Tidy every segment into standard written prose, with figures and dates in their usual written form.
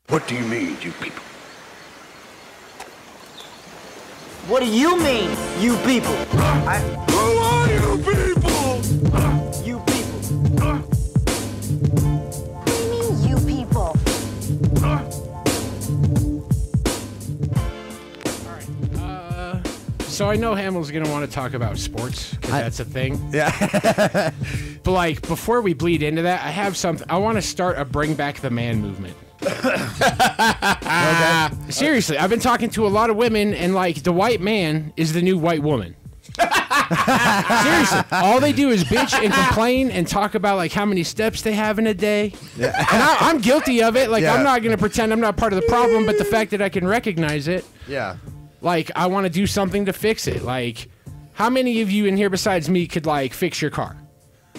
What do you mean, you people? What do you mean, you people? Who are you people? You people. What do you mean, you people? So I know Hamill's gonna want to talk about sports because that's a thing. Yeah. But like, before we bleed into that, I have something. I want to start a bring back the man movement. Seriously, I've been talking to a lot of women, and like, the white man is the new white woman. Seriously, all they do is bitch and complain and talk about like how many steps they have in a day. Yeah. And I'm guilty of it. Like, I'm not gonna pretend I'm not part of the problem, but the fact that I can recognize it. Yeah. Like, I want to do something to fix it. Like, how many of you in here besides me could like fix your car?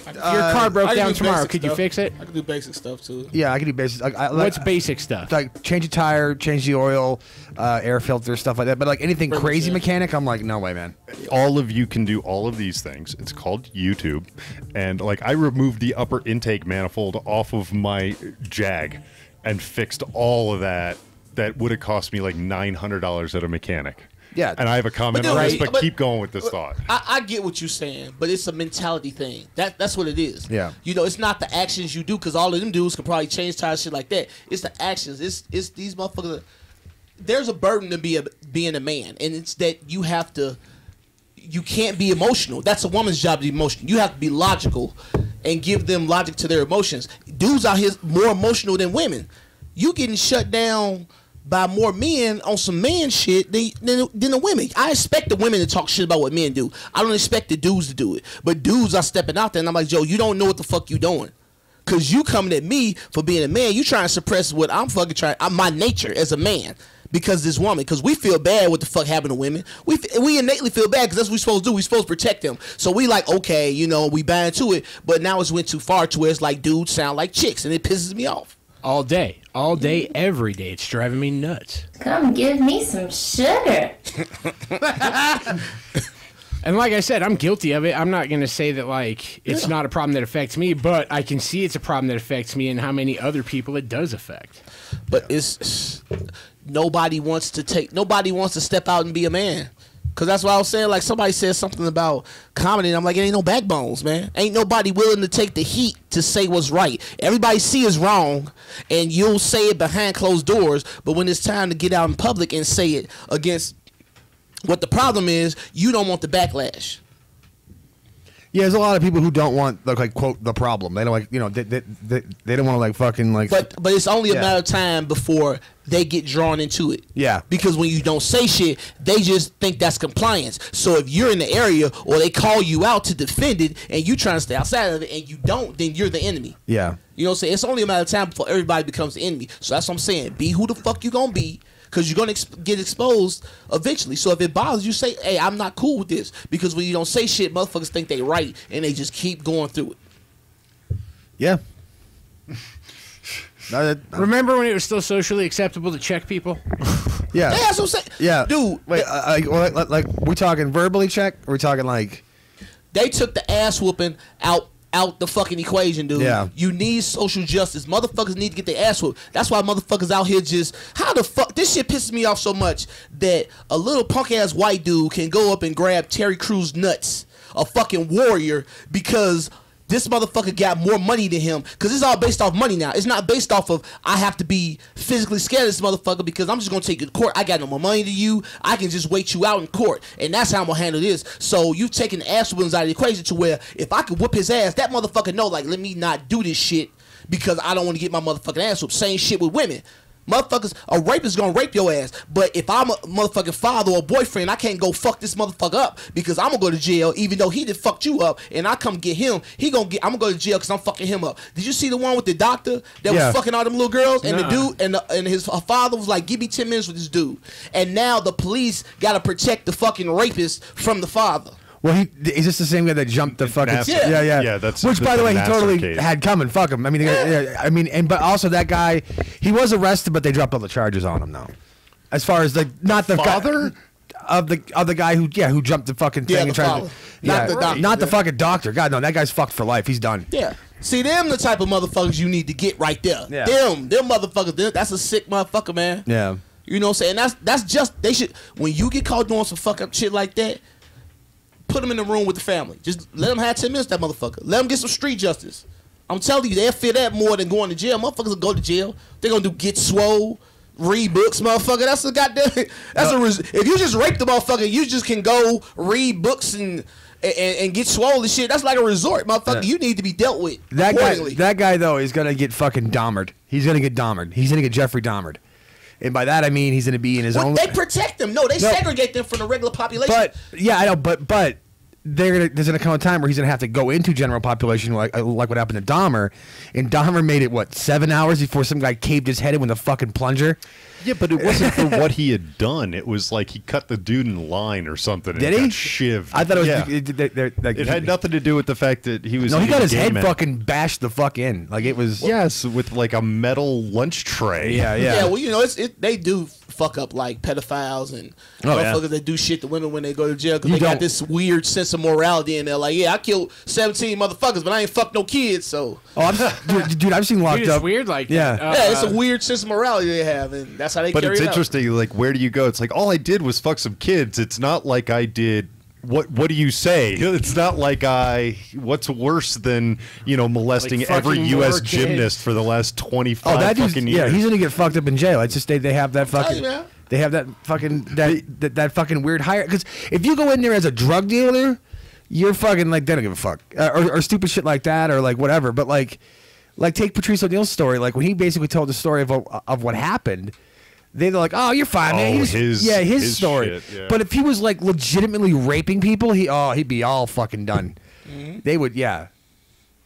If your car broke down tomorrow, could you fix it? I can do basic stuff too. Yeah, I can do basic. What's basic stuff? Like change a tire, change the oil, air filter, stuff like that. But like anything crazy mechanic, I'm like, no way, man. All of you can do all of these things. It's called YouTube, and like I removed the upper intake manifold off of my Jag, and fixed all of that. That would have cost me like $900 at a mechanic. Yeah, and I have a comment on this, but keep going with this thought. I get what you're saying, but it's a mentality thing. That's what it is. Yeah, you know, it's not the actions you do, because all of them dudes can probably change tires, shit like that. It's the actions. It's these motherfuckers. There's a burden to being a man, and it's that you have to. You can't be emotional. That's a woman's job to be emotional. You have to be logical, and give them logic to their emotions. Dudes out here more emotional than women. You getting shut down by more men on some man shit than the women. I expect the women to talk shit about what men do. I don't expect the dudes to do it. But dudes are stepping out there, and I'm like, Joe, you don't know what the fuck you doing. Because you coming at me for being a man. You trying to suppress what I'm fucking trying, my nature as a man. Because this woman, because we feel bad what the fuck happened to women. We innately feel bad because that's what we supposed to do. We supposed to protect them. So we like, okay, you know, we buy into it. But now it's went too far to where it's like dudes sound like chicks, and it pisses me off. All day, every day. It's driving me nuts. Come give me some sugar. And like I said, I'm guilty of it. I'm not going to say that like it's not a problem that affects me, but I can see it's a problem that affects me and how many other people it does affect. But it's nobody wants to step out and be a man. Because that's what I was saying. Like, somebody said something about comedy, and I'm like, it ain't no backbones, man. Ain't nobody willing to take the heat to say what's right. Everybody see is wrong, and you'll say it behind closed doors, but when it's time to get out in public and say it against what the problem is, you don't want the backlash. Yeah, there's a lot of people who don't want like quote the problem. They don't like, you know, they don't want to like fucking like. But it's only a matter of time before they get drawn into it. Yeah. Because when you don't say shit, they just think that's compliance. So if you're in the area or they call you out to defend it and you trying to stay outside of it and you don't, then you're the enemy. Yeah. You know what I'm saying? It's only a matter of time before everybody becomes the enemy. So that's what I'm saying. Be who the fuck you gonna be. Because you're going to get exposed eventually. So if it bothers you, say, hey, I'm not cool with this. Because when you don't say shit, motherfuckers think they right. And they just keep going through it. Yeah. Remember when it was still socially acceptable to check people? Yeah. That's what I'm saying. Yeah. Dude. Wait, like we're talking verbally check? Or we're talking like... They took the ass whooping out the fucking equation, dude. Yeah. You need social justice. Motherfuckers need to get their ass whooped. That's why motherfuckers out here just... How the fuck... This shit pisses me off so much that a little punk-ass white dude can go up and grab Terry Crews' nuts, a fucking warrior, because... This motherfucker got more money than him, because it's all based off money now. It's not based off of I have to be physically scared of this motherfucker because I'm just going to take you to court. I got no more money than you. I can just wait you out in court, and that's how I'm going to handle this. So you've taken the ass whoopings out of the equation to where if I could whoop his ass, that motherfucker know, like, let me not do this shit because I don't want to get my motherfucking ass whooped. Same shit with women. Motherfuckers, a rapist gonna rape your ass. But if I'm a motherfucking father or boyfriend, I can't go fuck this motherfucker up because I'm gonna go to jail even though he done fucked you up. And I come get him, I'm gonna go to jail because I'm fucking him up. Did you see the one with the doctor that was fucking all them little girls? And the dude and his father was like, give me 10 minutes with this dude. And now the police gotta protect the fucking rapist from the father. Well, is this the same guy that jumped the fucking... Yeah, that's... Which, by the way, he totally case. had coming. Fuck him. I mean, but also that guy, he was arrested, but they dropped all the charges on him now. As far as like not the father of the guy who jumped the fucking thing and tried to... Not the doctor. Not the fucking doctor. God, no, that guy's fucked for life. He's done. Yeah. See, them the type of motherfuckers you need to get right there. Yeah. Them motherfuckers. That's a sick motherfucker, man. Yeah. You know what I'm saying? That's just they should. When you get caught doing some fuck up shit like that, put them in the room with the family. Just let them have 10 minutes. That motherfucker. Let them get some street justice. I'm telling you, they'll feel that more than going to jail. Motherfuckers will go to jail. They're gonna do get swole, read books, motherfucker. That's a goddamn. If you just rape the motherfucker, you just can go read books and get swole and shit. That's like a resort, motherfucker. Yeah. You need to be dealt with That accordingly. guy though is gonna get fucking Dahmered. He's gonna get Dahmered. He's gonna get Jeffrey Dahmered. And by that I mean he's gonna be in his own. They protect them. No, they segregate them from the regular population. But yeah, I know. But there's gonna come a time where he's gonna have to go into general population like what happened to Dahmer, and Dahmer made it 7 hours before some guy caved his head in with a fucking plunger. Yeah, but it wasn't for what he had done. It was like he cut the dude in line or something. Did and he? got shivved. I thought it was. Yeah. It had nothing to do with the fact that he was. No, he got his head man. fucking bashed the fuck in. Like it was. Yes, with like a metal lunch tray. Yeah. well, you know, they do fuck up like pedophiles and motherfuckers that do shit to women when they go to jail because they got this weird sense of morality and they're like, yeah, I killed 17 motherfuckers, but I ain't fucked no kids, so. Oh, dude, I've seen Locked Dude, Up. it's weird like Yeah. that. Yeah, it's a weird sense of morality they have, and that's how they But carry it's it out. interesting, like, where do you go? It's like, all I did was fuck some kids. It's not like I did. What do you say? It's not like what's worse than, molesting Like every fucking U.S. more kids. gymnast for the last 25 That dude's, fucking years. yeah, he's gonna get fucked up in jail. It's just they have that fucking. you, man. They have that fucking that fucking weird hire. Because if you go in there as a drug dealer, you're fucking like they don't give a fuck or stupid shit like that or like whatever. But like take Patrice O'Neal's story. Like when he basically told the story of what happened. They're like, oh, you're fine, man. Oh, his story. shit, yeah. But if he was like legitimately raping people, he'd be all fucking done. Mm-hmm. They would, yeah,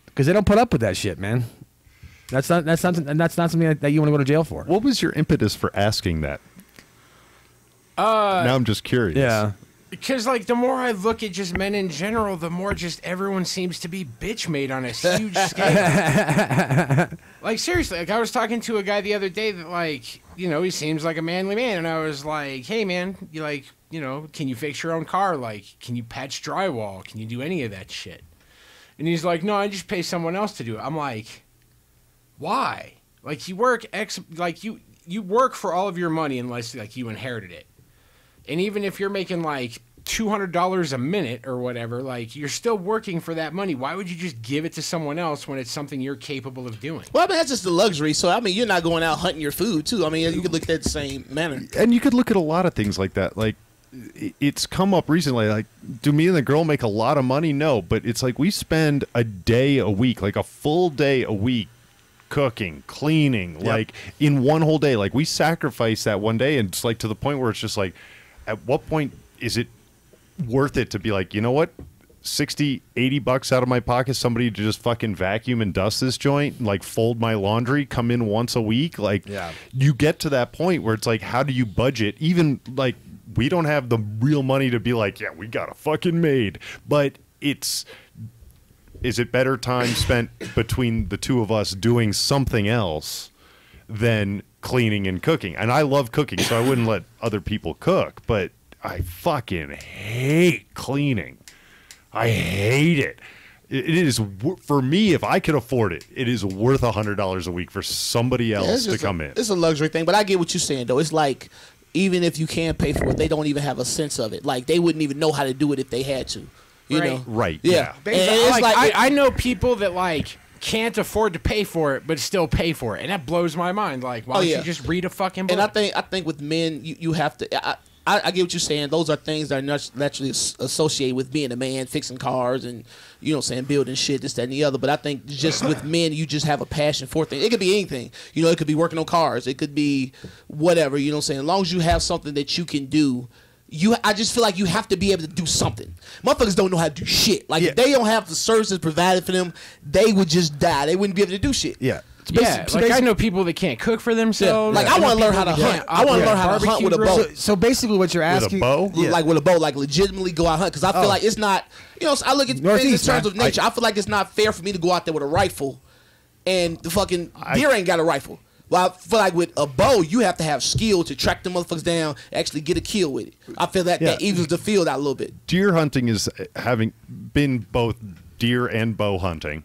because they don't put up with that shit, man. That's not something that you want to go to jail for. What was your impetus for asking that? Now I'm just curious. Yeah. Because, like, the more I look at just men in general, the more just everyone seems to be bitch made on a huge scale. Like, seriously, like, I was talking to a guy the other day that, like, he seems like a manly man. And I was like, hey, man, can you fix your own car? Like, can you patch drywall? Can you do any of that shit? And he's like, no, I just pay someone else to do it. I'm like, why? Like, you work you work for all of your money unless, like, you inherited it. And even if you're making like $200 a minute or whatever, like you're still working for that money. Why would you just give it to someone else when it's something you're capable of doing? Well, I mean, that's just the luxury. So, I mean, you're not going out hunting your food, too. I mean, you could look at it the same manner. And you could look at a lot of things like that. Like, it's come up recently. Like, do me and the girl make a lot of money? No, but it's like we spend a day a week, like a full day a week, cooking, cleaning, like in one whole day. Like, we sacrifice that one day, and it's like to the point where it's just like, at what point is it worth it to be like, you know what, $60-$80 out of my pocket, somebody to just fucking vacuum and dust this joint, like fold my laundry, come in once a week? Like, you get to that point where it's like, how do you budget? Even like, we don't have the real money to be like, yeah, we got a fucking maid, but is it better time spent between the two of us doing something else than cleaning and cooking? And I love cooking, so I wouldn't let other people cook, but I fucking hate cleaning. I hate it. It is, for me, if I could afford it, it is worth $100 a week for somebody else to come in. It's a luxury thing, but I get what you're saying, though. It's like, even if you can pay for it, they don't even have a sense of it. Like, they wouldn't even know how to do it if they had to. You know? Right. Yeah. Yeah. And it's like, I know people that like can't afford to pay for it, but still pay for it, and that blows my mind. Like, why don't you just read a fucking book? And I think with men, you have to. I get what you're saying. Those are things that are naturally associated with being a man, fixing cars and, building shit, this, that, and the other. But I think just with men, you just have a passion for things. It could be anything. It could be working on cars. It could be whatever, As long as you have something that you can do, I just feel like you have to be able to do something. Motherfuckers don't know how to do shit. Like, if they don't have the services provided for them, they would just die. They wouldn't be able to do shit. Yeah. I know people that can't cook for themselves. Like, I want to learn how to hunt. I want to learn how to hunt with a bow. So basically, what you're With asking, a bow? Like with a bow, like legitimately go out hunt. Because I feel like it's not, I look at things in Northeast, terms man. of nature. I feel like it's not fair for me to go out there with a rifle and the fucking deer ain't got a rifle. Well, I feel like with a bow, you have to have skill to track the motherfuckers down, actually get a kill with it. I feel that evens the field out a little bit. Deer hunting is having been both deer and bow hunting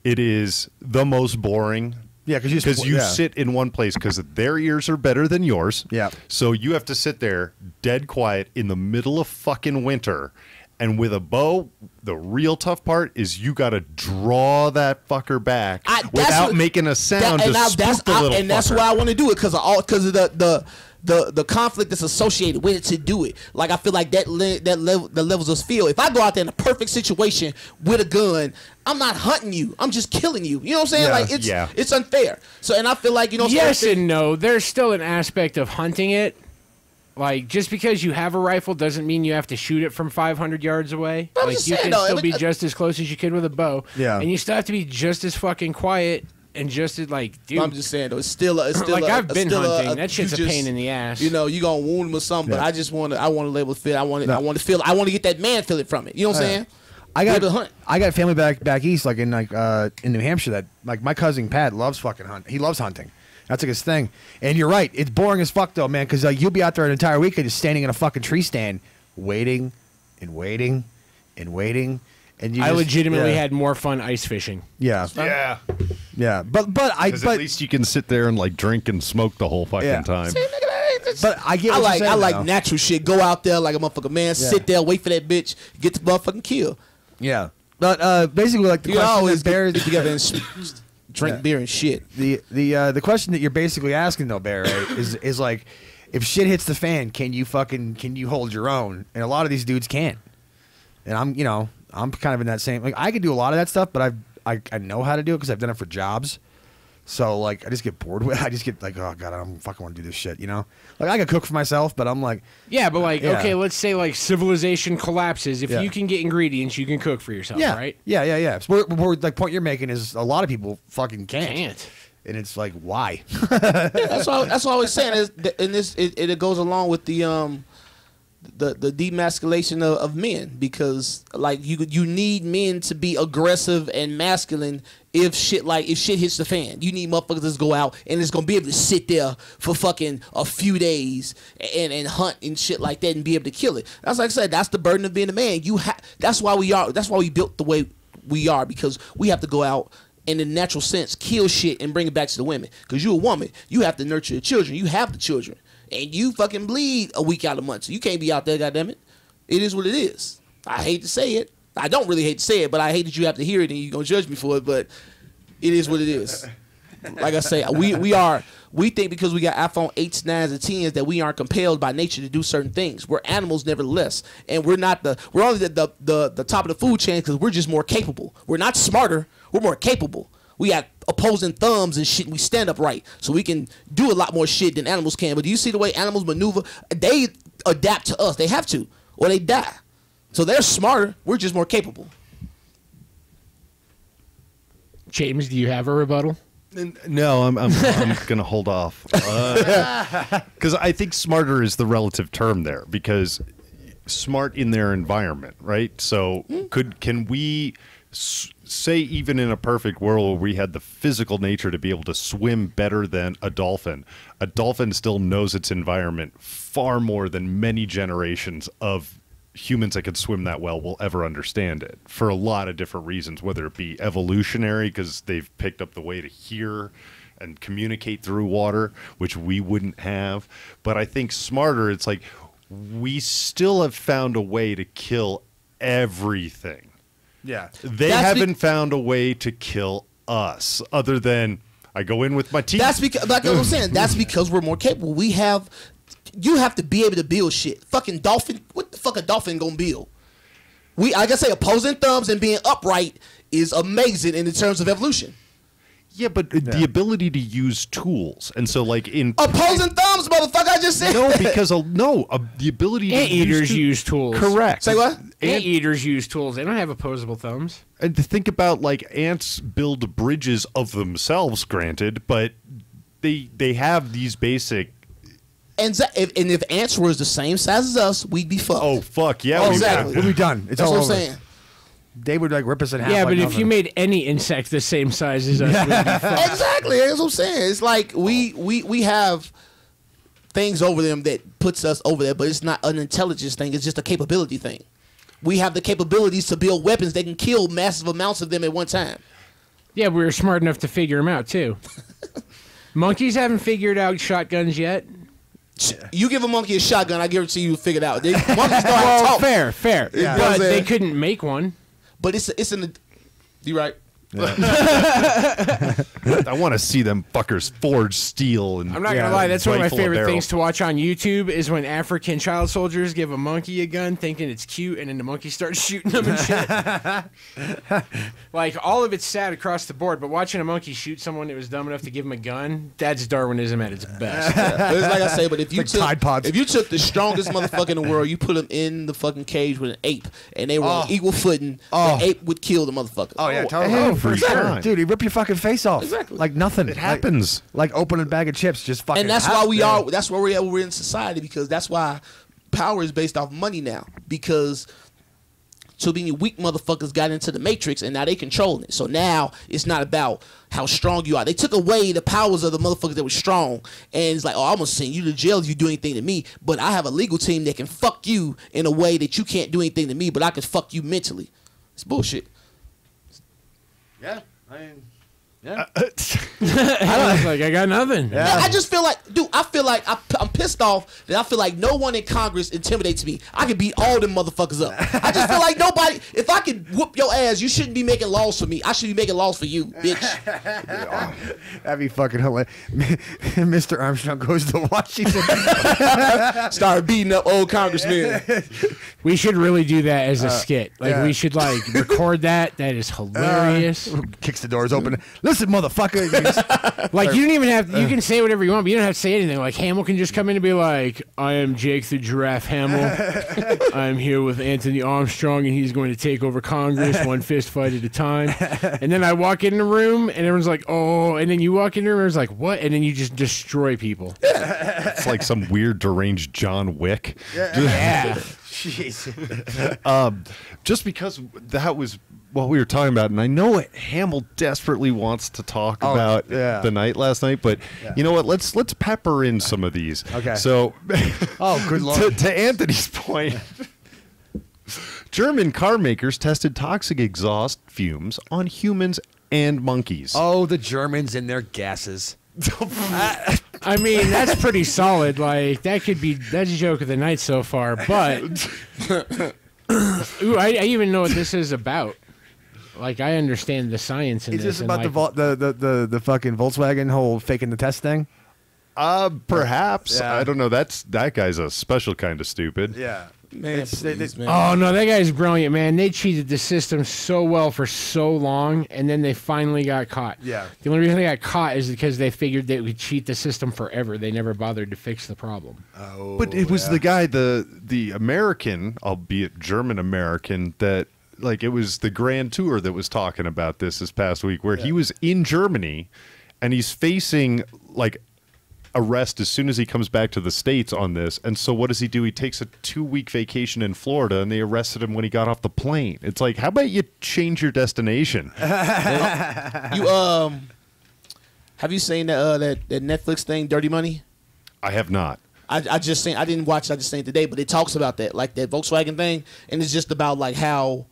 it is the most boring. Yeah, because You sit in one place because their ears are better than yours. Yeah. So you have to sit there dead quiet in the middle of fucking winter. And with a bow, the real tough part is you got to draw that fucker back without making a sound to spook the little and that's fucker. why I want to do it because of the conflict that's associated with it to do it. Like I feel like the levels of feel. If I go out there in a perfect situation with a gun, I'm not hunting you. I'm just killing you. You know what I'm saying? Yeah. Like it's unfair. So and I feel like Yes and no. There's still an aspect of hunting it. Like, just because you have a rifle doesn't mean you have to shoot it from 500 yards away. I'm Like, just you saying, can though, still be just as close as you could with a bow. Yeah. And you still have to be just as fucking quiet and just as, like, dude. I'm just saying though, it's still like, I've been hunting. That you shit's a pain in the ass. You know, you gonna wound him or something, but I want to label fit. I want to get that man feeling from it. You know what I'm saying? I Able to hunt. got family back east, like in New Hampshire, that like my cousin Pat loves fucking hunt. He loves hunting. That's like his thing. And you're right. It's boring as fuck though, man. Because you'll be out there an entire weekend just standing in a fucking tree stand, waiting and waiting and waiting. And you I legitimately yeah. had more fun ice fishing. Yeah. Yeah. Yeah. But Because at least you can sit there and like drink and smoke the whole fucking Yeah. time. But I get. What you're I saying, like though. natural shit. Go out there like a motherfucker man. Sit there, wait for that bitch, get the motherfucking kill. Yeah. But basically, like the You question always that bears get together and drink beer and shit. the question that you're basically asking though, Bear, right, is like, if shit hits the fan, can you hold your own? And a lot of these dudes can't. And I'm kind of in that same, like, I can do a lot of that stuff, but I know how to do it because I've done it for jobs. So like I just get bored with it. I just get like, oh god, I don't fucking want to do this shit, you know? Like I could cook for myself, but I'm like, Yeah, but like, Yeah. okay, let's say like civilization collapses. If Yeah. you can get ingredients, you can cook for yourself, yeah, right? yeah. So like point you're making is a lot of people fucking can't. And it's like, why? That's what I was saying. It goes along with the demasculation of men, because like you need men to be aggressive and masculine if shit hits the fan. You need motherfuckers that's go out and it's gonna be able to sit there for fucking a few days and hunt and shit like that and be able to kill it. That's like I said, that's the burden of being a man. That's why we built the way we are, because we have to go out in the natural sense, kill shit and bring it back to the women. Because you're a woman, you have to nurture your children. You have the children. And you fucking bleed a week out of month. So you can't be out there, goddammit. It is what it is. I hate to say it. I don't really hate to say it, but I hate that you have to hear it and you're going to judge me for it, but it is what it is. Like I say, we think because we got iPhone 8s, 9s, and 10s that we aren't compelled by nature to do certain things. We're animals nevertheless. And we're only the top of the food chain because we're just more capable. We're not smarter, we're more capable. We got opposing thumbs and shit. And we stand upright, so we can do a lot more shit than animals can. But do you see the way animals maneuver? They adapt to us. They have to, or they die. So they're smarter. We're just more capable. James, do you have a rebuttal? No, I'm gonna hold off because I think smarter is the relative term there, because smart in their environment, right? So can we say, even in a perfect world where we had the physical nature to be able to swim better than a dolphin still knows its environment far more than many generations of humans that could swim that well will ever understand it, for a lot of different reasons, whether it be evolutionary because they've picked up the way to hear and communicate through water, which we wouldn't have. But I think smarter, it's like we still have found a way to kill everything. Yeah. They haven't found a way to kill us other than I go in with my teeth. That's because, like I'm saying, that's because we're more capable. You have to be able to build shit. Fucking dolphin, what the fuck a dolphin gonna build? Like I say, opposing thumbs and being upright is amazing in the terms of evolution. Yeah, but the ability to use tools, and so like in opposing thumbs, motherfucker. I just said no, because the ability to Anteaters use tools. Correct. Say what? Anteaters use tools. They don't have opposable thumbs. And to think about, like, ants build bridges of themselves, granted, but they have these basic. And if ants were the same size as us, we'd be fucked. Oh fuck yeah! Exactly. We'll be done. It's That's all what I'm over. saying. They would like rip us in half. Yeah, like but if nothing. you made any insect the same size as us, we'd be fucked. Exactly. That's what I'm saying. It's like we have things over them that puts us over there, but it's not an intelligence thing. It's just a capability thing. We have the capabilities to build weapons that can kill massive amounts of them at one time. Yeah, we were smart enough to figure them out too. Monkeys haven't figured out shotguns yet. You give a monkey a shotgun, I guarantee you figure it out. Monkeys know how to talk. Fair. Yeah. But Yeah. they couldn't make one. But it's in the. You right. I want to see them fuckers forge steel. And I'm not gonna lie, that's one of my rifle a favorite barrel. things to watch on YouTube is when African child soldiers give a monkey a gun thinking it's cute and then the monkey starts shooting them and shit. Like all of it's sad across the board, but watching a monkey shoot someone that was dumb enough to give him a gun, that's Darwinism at its best. But it's like I say, but if you like Tide Pods. if you took the strongest motherfucker in the world, you put him in the fucking cage with an ape, and they were on equal footing, the ape would kill the motherfucker. Oh yeah, totally. every time. Dude, he rip your fucking face off. Exactly. Like nothing. It happens. Like opening a bag of chips, just fucking. And that's why we are. That's where we are. We're in society because that's why power is based off money now. Because so many weak motherfuckers got into the matrix and now they controlling it. So now it's not about how strong you are. They took away the powers of the motherfuckers that were strong, and it's like, oh, I'm gonna send you to jail if you do anything to me. But I have a legal team that can fuck you in a way that you can't do anything to me, but I can fuck you mentally. It's bullshit. Yeah, I mean, I was like, I got nothing. I just feel like, dude, I feel like I'm pissed off that I feel like no one in Congress intimidates me. I can beat all them motherfuckers up. I just feel like nobody, if I can whoop your ass, you shouldn't be making laws for me. I should be making laws for you, bitch. that'd be fucking hilarious. Mr. Armstrong goes to Washington. Start beating up old congressmen. We should really do that as a skit. Like yeah. we should like record that. That is hilarious. Kicks the doors open. Listen, motherfucker. Like you don't even have. You can say whatever you want, but you don't have to say anything. Like Hamill can just come in and be like, "I am Jake the Giraffe Hamill. I am here with Anthony Armstrong, and he's going to take over Congress one fist fight at a time." And then I walk in the room, and everyone's like, "Oh!" And then you walk in the room, and it's like, "What?" And then you just destroy people. It's like some weird deranged John Wick. Yeah. Jeez. Just because that was what we were talking about, and I know Hamill desperately wants to talk about yeah. the night last night, but you know what? Let's pepper in some of these. Okay. So, Oh, good lord. to Anthony's point, German car makers tested toxic exhaust fumes on humans and monkeys. Oh, the Germans and their gases. I mean, that's pretty solid. Like that's a joke of the night so far. But ooh, I even know what this is about. Like I understand the science in Is this. this about the fucking Volkswagen whole faking the test thing? Perhaps. Yeah. I don't know. That guy's a special kind of stupid. Yeah. Man, please, man. Oh no, that guy's brilliant, man. They cheated the system so well for so long, and then they finally got caught. Yeah. The only reason they got caught is because they figured they would cheat the system forever. They never bothered to fix the problem. Oh, But it was the guy, the American, albeit German American, that like it was the Grand Tour that was talking about this past week, where he was in Germany, and he's facing like arrest as soon as he comes back to the States on this. And so what does he do? He takes a 2-week vacation in Florida, and they arrested him when he got off the plane. It's like, how about you change your destination? You have you seen that Netflix thing, Dirty Money? I have not. I just seen. I didn't watch it. I just seen it today, but it talks about that, like that Volkswagen thing, and it's just about like how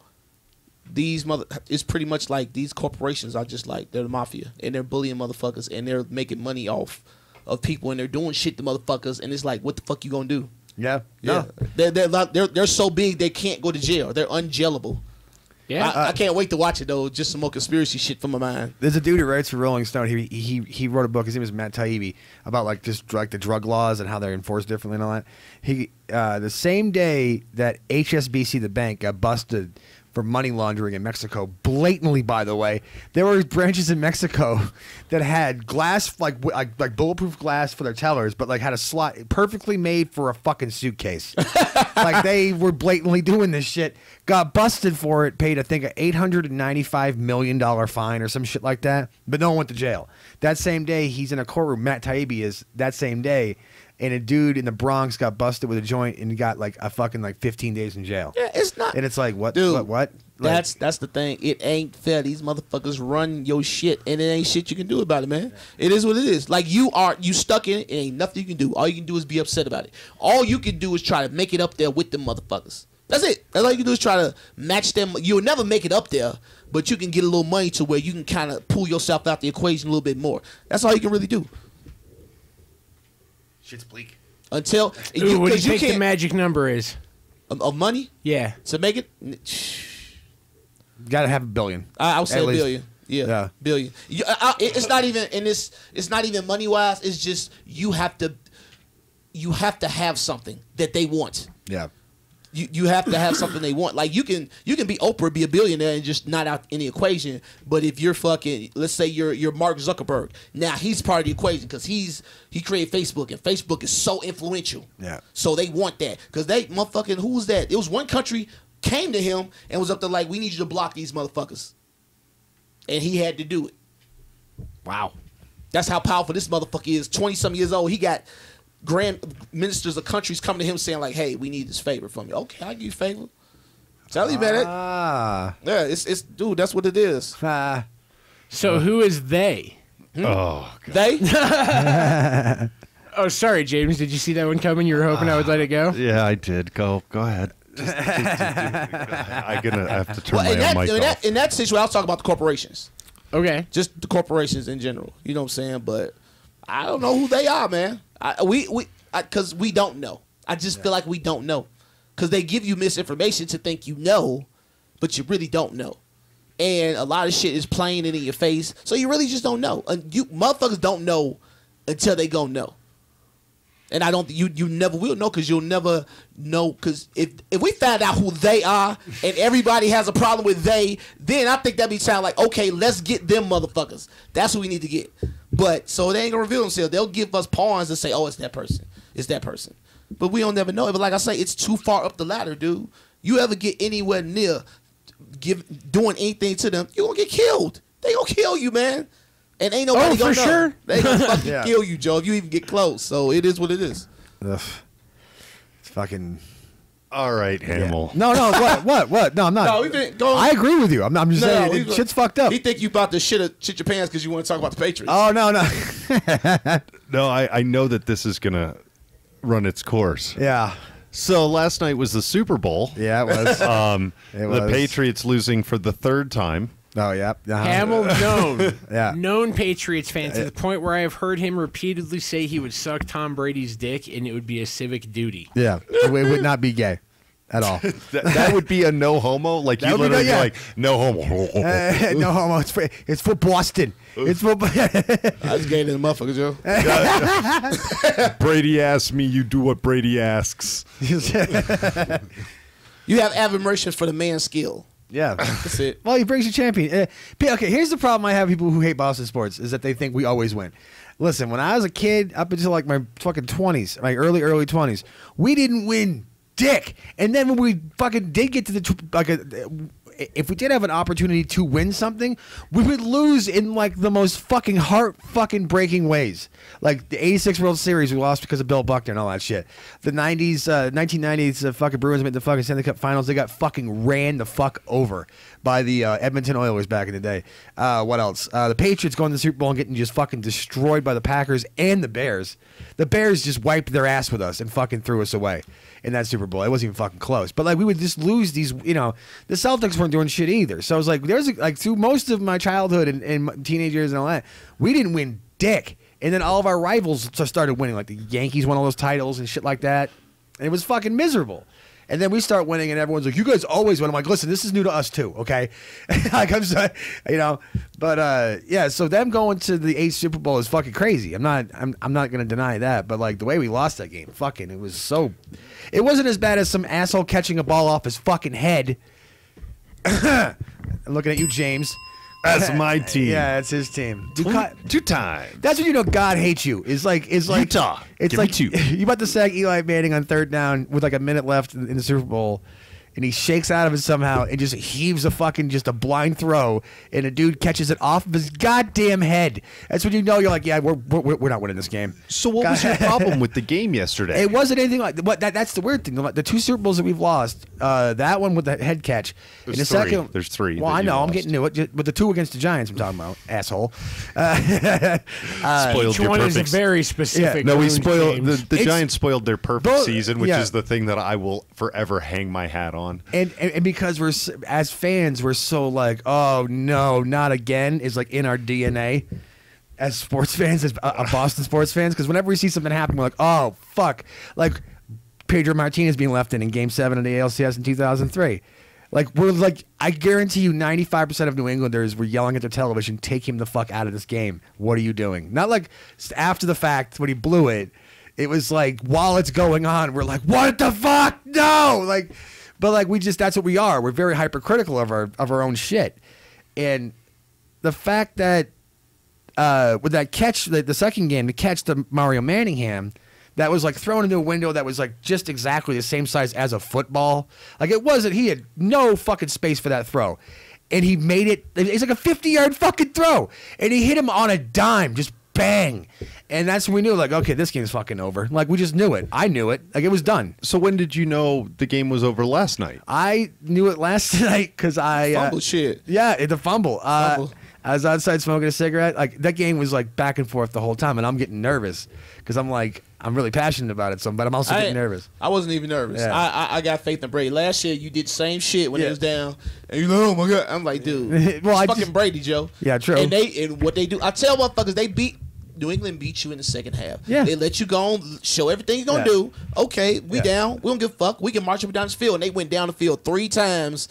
these it's pretty much like these corporations are just like they're the mafia, and they're bullying motherfuckers, and they're making money off of people, and they're doing shit to motherfuckers, and it's like, what the fuck you gonna do? Yeah. Yeah, they're so big they can't go to jail. They're unjailable. Yeah. I can't wait to watch it though. Just some more conspiracy shit from my mind. There's a dude who writes for Rolling Stone. He wrote a book. His name is Matt Taibbi about like just like the drug laws and how they're enforced differently and all that. He the same day that HSBC, the bank, got busted for money laundering in Mexico, blatantly, by the way, there were branches in Mexico that had glass, like bulletproof glass for their tellers, but like had a slot perfectly made for a fucking suitcase. Like they were blatantly doing this shit. Got busted for it, paid I think an $895 million fine or some shit like that, but no one went to jail. That same day, he's in a courtroom. Matt Taibbi is that same day. And a dude in the Bronx got busted with a joint and got like a fucking like 15 days in jail. Yeah, it's not. And it's like, what? Dude, What? Like, that's the thing. It ain't fair. These motherfuckers run your shit, and it ain't shit you can do about it, man. It is what it is. Like you stuck in it. It ain't nothing you can do. All you can do is be upset about it. All you can do is try to make it up there with them motherfuckers. That's it. That's all you can do is try to match them. You'll never make it up there, but you can get a little money to where you can kind of pull yourself out the equation a little bit more. That's all you can really do. Shit's bleak. Until Ooh, what do you 'cause think the can't- magic number is? of money Yeah. to make it. Got to have $1 billion. I would say At a least. billion. Yeah, Yeah. billion. It's not even in this. It's not even money wise. It's just you have to have something that they want. Yeah. You have to have something they want. Like you can be Oprah, be a billionaire, and just not out in the equation. But if you're fucking, let's say you're Mark Zuckerberg, now he's part of the equation because he created Facebook, and Facebook is so influential. Yeah. So they want that because they motherfucking, who was that? It was one country came to him and was up there like, we need you to block these motherfuckers, and he had to do it. Wow. That's how powerful this motherfucker is. 20-some years old. He got grand ministers of countries coming to him saying like, hey, we need this favor from you. Okay, I'll give you a favor. Tell you, man. Ah. Yeah, it's dude, that's what it is. So who is they? Oh, God. They? Oh, sorry, James. Did you see that one coming? You were hoping I would let it go? Yeah, I did. Go ahead. I'm gonna have to turn Well, my own mic off. in that situation, I'll talk about the corporations. Okay. Just the corporations in general. You know what I'm saying? But I don't know who they are, man. Because we don't know. I just feel like we don't know. Because they give you misinformation to think you know, but you really don't know. And a lot of shit is plain and in your face, so you really just don't know. And you motherfuckers don't know until they go know. And I don't. You never will know because you'll never know. Because if we find out who they are and everybody has a problem with they, then I think that'd be sound like, okay, let's get them motherfuckers. That's what we need to get. But so they ain't gonna reveal themselves. They'll give us pawns and say, oh, it's that person. It's that person. But we don't never know. But like I say, it's too far up the ladder, dude. You ever get anywhere near doing anything to them, you gonna get killed. They gonna kill you, man. And ain't nobody gonna for know. sure. They gonna fucking Yeah. kill you, Joe, if you even get close. So it is what it is. Ugh. It's fucking. All right, Hamill. No, what? No, I'm not. No, we've been going. I agree with you. I'm just saying, he's- shit's fucked up. He think you about to shit your pants because you want to talk about the Patriots. Oh, no. No, I know that this is gonna run its course. Yeah. So last night was the Super Bowl. Yeah, it was. The was. Patriots losing for the third time. Oh, yeah. Uh-huh. Hamill known. Yeah. Known Patriots fan to the point where I have heard him repeatedly say he would suck Tom Brady's dick and it would be a civic duty. Yeah. It would not be gay at all. That would be a no homo. Like That you would be literally no- yeah. be like no homo. No homo. It's for Boston. It's for. I just gave it a motherfucker, Joe. Brady asks me, you do what Brady asks. You have admiration for the man's skill. Yeah. That's it. Well, he brings you champion. Okay, here's the problem I have with people who hate Boston sports is that they think we always win. Listen, when I was a kid, up until like my fucking 20s, my early 20s, we didn't win dick. And then when we fucking did get to the if we did have an opportunity to win something, we would lose in like the most fucking heart fucking breaking ways. Like the 86 World Series, we lost because of Bill Buckner and all that shit. The 1990s fucking Bruins made the fucking Stanley Cup Finals. They got fucking ran the fuck over by the Edmonton Oilers back in the day. What else? The Patriots going to the Super Bowl and getting just fucking destroyed by the Packers and the Bears. The Bears just wiped their ass with us and fucking threw us away in that Super Bowl. It wasn't even fucking close. But like we would just lose these, the Celtics weren't doing shit either. So I was like, through most of my childhood and teenage years and all that, we didn't win dick. And then all of our rivals just started winning. Like the Yankees won all those titles and shit like that. And it was fucking miserable. And then we start winning, and everyone's like, "You guys always win." I'm like, "Listen, this is new to us too, okay?" Like I'm sorry, But yeah. So them going to the 8th Super Bowl is fucking crazy. I'm not gonna deny that. But like the way we lost that game, fucking, it was so. It wasn't as bad as some asshole catching a ball off his fucking head. I'm looking at you, James. That's my team. Yeah, it's his team. Two times. That's when you know God hates you. It's like Utah. It's Give like me two. you about to sack Eli Manning on 3rd down with like a minute left in the Super Bowl, and he shakes out of it somehow and just heaves just a blind throw, and a dude catches it off of his goddamn head. That's when you know you're like, yeah, we're not winning this game. So what was your problem with the game yesterday? It wasn't anything like what. That's the weird thing. The 2 Super Bowls that we've lost, that one with the head catch, and the There's 3. second. There's 3 Well, that I you know. I'm lost. getting to it. But the 2 against the Giants, I'm talking about, asshole. Spoiled Each your one is a perfect. very specific. No, we Bruins spoiled games. the It's- Giants spoiled their perfect Both- season, which yeah. is the thing that I will forever hang my hat on. And because as fans, we're so like, oh no, not again, is like in our DNA as sports fans, as Boston sports fans. Because whenever we see something happen, we're like, oh fuck, like Pedro Martinez being left in Game 7 of the ALCS in 2003. Like we're like, I guarantee you, 95% of New Englanders were yelling at their television, "Take him the fuck out of this game! What are you doing?" Not like after the fact when he blew it. It was like while it's going on, we're like, "What the fuck? No!" Like, but like that's what we are. We're very hypercritical of our own shit, and the fact that with that catch, the second game, to catch the Mario Manningham, that was like thrown into a window that was like just exactly the same size as a football. Like it wasn't. He had no fucking space for that throw, and he made it. It's like a 50-yard fucking throw, and he hit him on a dime, just bang. And that's when we knew, like, okay, this game's fucking over. Like, we just knew it. I knew it. Like, it was done. So when did you know the game was over last night? I knew it last night because I... Fumble shit. Yeah, the fumble. I was outside smoking a cigarette. Like, that game was, like, back and forth the whole time, and I'm getting nervous because I'm, like, I'm really passionate about it, but I'm also getting nervous. I wasn't even nervous. Yeah. I got faith in Brady. Last year, you did the same shit when it was down. And you're like, oh, my God. I'm like, dude, Well, it's fucking Brady, Joe. Yeah, true. And what they do, I tell motherfuckers, New England beat you in the second half. Yeah. They let you go on, show everything you're going to do. Okay, we down. We don't give a fuck. We can march up and down this field. And they went down the field 3 times.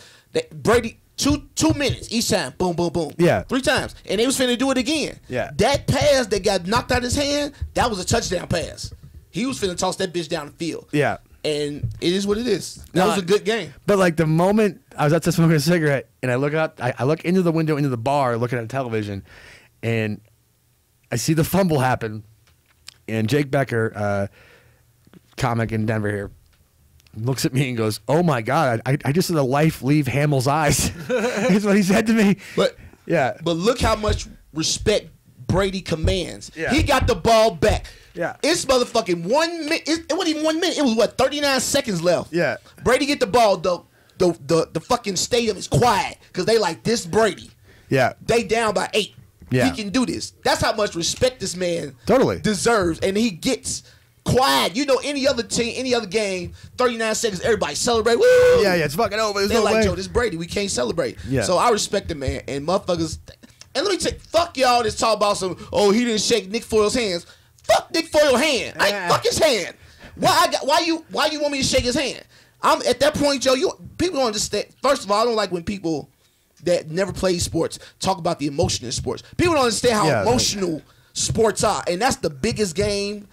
Brady, two minutes each time. Boom, boom, boom. Yeah. 3 times. And they was finna do it again. Yeah. That pass that got knocked out of his hand, that was a touchdown pass. He was finna toss that bitch down the field. Yeah. And it is what it is. That was a good game. But like the moment I was outside smoking a cigarette and I look out, I look into the window, into the bar, looking at the television, and I see the fumble happen, and Jake Becker, comic in Denver here, looks at me and goes, "Oh my God, I just saw the life leave Hamill's eyes." That's what he said to me. But look how much respect Brady commands. Yeah. He got the ball back. Yeah. It's motherfucking 1 minute. It wasn't even 1 minute. It was what, 39 seconds left. Yeah. Brady get the ball. The fucking stadium is quiet because they like, this Brady. Yeah. They down by 8. Yeah. He can do this. That's how much respect this man Totally deserves. And he gets quiet. You know, any other team, any other game, 39 seconds, everybody celebrate. Woo! Yeah, it's fucking over. There's They're no like, way. Joe, this Brady. We can't celebrate. Yeah. So I respect the man. And motherfuckers. And let me tell you, fuck y'all that's talk about some, oh, he didn't shake Nick Foyle's hands. Fuck Nick Foyle's hand. I fuck his hand. Why you want me to shake his hand? I'm at that point, Joe. People don't understand. First of all, I don't like when people that never play sports talk about the emotion in sports. People don't understand how emotional sports are, and that's the biggest game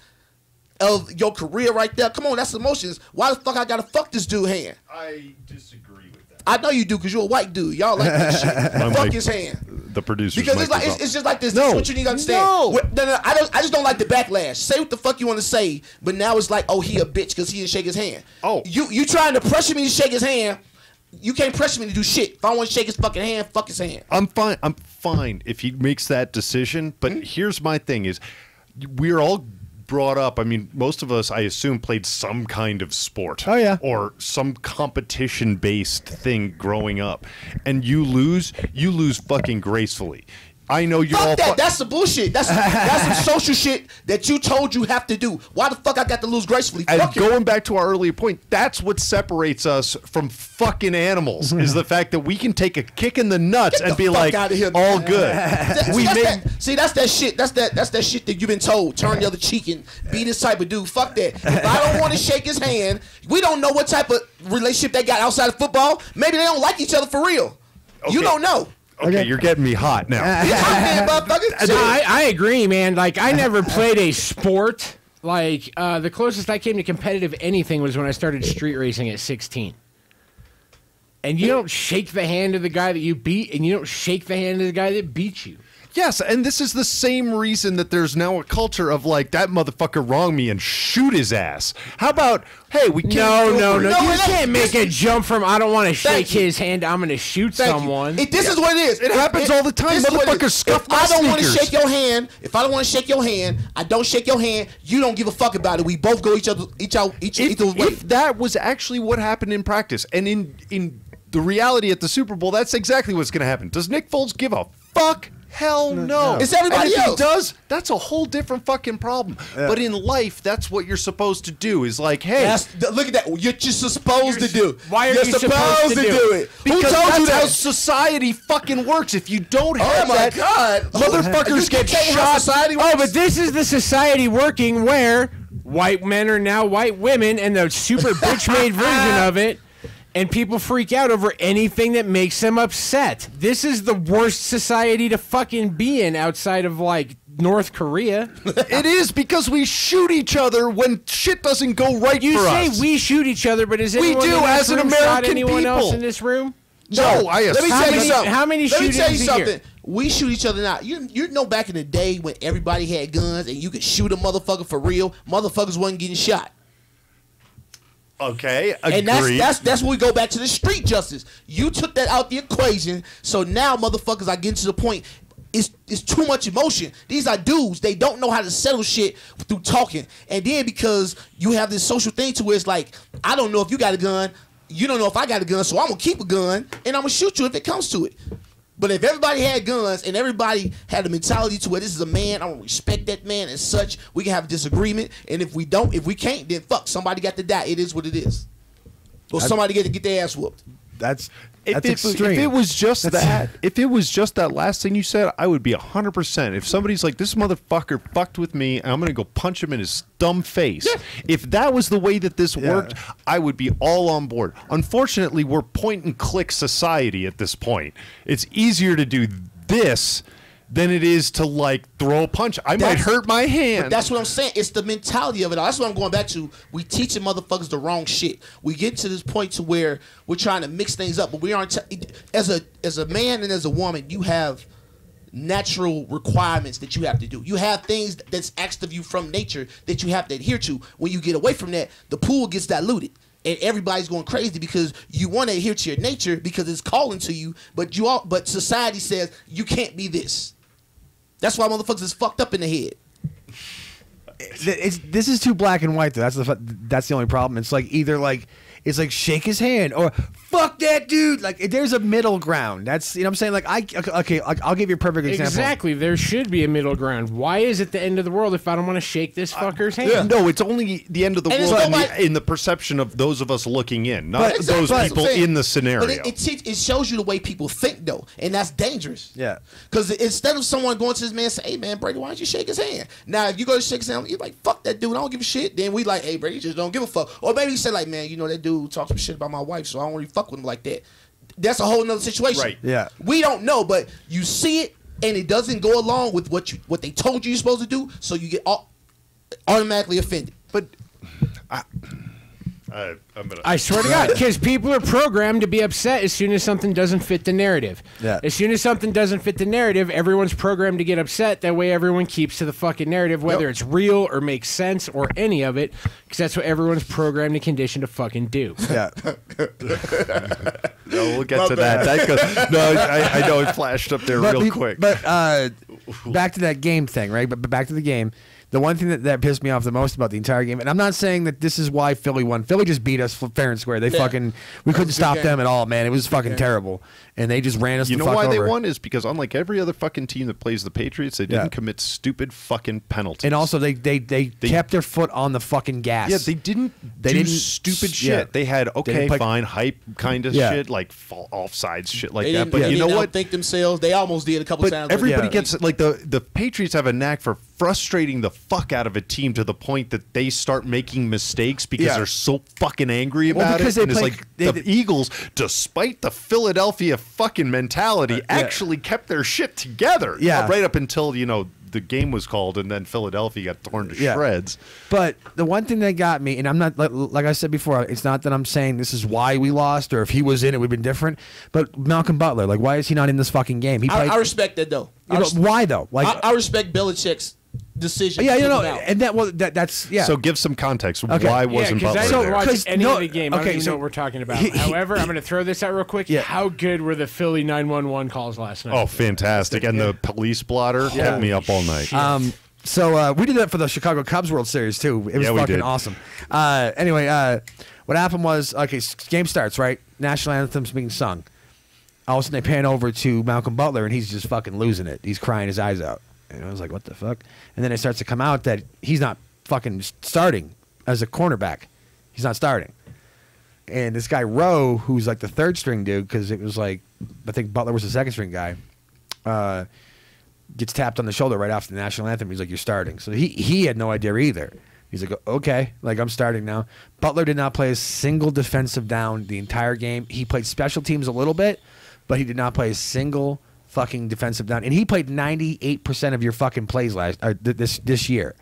of your career right there. Come on, that's emotions. Why the fuck I gotta fuck this dude hand? I disagree with that. I know you do because you're a white dude. Y'all like that shit. Fuck his hand. The producers. Because it's like it's just like this. This is what you need to understand. No, I just don't like the backlash. Say what the fuck you want to say, but now it's like, oh, he a bitch because he didn't shake his hand. Oh, you trying to pressure me to shake his hand? You can't pressure me to do shit. If I want to shake his fucking hand, fuck his hand. I'm fine if he makes that decision. But here's my thing: is we're all brought up. I mean, most of us, I assume, played some kind of sport. Oh yeah, or some competition-based thing growing up, and you lose fucking gracefully. I know you're all. That's the bullshit. That's some social shit that you told you have to do. Why the fuck I got to lose gracefully? And fuck going back to our earlier point, that's what separates us from fucking animals is the fact that we can take a kick in the nuts and be like, here, all good. That's that shit. That's that shit that you've been told. Turn the other cheek and be this type of dude. Fuck that. If I don't want to shake his hand, we don't know what type of relationship they got outside of football. Maybe they don't like each other for real. Okay. You don't know. Okay, you're getting me hot now. I agree, man. Like, I never played a sport. Like, the closest I came to competitive anything was when I started street racing at 16. And you don't shake the hand of the guy that you beat, and you don't shake the hand of the guy that beat you. Yes, and this is the same reason that there's now a culture of like, that motherfucker wronged me and shoot his ass. How about, hey, we can't... No, you can't make a jump from I don't want to shake his hand, I'm going to shoot someone. This is what it is. It happens all the time. Motherfuckers scuff my sneakers. If I don't want to shake your hand, I don't shake your hand, you don't give a fuck about it. We both go each other's way. If that was actually what happened in practice, and in the reality at the Super Bowl, that's exactly what's going to happen. Does Nick Foles give a fuck? Hell no. It's everybody and if else. he does, that's a whole different fucking problem. But in life, that's what you're supposed to do. Is like, hey, Look at that. You're just supposed to do. Why are You're you supposed to do it? because Who told you that's how that? society fucking works. If you don't have Oh my that, God. motherfuckers get shot. Society Oh, but this is the society working where white men are now white women and the super bitch-made version of it, and people freak out over anything that makes them upset. This is the worst society to fucking be in outside of, like, North Korea. It is because we shoot each other when shit doesn't go right You for say us. we shoot each other, but is anyone do in this as an room shot American anyone else people. in this room? No, I Let me How tell you many- something. how many Let me tell you shootings a year? something. We shoot each other now. You know back in the day when everybody had guns and you could shoot a motherfucker for real, motherfuckers wasn't getting shot. Okay, And agreed. that's when we go back to the street justice. You took that out the equation, so now motherfuckers are getting to the point. It's too much emotion. These are dudes. They don't know how to settle shit through talking. And then because you have this social thing to where it's like, I don't know if you got a gun, you don't know if I got a gun, so I'm gonna keep a gun and I'm gonna shoot you if it comes to it. But if everybody had guns and everybody had a mentality to where this is a man, I'm gonna respect that man and such, we can have a disagreement. And if we can't, then fuck, somebody got to die. It is what it is. Or somebody get to get their ass whooped. That's If extreme. it was just that, if it was just that last thing you said, I would be 100%. If somebody's like, this motherfucker fucked with me, and I'm gonna go punch him in his dumb face. If that was the way that this worked, I would be all on board. Unfortunately, we're point and click society at this point. It's easier to do this than it is to like throw a punch. I might hurt my hand. But that's what I'm saying. It's the mentality of it all. That's what I'm going back to. We teaching motherfuckers the wrong shit. We get to this point to where we're trying to mix things up, but we aren't. As a man and as a woman, you have natural requirements that you have to do. You have things that's asked of you from nature that you have to adhere to. When you get away from that, the pool gets diluted. And everybody's going crazy because you want to adhere to your nature because it's calling to you, but society says you can't be this. That's why motherfuckers is fucked up in the head. This is too black and white though. That's the only problem. It's like either like it's like shake his hand or fuck that dude. Like there's a middle ground. That's, you know what I'm saying. Like I'll give you a perfect example. Exactly. There should be a middle ground. Why is it the end of the world if I don't want to shake this fucker's hand? No, it's only the end of the And it's world nobody- in the perception of those of us looking in, not But- those but- people but- in the scenario. But it shows you the way people think, though, and that's dangerous. Yeah. Because instead of someone going to this man and say, hey, man, Brady, why don't you shake his hand? Now, if you go to shake his hand, you're like, fuck that dude, I don't give a shit. Then we like, hey, Brady, just don't give a fuck. Or maybe he said, like, man, you know, that dude talks some shit about my wife, so I don't really fuck with him like that. That's a whole nother situation. Right. Yeah. We don't know, but you see it, and it doesn't go along with what they told you you're supposed to do, so you get automatically offended. But I'm gonna. I swear to God, because people are programmed to be upset as soon as something doesn't fit the narrative. Yeah. As soon as something doesn't fit the narrative, everyone's programmed to get upset. That way, everyone keeps to the fucking narrative, whether it's real or makes sense or any of it, because that's what everyone's programmed and conditioned to fucking do. Yeah. No, we'll get to that. That goes, no, I know it flashed up there real quick. But back to that game thing, right? But back to the game. The one thing that pissed me off the most about the entire game, and I'm not saying that this is why Philly won. Philly just beat us fair and square. They we couldn't stop them at all, man. It was fucking terrible, and they just ran us. You the know fuck why they over. won is because unlike every other fucking team that plays the Patriots, they didn't commit stupid fucking penalties. And also, they kept their foot on the fucking gas. yeah, they didn't do stupid shit. yeah. They had They didn't play- fine hype kind of Yeah. shit, like offsides shit like They that. didn't, But they you know didn't what? outthink themselves. They almost did a couple But times. everybody Yeah. gets like the Patriots have a knack for frustrating the fuck out of a team to the point that they start making mistakes because Yeah. they're so fucking angry Well, about because it. they And it's play- like the Eagles, despite the Philadelphia fucking mentality, yeah. actually kept their shit together. Yeah. Right up until, the game was called and then Philadelphia got torn to Yeah. shreds. But the one thing that got me, and I'm not like I said before, it's not that I'm saying this is why we lost, or if he was in it, we'd been different. But Malcolm Butler, like, why is he not in this fucking game? He played. I respect that, though. Why though? Like, I respect Belichick's decision. yeah, to you put know, him out. and that's yeah. So give some context. Okay. Why Yeah, wasn't because I Butler don't there? watch 'Cause any no- of the game. I don't okay, even so know what we're talking about. he- However, I'm going to throw this out real quick. Yeah. How good were the Philly 911 calls last night? Oh, fantastic. And the police blotter kept me up all night. So we did that for the Chicago Cubs World Series too. It was Yeah, we fucking did. awesome. Anyway, what happened was, okay, game starts, right? National anthem's being sung. all of a sudden they pan over to Malcolm Butler, and he's just fucking losing it. He's crying his eyes out. And I was like, what the fuck? And then it starts to come out that he's not fucking starting as a cornerback. He's not starting. And this guy, Rowe, who's like the third string dude, because it was like, I think Butler was the second string guy, gets tapped on the shoulder right after the national anthem. He's like, you're starting. So he had no idea either. He's like, okay, like I'm starting now. Butler did not play a single defensive down the entire game. He played special teams a little bit, but he did not play a single fucking defensive down. And he played 98% of your fucking plays this year.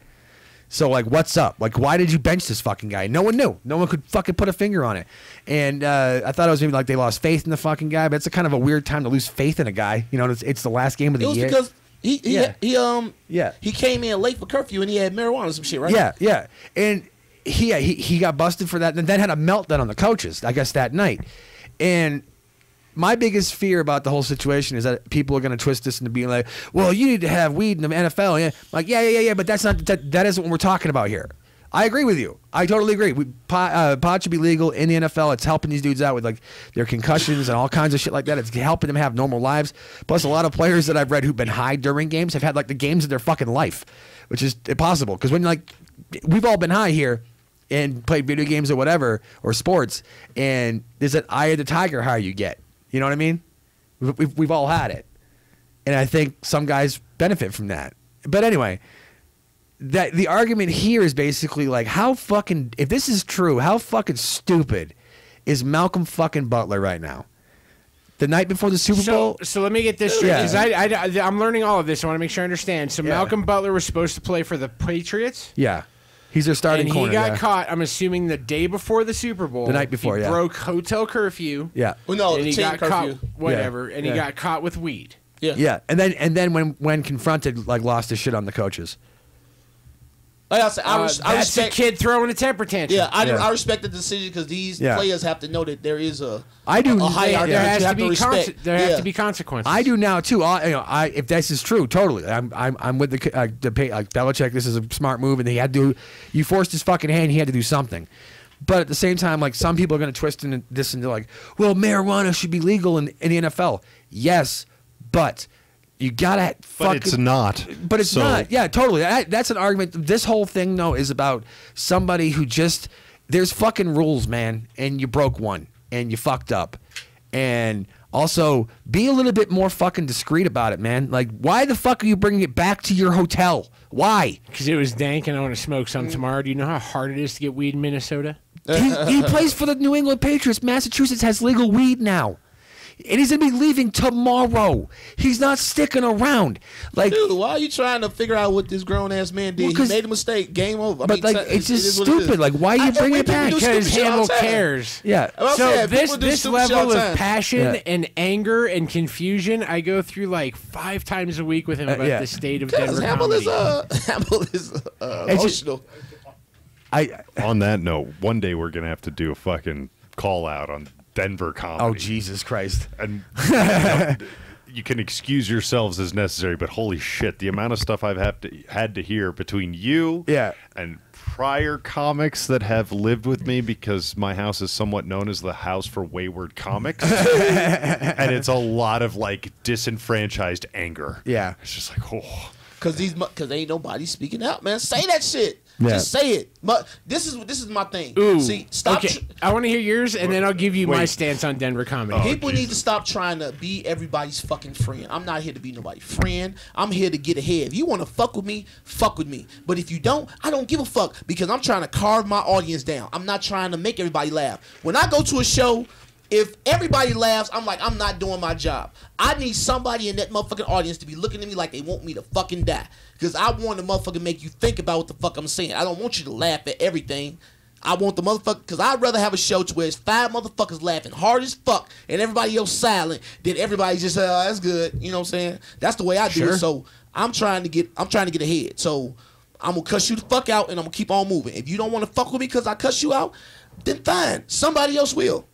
So, like, what's up? Like, why did you bench this fucking guy? No one knew. No one could fucking put a finger on it. And I thought it was maybe like they lost faith in the fucking guy, but it's a kind of a weird time to lose faith in a guy. You know, it's the last game of the year. It was because Yeah. he came in late for curfew and he had marijuana or some shit, right? Yeah. And he got busted for that and then had a meltdown on the coaches, I guess, that night. And my biggest fear about the whole situation is that people are going to twist this into being like, well, you need to have weed in the NFL. Yeah. Like, yeah, but that's not that isn't what we're talking about here. I agree with you. I totally agree. Pot should be legal in the NFL. It's helping these dudes out with like their concussions and all kinds of shit like that. It's helping them have normal lives. Plus, a lot of players that I've read who've been high during games have had like the games of their fucking life, which is impossible. Because when like we've all been high here and played video games or whatever or sports, and there's that eye of the tiger high you get. You know what I mean? We've all had it, and I think some guys benefit from that. But anyway. That the argument here is basically like how fucking, if this is true, how fucking stupid is Malcolm fucking Butler right now? The night before the Super Bowl. So let me get this straight, because I'm learning all of this. I want to make sure I understand. So Malcolm Butler was supposed to play for the Patriots. Yeah, he's their starting and corner. he got caught. I'm assuming the day before the Super Bowl. The night before, he broke hotel curfew. Yeah. Well, no, and the he team got curfew. caught. Whatever, and he got caught with weed. Yeah, and then when confronted, like lost his shit on the coaches. Like I said, I That's respect a kid throwing a temper tantrum. Yeah, I respect the decision because these players have to know that there is a hierarchy. There has that to you be have to respect. there have to be consequences. I do now too. If this is true, totally. I'm with the Belichick. This is a smart move, and he had to. You forced his fucking hand. He had to do something. But at the same time, like some people are going to twist this into like, well, marijuana should be legal in the NFL. Yes, but. You gotta But it's not. But it's not. Yeah, totally. That's an argument. This whole thing, though, is about somebody who just there's fucking rules, man, and you broke one and you fucked up. And also, be a little bit more fucking discreet about it, man. Like, why the fuck are you bringing it back to your hotel? Why? Because it was dank and I want to smoke some tomorrow. Do you know how hard it is to get weed in Minnesota? He plays for the New England Patriots. Massachusetts has legal weed now. And he's gonna be leaving tomorrow. He's not sticking around. Like, dude, why are you trying to figure out what this grown ass man did? He made a mistake. Game over. But it's just stupid. Like, why are you bringing it back? Because Hamill cares. Yeah. So this level of passion and anger and confusion, I go through like 5 times a week with him about the state of Denver comedy. Hamill is emotional. On that note, one day we're gonna have to do a fucking call out on Denver comedy. Oh, Jesus Christ. And you can excuse yourselves as necessary, but holy shit, the amount of stuff I've had to hear between you and prior comics that have lived with me, because my house is somewhat known as the house for wayward comics. And it's a lot of like disenfranchised anger. Yeah. It's just like, oh. Because ain't nobody speaking out, man. Say that shit. Yeah. Just say it. But this is my thing. Ooh. See, stop. Okay. I want to hear yours, and then I'll give you my stance on Denver comedy. People need to stop trying to be everybody's fucking friend. I'm not here to be nobody's friend. I'm here to get ahead. If you want to fuck with me, fuck with me. But if you don't, I don't give a fuck, because I'm trying to carve my audience down. I'm not trying to make everybody laugh. When I go to a show, if everybody laughs, I'm like, I'm not doing my job. I need somebody in that motherfucking audience to be looking at me like they want me to fucking die. Because I want the motherfucker to make you think about what the fuck I'm saying. I don't want you to laugh at everything. I want the motherfucker, because I'd rather have a show to where it's 5 motherfuckers laughing hard as fuck and everybody else silent than everybody just, that's good. You know what I'm saying? That's the way I do it. So I'm trying to get ahead. So I'm going to cuss you the fuck out and I'm going to keep on moving. If you don't want to fuck with me because I cuss you out, then fine. Somebody else will.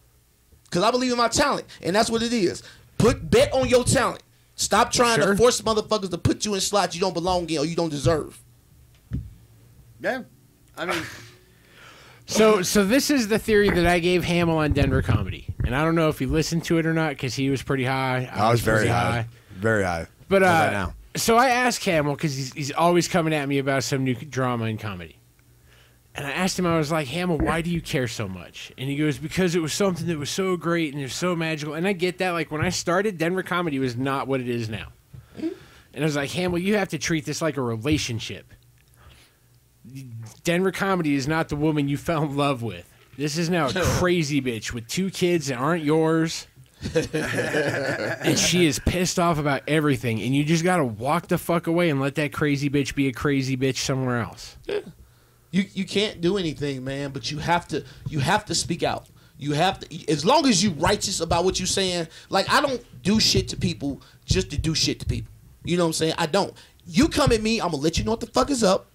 Because I believe in my talent, and that's what it is. Bet on your talent. Stop trying to force motherfuckers to put you in slots you don't belong in or you don't deserve. Yeah, I mean, so this is the theory that I gave Hamill on Denver comedy, and and I don't know if he listened to it or not because he was pretty high. I was very pretty high. Very high. But Right now. so I asked Hamill because he's always coming at me about some new drama in comedy. And I asked him, I was like, Hamill, why do you care so much? And he goes, because it was something that was so great and it was so magical. And I get that. Like, when I started, Denver comedy was not what it is now. And I was like, Hamill, you have to treat this like a relationship. Denver comedy is not the woman you fell in love with. This is now a crazy bitch with 2 kids that aren't yours. And she is pissed off about everything. And you just got to walk the fuck away and let that crazy bitch be a crazy bitch somewhere else. Yeah. You can't do anything, man, but you have to speak out. You have to, as long as you righteous about what you're saying. Like, I don't do shit to people just to do shit to people. You know what I'm saying? I don't. You come at me, I'm gonna let you know what the fuck is up,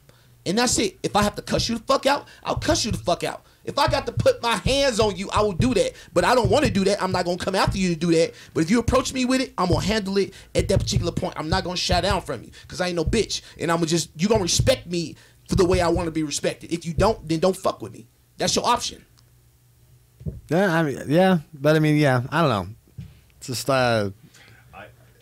and that's it. If I have to cuss you the fuck out, I'll cuss you the fuck out. If I got to put my hands on you, I will do that. But I don't want to do that. I'm not gonna come after you to do that. But if you approach me with it, I'm gonna handle it at that particular point. I'm not gonna shy down from you because I ain't no bitch, and I'm gonna just, you gonna respect me for the way I want to be respected. If you don't, then don't fuck with me. That's your option. Yeah, I mean, yeah, but I mean, yeah, I don't know. It's just,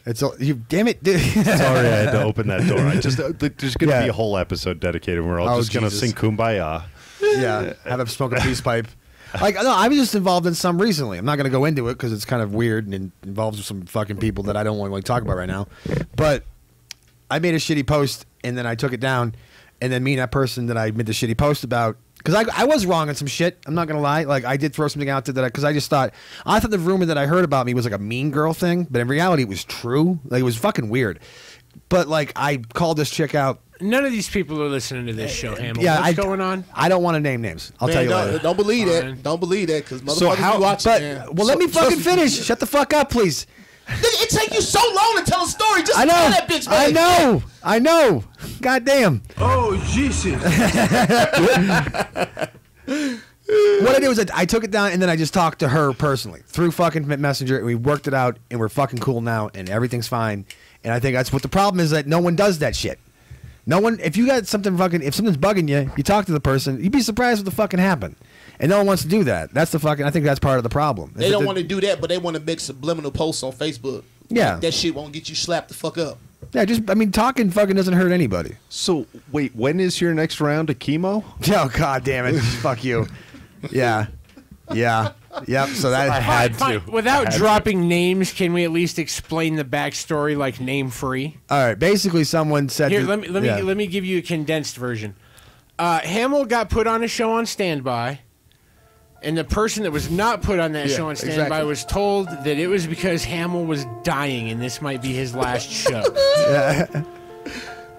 it's you. Damn it, dude. Sorry, I had to open that door. I just there's gonna Yeah. be a whole episode dedicated where we're all Oh, just gonna Jesus. sing "Kumbaya." Yeah, have him smoke a peace pipe. Like, no, I was just involved in some recently. I'm not going to go into it because it's kind of weird and it involves some fucking people that I don't want to talk about right now. But I made a shitty post and then I took it down, and then me and that person that I made the shitty post about, because I was wrong on some shit. I'm not going to lie. Like, I did throw something out there that because I thought the rumor that I heard about me was like a mean girl thing, but in reality it was true. Like, it was fucking weird. But like, I called this chick out. None of these people are listening to this show, Hamill. Yeah, What's going on? I don't want to name names. I'll tell you later. Don't believe Fine. that. Don't believe that because motherfuckers So how- be watching. But man. well, let me fucking finish. Shut the fuck up, please. Nigga, it take you so long to tell a story. Just I know. tell that bitch, man. I know. God damn. Oh, Jesus. What I did was I took it down and then I just talked to her personally through fucking Messenger, and we worked it out and we're fucking cool now and everything's fine. And I think that's what the problem is, that no one does that shit. No one, if you got something fucking, if something's bugging you, you talk to the person, you'd be surprised what the fucking happened. And no one wants to do that. That's the fucking, I think that's part of the problem. They don't want to do that, but they want to make subliminal posts on Facebook. Yeah. That shit won't get you slapped the fuck up. Yeah, just, I mean, talking fucking doesn't hurt anybody. So wait, when is your next round of chemo? Oh, God damn it. Fuck you. Yeah. Yeah. Yep. So that Fine. Without dropping names, can we at least explain the backstory, like name free? All right. Basically, someone said. Here, that- let me give you a condensed version. Hamill got put on a show on standby, and the person that was not put on that show on standby exactly. was told that it was because Hamill was dying and this might be his last show.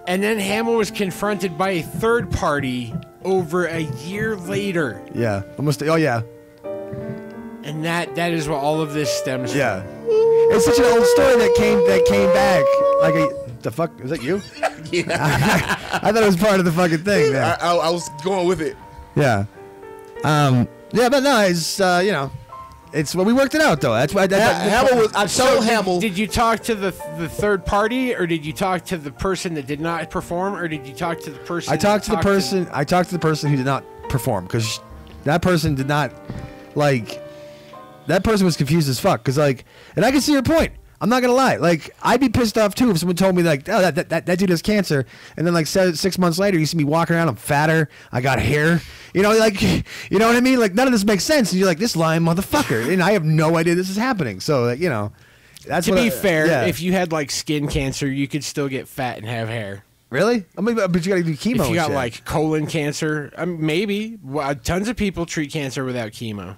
And then Hamill was confronted by a third party over a year later, Yeah. Almost. Oh yeah. and that is what all of this stems from. Yeah. It's such an old story that came back. Like the fuck was that you? Yeah. I thought it was part of the fucking thing. Man. I was going with it. Yeah. Yeah, but no, it's you know, it's well, we worked it out though. That's why. Hamill was. I told Hamill. Did you talk to the third party, or did you talk to the person that did not perform, or did you talk to the person? I talked to the that person. I talked to the person who did not perform because that person did not like. That person was confused as fuck because like, and I can see your point. I'm not gonna lie. Like, I'd be pissed off too if someone told me like, oh, that dude has cancer, and then like 6 months later, you see me walking around, I'm fatter, I got hair, you know, like, you know what I mean? Like, none of this makes sense, and you're like, this lying motherfucker, and I have no idea this is happening. So, like, you know, that's To what be I- fair, yeah. if you had like skin cancer, you could still get fat and have hair. Really, I mean, but you gotta do chemo. If you and got shit. like colon cancer, maybe. Well, tons of people treat cancer without chemo.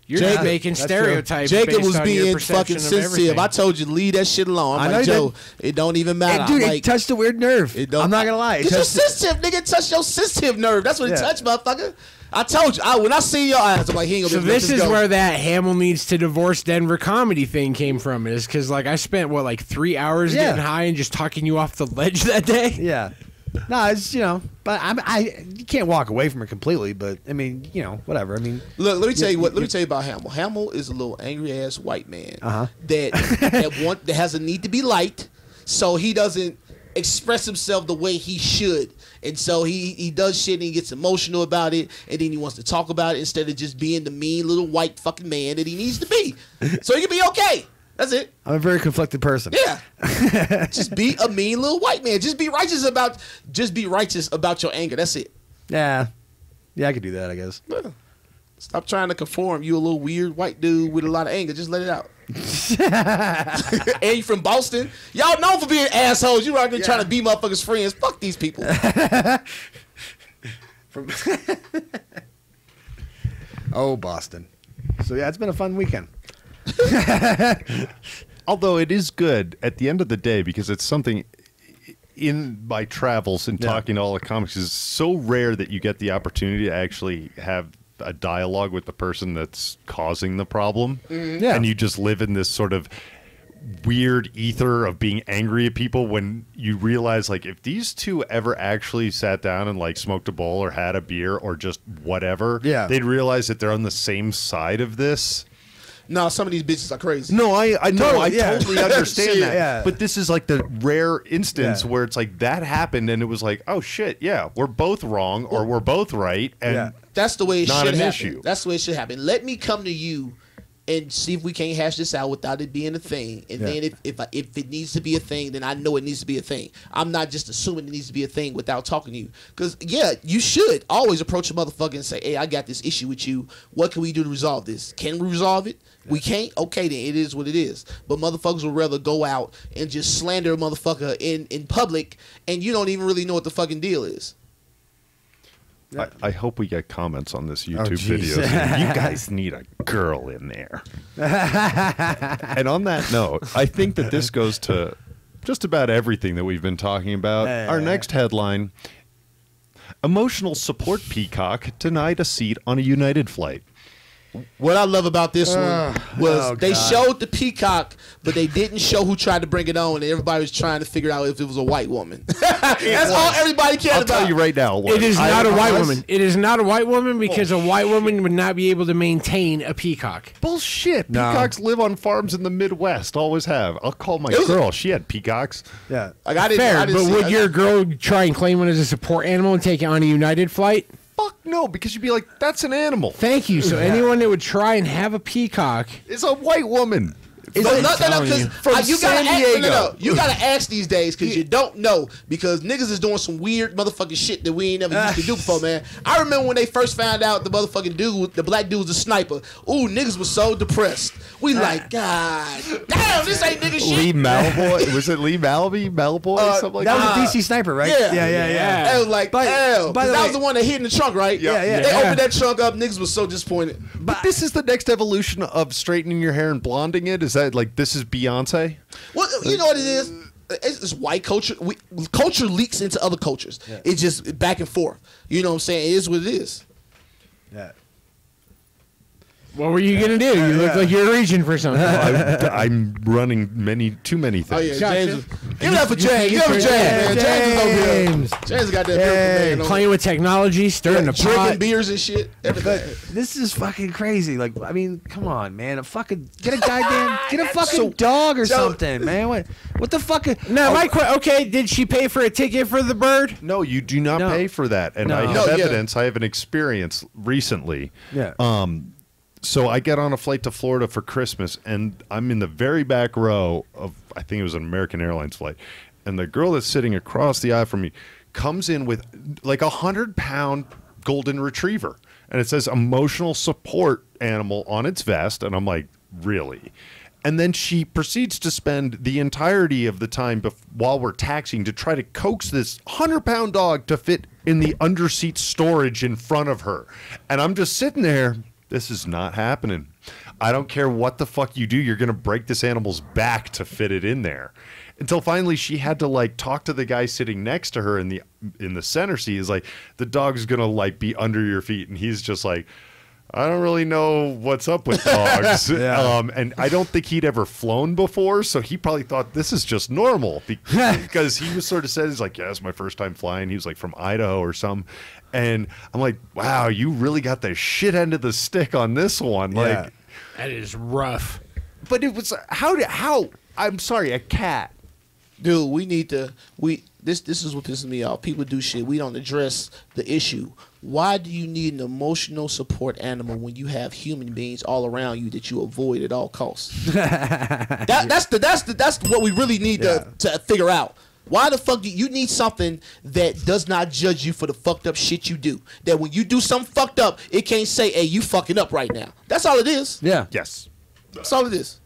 You're just Jacob- making that's true. stereotypes. Jacob based was on your being perception fucking of sensitive. everything. I told you to leave that shit alone. I I'm know like, you Joe, did. it don't even matter. And, dude, I'm it like, touched a weird nerve. it don't- I'm not gonna lie. It Cause you're touched- sensitive, nigga. It touched your sensitive nerve. That's what it Yeah. touched, motherfucker. I told you. When I see your eyes, I'm like, he ain't gonna So be able to this let is go. where that Hamill needs to divorce Denver comedy thing came from, is because like I spent like 3 hours Yeah. getting high and just talking you off the ledge that day. Yeah. No, it's, you know, but you can't walk away from it completely. But I mean, you know, whatever. I mean, Look, let me tell you what. Let me tell you about Hamill. Hamill is a little angry ass white man Uh-huh. that has a need to be liked, so he doesn't express himself the way he should. And so he does shit and he gets emotional about it, and then he wants to talk about it instead of just being the mean little white fucking man that he needs to be. So he can be okay. That's it. I'm a very conflicted person. Yeah. Just be a mean little white man. Just be righteous about your anger. That's it. Yeah. Yeah, I could do that, I guess. Stop trying to conform. You a little weird white dude with a lot of anger. Just let it out. And you from Boston? Y'all known for being assholes. You out there trying to be motherfuckers' friends. Fuck these people. Oh, Boston. So yeah, it's been a fun weekend. Although it is good at the end of the day because it's something in my travels and talking to all the comics is so rare that you get the opportunity to actually have a dialogue with the person that's causing the problem. Yeah. And you just live in this sort of weird ether of being angry at people when you realize, like, if these two ever actually sat down and, like, smoked a bowl or had a beer or just whatever, they'd realize that they're on the same side of this. No, some of these bitches are crazy. No, I totally understand Shit. that. Yeah. But this is like the rare instance where it's like that happened and it was like, oh shit, yeah, we're both wrong or we're both right, and that's the way it not should an happen. issue. That's the way it should happen. Let me come to you and see if we can't hash this out without it being a thing. And then if it needs to be a thing, then I know it needs to be a thing. I'm not just assuming it needs to be a thing without talking to you. Because, yeah, you should always approach a motherfucker and say, hey, I got this issue with you. What can we do to resolve this? Can we resolve it? We can't? Okay, then it is what it is. But motherfuckers would rather go out and just slander a motherfucker in public, and you don't even really know what the fucking deal is. I hope we get comments on this YouTube jeez. video. Saying, you guys need a girl in there. And on that note, I think that this goes to just about everything that we've been talking about. Our next headline: emotional support peacock denied a seat on a United flight. What I love about this one was they showed the peacock, but they didn't show who tried to bring it on, and everybody was trying to figure out if it was a white woman. That's all everybody cared I'll about. tell you right now, It is not a white woman. It is not a white woman because a white woman would not be able to maintain a peacock. Bullshit. No. Peacocks live on farms in the Midwest. Always have. I'll call my girl. She had peacocks. Yeah. Like, I didn't, Fair, I didn't but see would it. your girl try and claim one as a support animal and take it on a United flight? Fuck no, because you'd be like, that's an animal. Thank you. So anyone that would try and have a peacock, It's a white woman. No, because From you San gotta Diego. ask, you gotta ask these days because you don't know, because niggas is doing some weird motherfucking shit that we ain't never used to do before, man. I remember when they first found out the motherfucking dude, the black dude was a sniper. Ooh, niggas was so depressed. We like, God damn, this ain't nigga shit. Lee Malboy. Was it Lee Malboy? Something like That that? was a DC sniper, right? Yeah. yeah. I was like, damn. by the That way- was the one that hid in the trunk, right? Yeah. They opened that trunk up, niggas was so disappointed. But this is the next evolution of straightening your hair and blonding it? Is that like, this is Beyonce? Well, you know what it is? It's white culture. Culture leaks into other cultures. It's just back and forth. You know what I'm saying? It is what it is. Yeah. what were you gonna do? You look like you're reaching for something. I'm running too many things. Oh yeah, Gotcha. James. Give it up for James. Give it up for James, man. James is over here. James got that beautiful man. Playing with technology, stirring the drinking pot. beers and shit. Everything. This is fucking crazy. Like, I mean, come on, man. Get a fucking dog or something, man. What the fuck? No, okay, did she pay for a ticket for the bird? No, you do not No. pay for that. And No. I have No, yeah. evidence. I have an experience recently. Yeah. So I get on a flight to Florida for Christmas, and I'm in the very back row of, I think it was an American Airlines flight, and the girl that's sitting across the aisle from me comes in with like 100-pound golden retriever, and it says emotional support animal on its vest, and I'm like, really? And then she proceeds to spend the entirety of the time while we're taxiing to try to coax this 100-pound dog to fit in the underseat storage in front of her. And I'm just sitting there. This is not happening. I don't care what the fuck you do. You're going to break this animal's back to fit it in there. Until finally she had to like talk to the guy sitting next to her in the center seat. Is like, the dog's going to like be under your feet. And he's just like, I don't really know what's up with dogs. And I don't think he'd ever flown before, so he probably thought this is just normal because he was sort of said, he's like, yeah, it's my first time flying. He was like from Idaho or something. And I'm like, wow, you really got the shit end of the stick on this one. Yeah. Like, That is rough. but it was how I'm sorry, a cat Dude, we need to. This is what pisses me off. People do shit. We don't address the issue. Why do you need an emotional support animal when you have human beings all around you that you avoid at all costs? That's what we really need to figure out. Why the fuck do you need something that does not judge you for the fucked up shit you do? That when you do something fucked up, it can't say, "Hey, you fucking up right now." That's all it is. Yeah. Yes. That's all it is.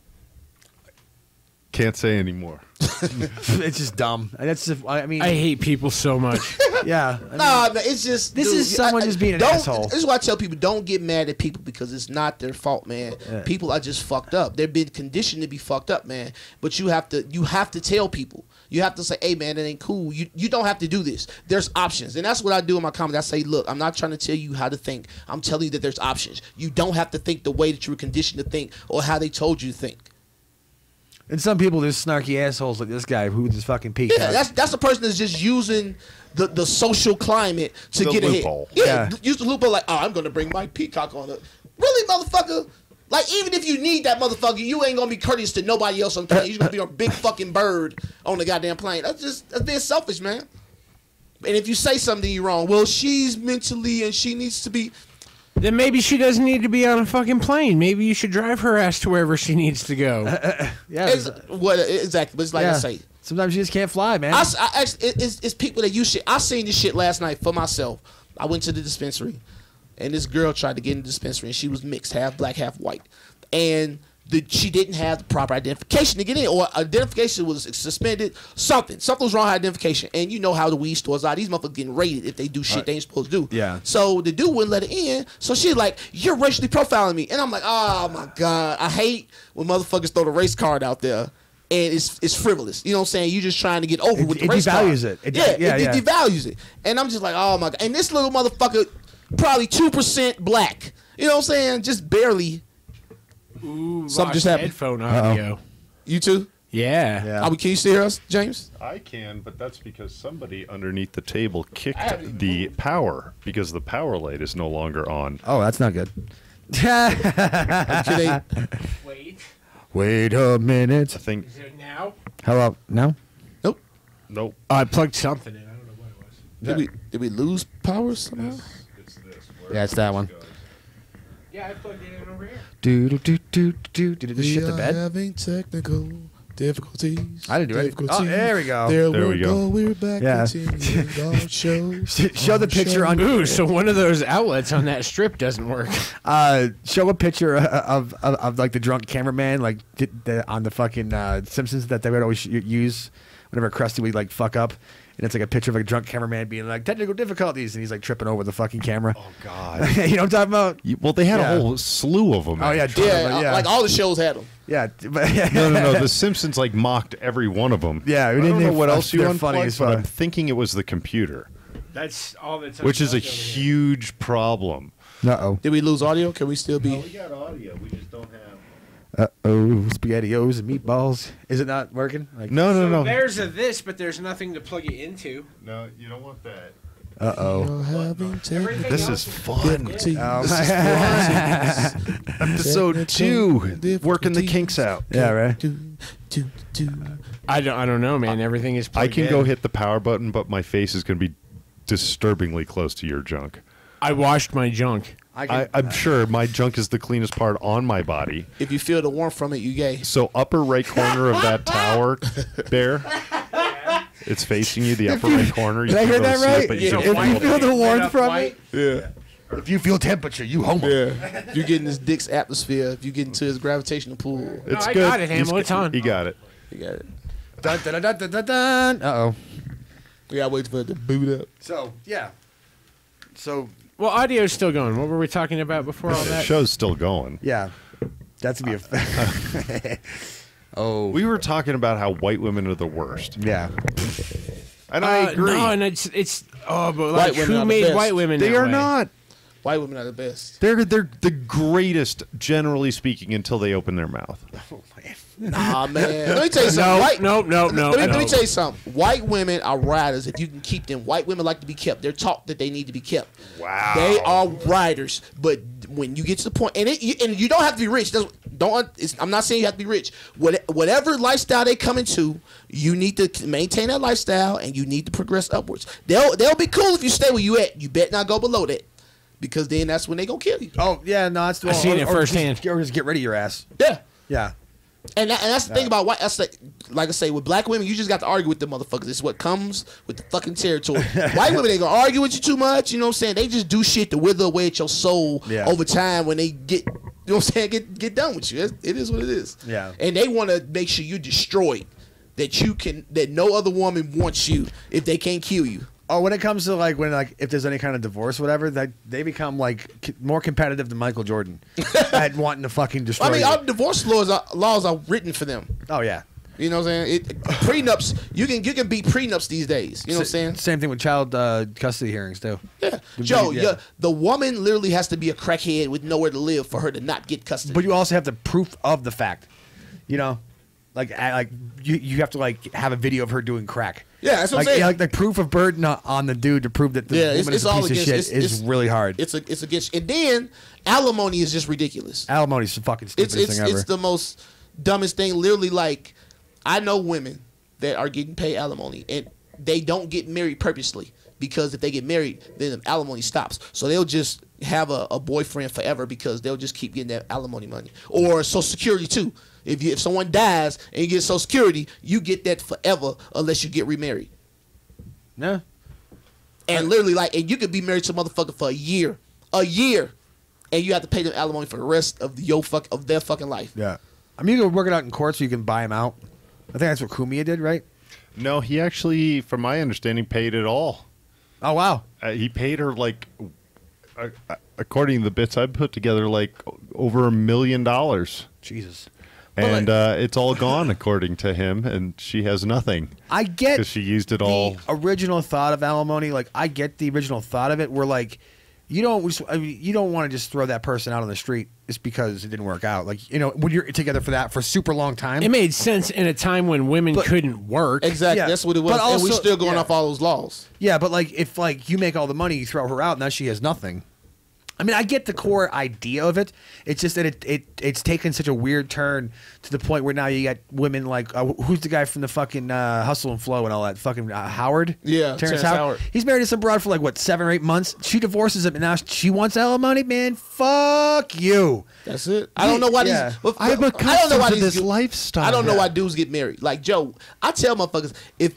Can't say anymore. It's just dumb. And that's just, I mean, I hate people so much. yeah. Nah, man, it's just This is someone just being an asshole. This is why I tell people, don't get mad at people because it's not their fault, man. Yeah. People are just fucked up. They've been conditioned to be fucked up, man. But you have to tell people. You have to say, "Hey, man, it ain't cool. You don't have to do this. There's options." And that's what I do in my comments. I say, "Look, I'm not trying to tell you how to think. I'm telling you that there's options. You don't have to think the way that you were conditioned to think or how they told you to think." And some people, there's snarky assholes like this guy who just fucking peeked Yeah, out. that's a person that's just using the social climate to The get loophole. ahead. Yeah, Yeah. use the loophole like, "Oh, I'm gonna bring my peacock on it." Really, motherfucker? Like, even if you need that motherfucker, you ain't gonna be courteous to nobody else on the plane. You're gonna be a big fucking bird on the goddamn plane. That's being selfish, man. And if you say something you're wrong, well, she's mentally and she needs to be. Then maybe she doesn't need to be on a fucking plane. Maybe you should drive her ass to wherever she needs to go. Yeah. Exactly, but it's like I say. Sometimes you just can't fly, man. I actually, it's people that use shit. I seen this shit last night for myself. I went to the dispensary, and this girl tried to get in the dispensary, and she was mixed, half black, half white, and she didn't have the proper identification to get in, or identification was suspended. Something was wrong with her identification, and you know how the weed stores are. These motherfuckers getting raided if they do shit they ain't supposed to do. Yeah. So the dude wouldn't let her in. So she's like, "You're racially profiling me," and I'm like, "Oh my god, I hate when motherfuckers throw the race card out there." And it's frivolous. You know what I'm saying? You're just trying to get over with the race card. Devalues it. It devalues it. And I'm just like, oh my god. And this little motherfucker, probably 2% black. You know what I'm saying? Just barely. Ooh, Something just happened. Headphone audio. You too? Yeah. Yeah. Can you hear us, James? I can, but that's because somebody underneath the table kicked the power because the power light is no longer on. Oh, that's not good. Wait. Wait a minute. I think. Is it now? How about now? Nope. Nope. I plugged something in. I don't know what it was. Did we lose power somehow? It's this. Yeah, it's that one. Yeah, I plugged it in over here. Do do do do do. Did it just shit the bed? Having technical difficulties. I didn't do it. Oh, there we go. There we go. We're back. Yeah. Continuing our show. Show the picture on. Ooh, so one of those outlets on that strip doesn't work. Show a picture of like the drunk cameraman, like on the fucking Simpsons that they would always use whenever Krusty would like fuck up, and it's like a picture of a drunk cameraman being like technical difficulties, and he's like tripping over the fucking camera. Oh God. You know what I'm talking about? Well, they had Yeah. a whole slew of them. Oh yeah, actually. Yeah, like all the shows had them. yeah, but No. The Simpsons like mocked every one of them. Yeah, we I don't didn't know think what else you they're unplugged, funny as but fuck. I'm thinking it was the computer, That's all that's which is a unplugged over here. huge problem. Uh-oh. Did we lose audio? Can we still be? got audio. We just don't have. Uh-oh. SpaghettiOs and meatballs. Is it not working? Like, No. There's a this, but there's nothing to plug it into. No, you don't want that. uh-oh. Having technical This is fun. difficulties. Episode 2, working the kinks out. Yeah, right. I don't know, man. Everything is I plugged can in. go hit the power button, but my face is going to be disturbingly close to your junk. I washed my junk. I'm sure my junk is the cleanest part on my body. If you feel the warmth from it, you gay. So upper right corner of that tower, Bear, it's facing you, the upper right corner. Did I hear can go that see it, right? but you If can you feel the warmth from it, Yeah. if you feel temperature, you homo. Yeah. You get in this dick's atmosphere. If you get into his gravitational pool, It's I good. got it, Hamill. It's on. You got it. you got it. Dun, dun, dun, dun, dun, dun. Uh-oh. We gotta wait for it to boot up. So, yeah. So, Well, audio's still going. What were we talking about before all The that? show's still going. yeah. That's going to be a... oh. We were talking about how white women are the worst. Yeah. And I agree. No, and it's but White like women are who the made best. white women? They that are way? not. White women are the best. They're the greatest, generally speaking, until they open their mouth. Nah, man. Let me tell you something. No, Let me tell you something. White women are riders if you can keep them. White women like to be kept. They're taught that they need to be kept. Wow. They are riders, but when you get to the point, and you don't have to be rich. I'm not saying you have to be rich. Whatever lifestyle they come into, you need to maintain that lifestyle and you need to progress upwards. They'll be cool if you stay where you at. You bet not go below that, because then that's when they gonna kill you. Oh yeah, no, that's the I've seen it firsthand. Or just get rid of your ass. Yeah. Yeah. And that's the thing about white. That's like I say, with black women, you just got to argue with them motherfuckers. It's what comes with the fucking territory. White women ain't gonna argue with you too much. You know what I'm saying? They just do shit to wither away at your soul over time when they get, you know what I'm saying, get done with you. It is what it is. Yeah. And they want to make sure you destroyed, that no other woman wants you if they can't kill you. Oh, when it comes to if there's any kind of divorce, whatever, that they become more competitive than Michael Jordan at wanting to fucking destroy. I mean, you. our divorce laws are written for them. Oh yeah. You know what I'm saying? Prenups, you can beat prenups these days. You know what I'm saying? Same thing with child custody hearings too. Yeah. Joe, the woman literally has to be a crackhead with nowhere to live for her to not get custody. But you also have the proof of the fact. You know, you have to have a video of her doing crack. Yeah, that's what I'm saying. Like the proof of burden on the dude to prove that the woman is a piece of shit is really hard. It's against, and then alimony is just ridiculous. Alimony's the fucking stupidest thing ever. It's the most dumbest thing. Literally, I know women that are getting paid alimony, and they don't get married purposely, because if they get married, then the alimony stops. So they'll just have a boyfriend forever because they'll just keep getting that alimony money, or Social Security too. If someone dies and you get Social Security, you get that forever unless you get remarried. Yeah. And literally, and you could be married to a motherfucker for a year, and you have to pay them alimony for the rest of their fucking life. Yeah. I mean, you can work it out in court so you can buy him out. I think that's what Kumia did, right? No, he actually, from my understanding, paid it all. Oh wow. He paid her according to the bits I put together, over $1 million. Jesus. And it's all gone according to him, and she has nothing. I get because she used it all. The original thought of alimony, I get the original thought of it. Where you don't want to just throw that person out on the street just because it didn't work out. When you're together for super long time. It made sense in a time when women couldn't work. Exactly, Yeah. that's what it was. But also, and we're still going off all those laws. Yeah, but if you make all the money, you throw her out, now she has nothing. I mean, I get the core idea of it. It's just that it's taken such a weird turn to the point where now you got women who's the guy from the fucking Hustle and Flow and all that, fucking Howard? Yeah, Terrence Howard. He's married to some broad for 7 or 8 months. She divorces him, and now she wants alimony. Man, fuck you. That's it. I don't know why Yeah. these. I don't know why these lifestyle. I don't know why dudes get married. Joe, I tell motherfuckers, if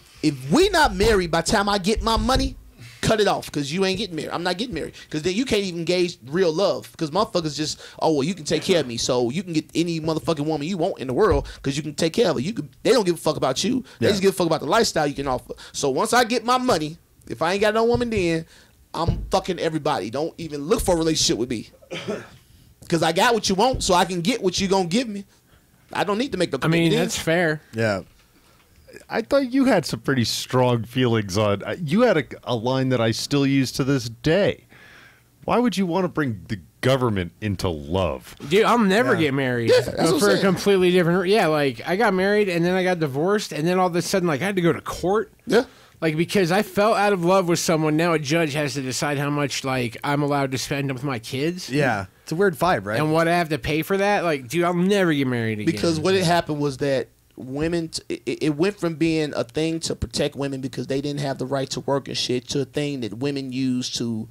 we not married by the time I get my money, cut it off, because you ain't getting married. I'm not getting married, because then you can't even gauge real love, because motherfuckers just, you can take care of me, so you can get any motherfucking woman you want in the world because you can take care of her. They don't give a fuck about you. They just give a fuck about the lifestyle you can offer. So once I get my money, if I ain't got no woman, then I'm fucking everybody. Don't even look for a relationship with me, because I got what you want, so I can get what you gonna give me. I don't need to make the commitment. That's fair. Yeah. I thought you had some pretty strong feelings on. You had a line that I still use to this day. Why would you want to bring the government into love? Dude, I'll never get married. Yeah, that's what I'm for a saying. completely different. Yeah, I got married and then I got divorced, and then all of a sudden, I had to go to court. Yeah. Because I fell out of love with someone. Now a judge has to decide how much I'm allowed to spend with my kids. Yeah. It's a weird vibe, right? And what I have to pay for that. Dude, I'll never get married again. Because what had happened was that women, it went from being a thing to protect women because they didn't have the right to work and shit, to a thing that women use to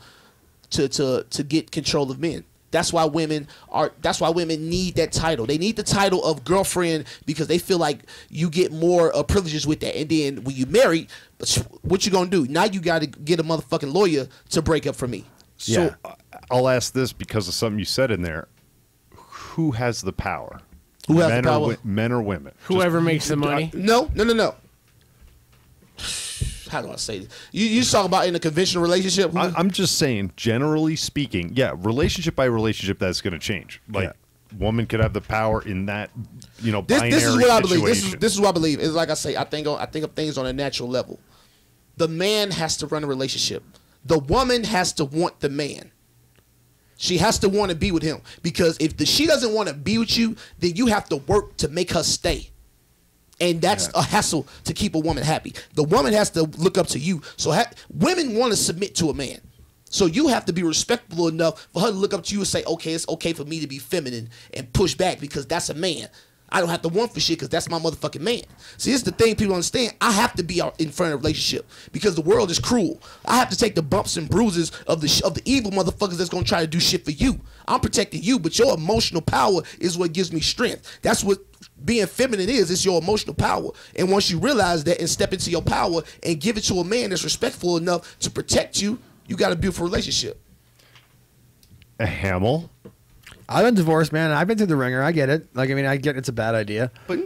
get control of men. That's why women need that title. They need the title of girlfriend because they feel like you get more privileges with that. And then when you marry, what you gonna do? Now you got to get a motherfucking lawyer to break up for me. So I'll ask this because of something you said in there. Who has the power? Who has the power? Men or women? Whoever makes the money. No. How do I say this? You talk about in a conventional relationship. I'm just saying, generally speaking, relationship by relationship, that's going to change. Woman could have the power in that, binary this is what I believe. situation. This is what I believe. It's like I say, I think of things on a natural level. The man has to run a relationship. The woman has to want the man. She has to want to be with him, because if she doesn't want to be with you, then you have to work to make her stay. And that's a hassle to keep a woman happy. The woman has to look up to you. So women want to submit to a man. So you have to be respectable enough for her to look up to you and say, okay, it's okay for me to be feminine and push back because that's a man. I don't have to want for shit because that's my motherfucking man. See, this is the thing people don't understand. I have to be in front of a relationship because the world is cruel. I have to take the bumps and bruises of the evil motherfuckers that's gonna try to do shit for you. I'm protecting you, but your emotional power is what gives me strength. That's what being feminine is. It's your emotional power. And once you realize that and step into your power and give it to a man that's respectful enough to protect you, you got a beautiful relationship. A Hamill. I've been divorced, man. I've been to the ringer. I get it. Like, I mean, I get it's a bad idea. But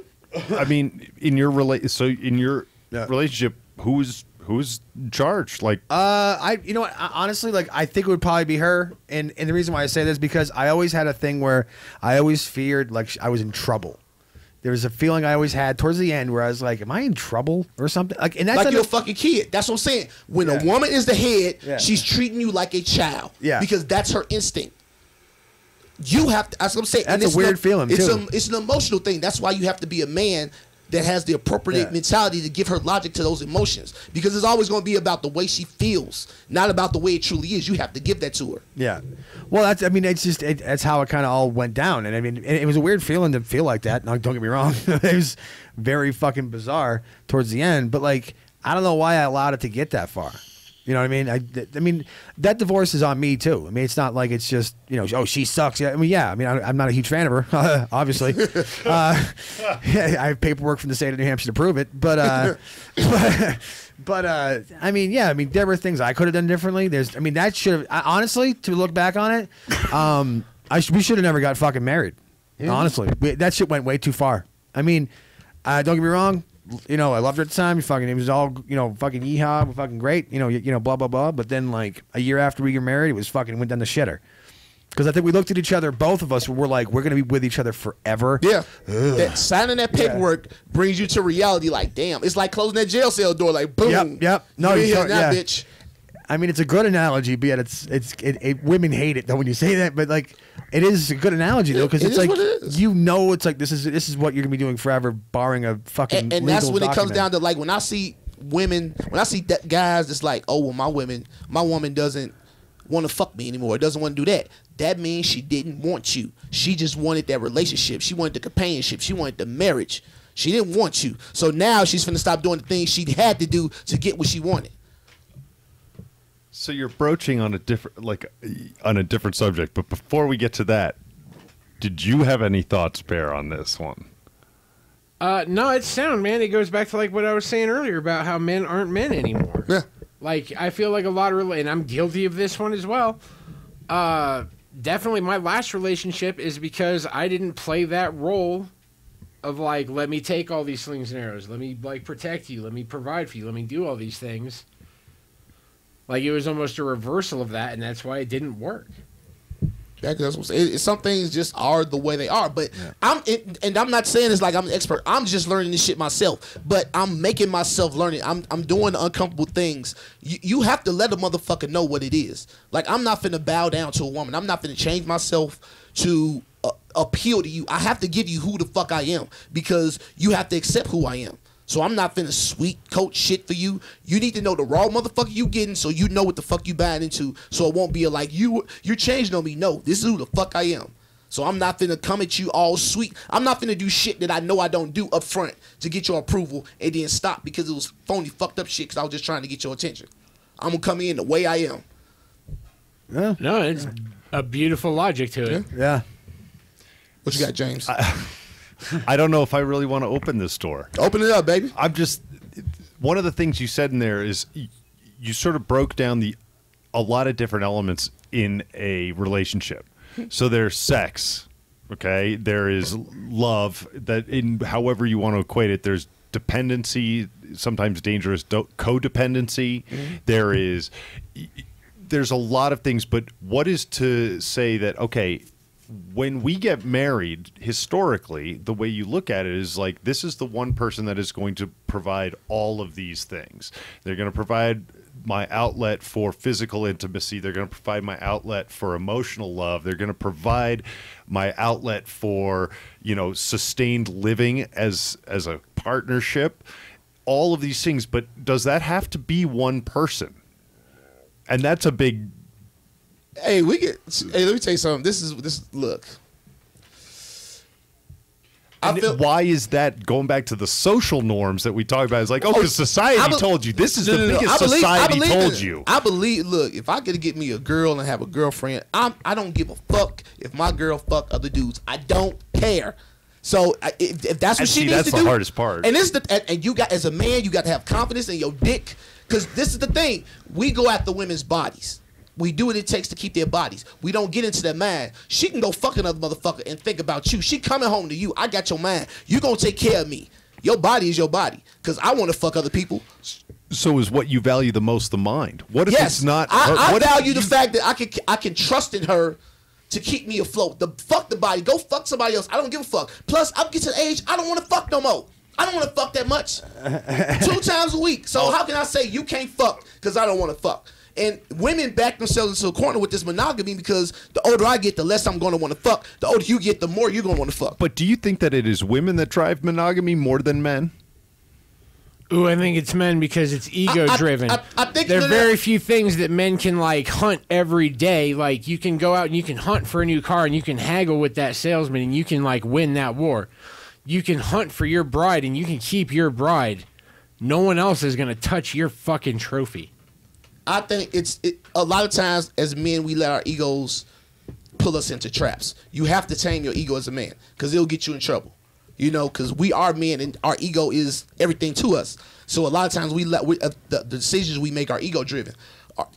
I mean, in your relationship, who's in charge? Like, you know what? Honestly, like, I think it would probably be her. And the reason why I say this is because I always had a thing where I always feared like I was in trouble. There was a feeling I always had towards the end where I was like, "Am I in trouble or something?" Like, and that's like you're a fucking kid. That's what I'm saying. When a woman is the head, she's treating you like a child. Yeah, because that's her instinct. You have to. That's what I'm saying. That's a weird feeling too. It's an emotional thing. That's why you have to be a man that has the appropriate mentality to give her logic to those emotions. Because it's always going to be about the way she feels, not about the way it truly is. You have to give that to her. Yeah. Well, that's. I mean, it's just that's how it kind of all went down. And I mean, it was a weird feeling to feel like that. No, don't get me wrong. It was very fucking bizarre towards the end. But like, I don't know why I allowed it to get that far. You know what I mean? I mean, that divorce is on me too. I mean, it's not like it's just, you know, oh, she sucks. Yeah, I mean, I'm not a huge fan of her, obviously. I have paperwork from the state of New Hampshire to prove it. But I mean, yeah, I mean, there were things I could have done differently. That should have, honestly, to look back on it, we should have never got fucking married. Yeah. Honestly, that shit went way too far. I mean, don't get me wrong. You know, I loved her at the time. It was all, you know, fucking yeehaw, fucking great. You know, blah blah blah. But then, like a year after we got married, it was fucking went down the shitter. Because I think we looked at each other, both of us were like, we're gonna be with each other forever. Yeah, signing that paperwork brings you to reality. Like, damn, it's like closing that jail cell door. Like, boom. Yep. No, you can't. now, bitch. I mean, it's a good analogy, but yet women hate it though when you say that. But like, it is a good analogy though, because it's like you know, it's like this is what you're gonna be doing forever, barring a fucking. And that's when it comes down to like when I see women, when I see that guys, it's like, oh well, my woman doesn't want to fuck me anymore. Doesn't want to do that. That means she didn't want you. She just wanted that relationship. She wanted the companionship. She wanted the marriage. She didn't want you. So now she's finna stop doing the things she had to do to get what she wanted. So you're broaching on a different subject, but before we get to that, did you have any thoughts, Bear, on this one? No, it's sound, man. It goes back to like what I was saying earlier about how men aren't men anymore. Yeah. Like I feel like a lot of, and I'm guilty of this one as well. Definitely, my last relationship is because I didn't play that role of like, let me take all these slings and arrows, let me like protect you, let me provide for you, let me do all these things. Like, it was almost a reversal of that, and that's why it didn't work. Yeah, because some things just are the way they are. But I'm not saying it's like I'm an expert. I'm just learning this shit myself. But I'm making myself learn it. I'm doing the uncomfortable things. You have to let a motherfucker know what it is. Like, I'm not finna bow down to a woman. I'm not finna change myself to appeal to you. I have to give you who the fuck I am because you have to accept who I am. So I'm not finna sweet coat shit for you. You need to know the raw motherfucker you getting so you know what the fuck you buying into. So it won't be like you're changing on me. No, this is who the fuck I am. So I'm not finna come at you all sweet. I'm not finna do shit that I know I don't do up front to get your approval and then stop because it was phony fucked up shit because I was just trying to get your attention. I'm gonna come in the way I am. Yeah. No, it's a beautiful logic to it. Yeah. What you got, James? I don't know if I really want to open this door. Open it up, baby. I'm just, one of the things you said in there is you sort of broke down a lot of different elements in a relationship. So there's sex, okay? There is love, that in however you want to equate it. There's dependency, sometimes dangerous codependency. Mm-hmm. There's a lot of things, but what is to say that, okay, when we get married, historically, the way you look at it is like, this is the one person that is going to provide all of these things. They're going to provide my outlet for physical intimacy. They're going to provide my outlet for emotional love. They're going to provide my outlet for, you know, sustained living as a partnership. All of these things, but does that have to be one person? And that's a big Hey, let me tell you something. This look. I feel, why is that going back to the social norms that we talk about? It's like, oh, because society told you. This is the biggest society told you. I believe, look, if I get me a girl and have a girlfriend, I don't give a fuck if my girl fuck other dudes. I don't care. So if that's what she needs that's to the do, hardest part. And this and you got, as a man, you got to have confidence in your dick, because this is the thing. We go after women's bodies. We do what it takes to keep their bodies. We don't get into their mind. She can go fuck another motherfucker and think about you. She coming home to you. I got your mind. You gonna take care of me. Your body is your body. Because I want to fuck other people. So is what you value the most the mind? What if it's not? I value the fact that I can trust in her to keep me afloat. Fuck the body. Go fuck somebody else. I don't give a fuck. Plus, I'm getting to the age I don't want to fuck no more. I don't want to fuck that much. 2 times a week. So how can I say you can't fuck because I don't want to fuck? And women back themselves into a corner with this monogamy, because the older I get, the less I'm going to want to fuck. The older you get, the more you're going to want to fuck. But do you think that it is women that drive monogamy more than men? Ooh, I think it's men because it's ego-driven. I think there are very few things that men can, like, hunt every day. Like, you can go out and you can hunt for a new car and you can haggle with that salesman and you can, like, win that war. You can hunt for your bride and you can keep your bride. No one else is going to touch your fucking trophy. I think a lot of times as men, we let our egos pull us into traps. You have to tame your ego as a man, because it'll get you in trouble. You know, because we are men and our ego is everything to us. So a lot of times the decisions we make are ego driven.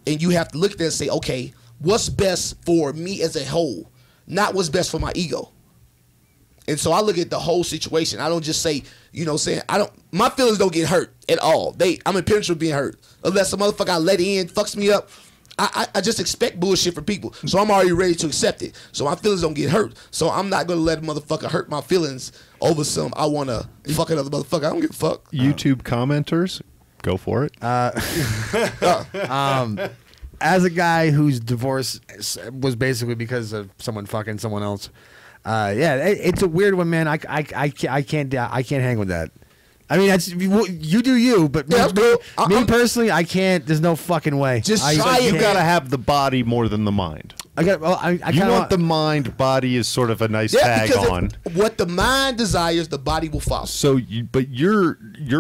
And you have to look at that and say, okay, what's best for me as a whole, not what's best for my ego. And so I look at the whole situation. I don't just say, you know, my feelings don't get hurt at all. I'm impenetrable being hurt. Unless some motherfucker I let in fucks me up. I just expect bullshit from people. So I'm already ready to accept it. So my feelings don't get hurt. So I'm not going to let a motherfucker hurt my feelings over some I want to fuck another motherfucker. I don't give a fuck. YouTube commenters, go for it. As a guy whose divorce was basically because of someone fucking someone else, it's a weird one, man. I can't hang with that. I mean, you do you, but me personally, I can't. There's no fucking way. Just try it. You gotta have the body more than the mind. You want the mind. Body is sort of a nice tag on. What the mind desires, the body will follow. So, but your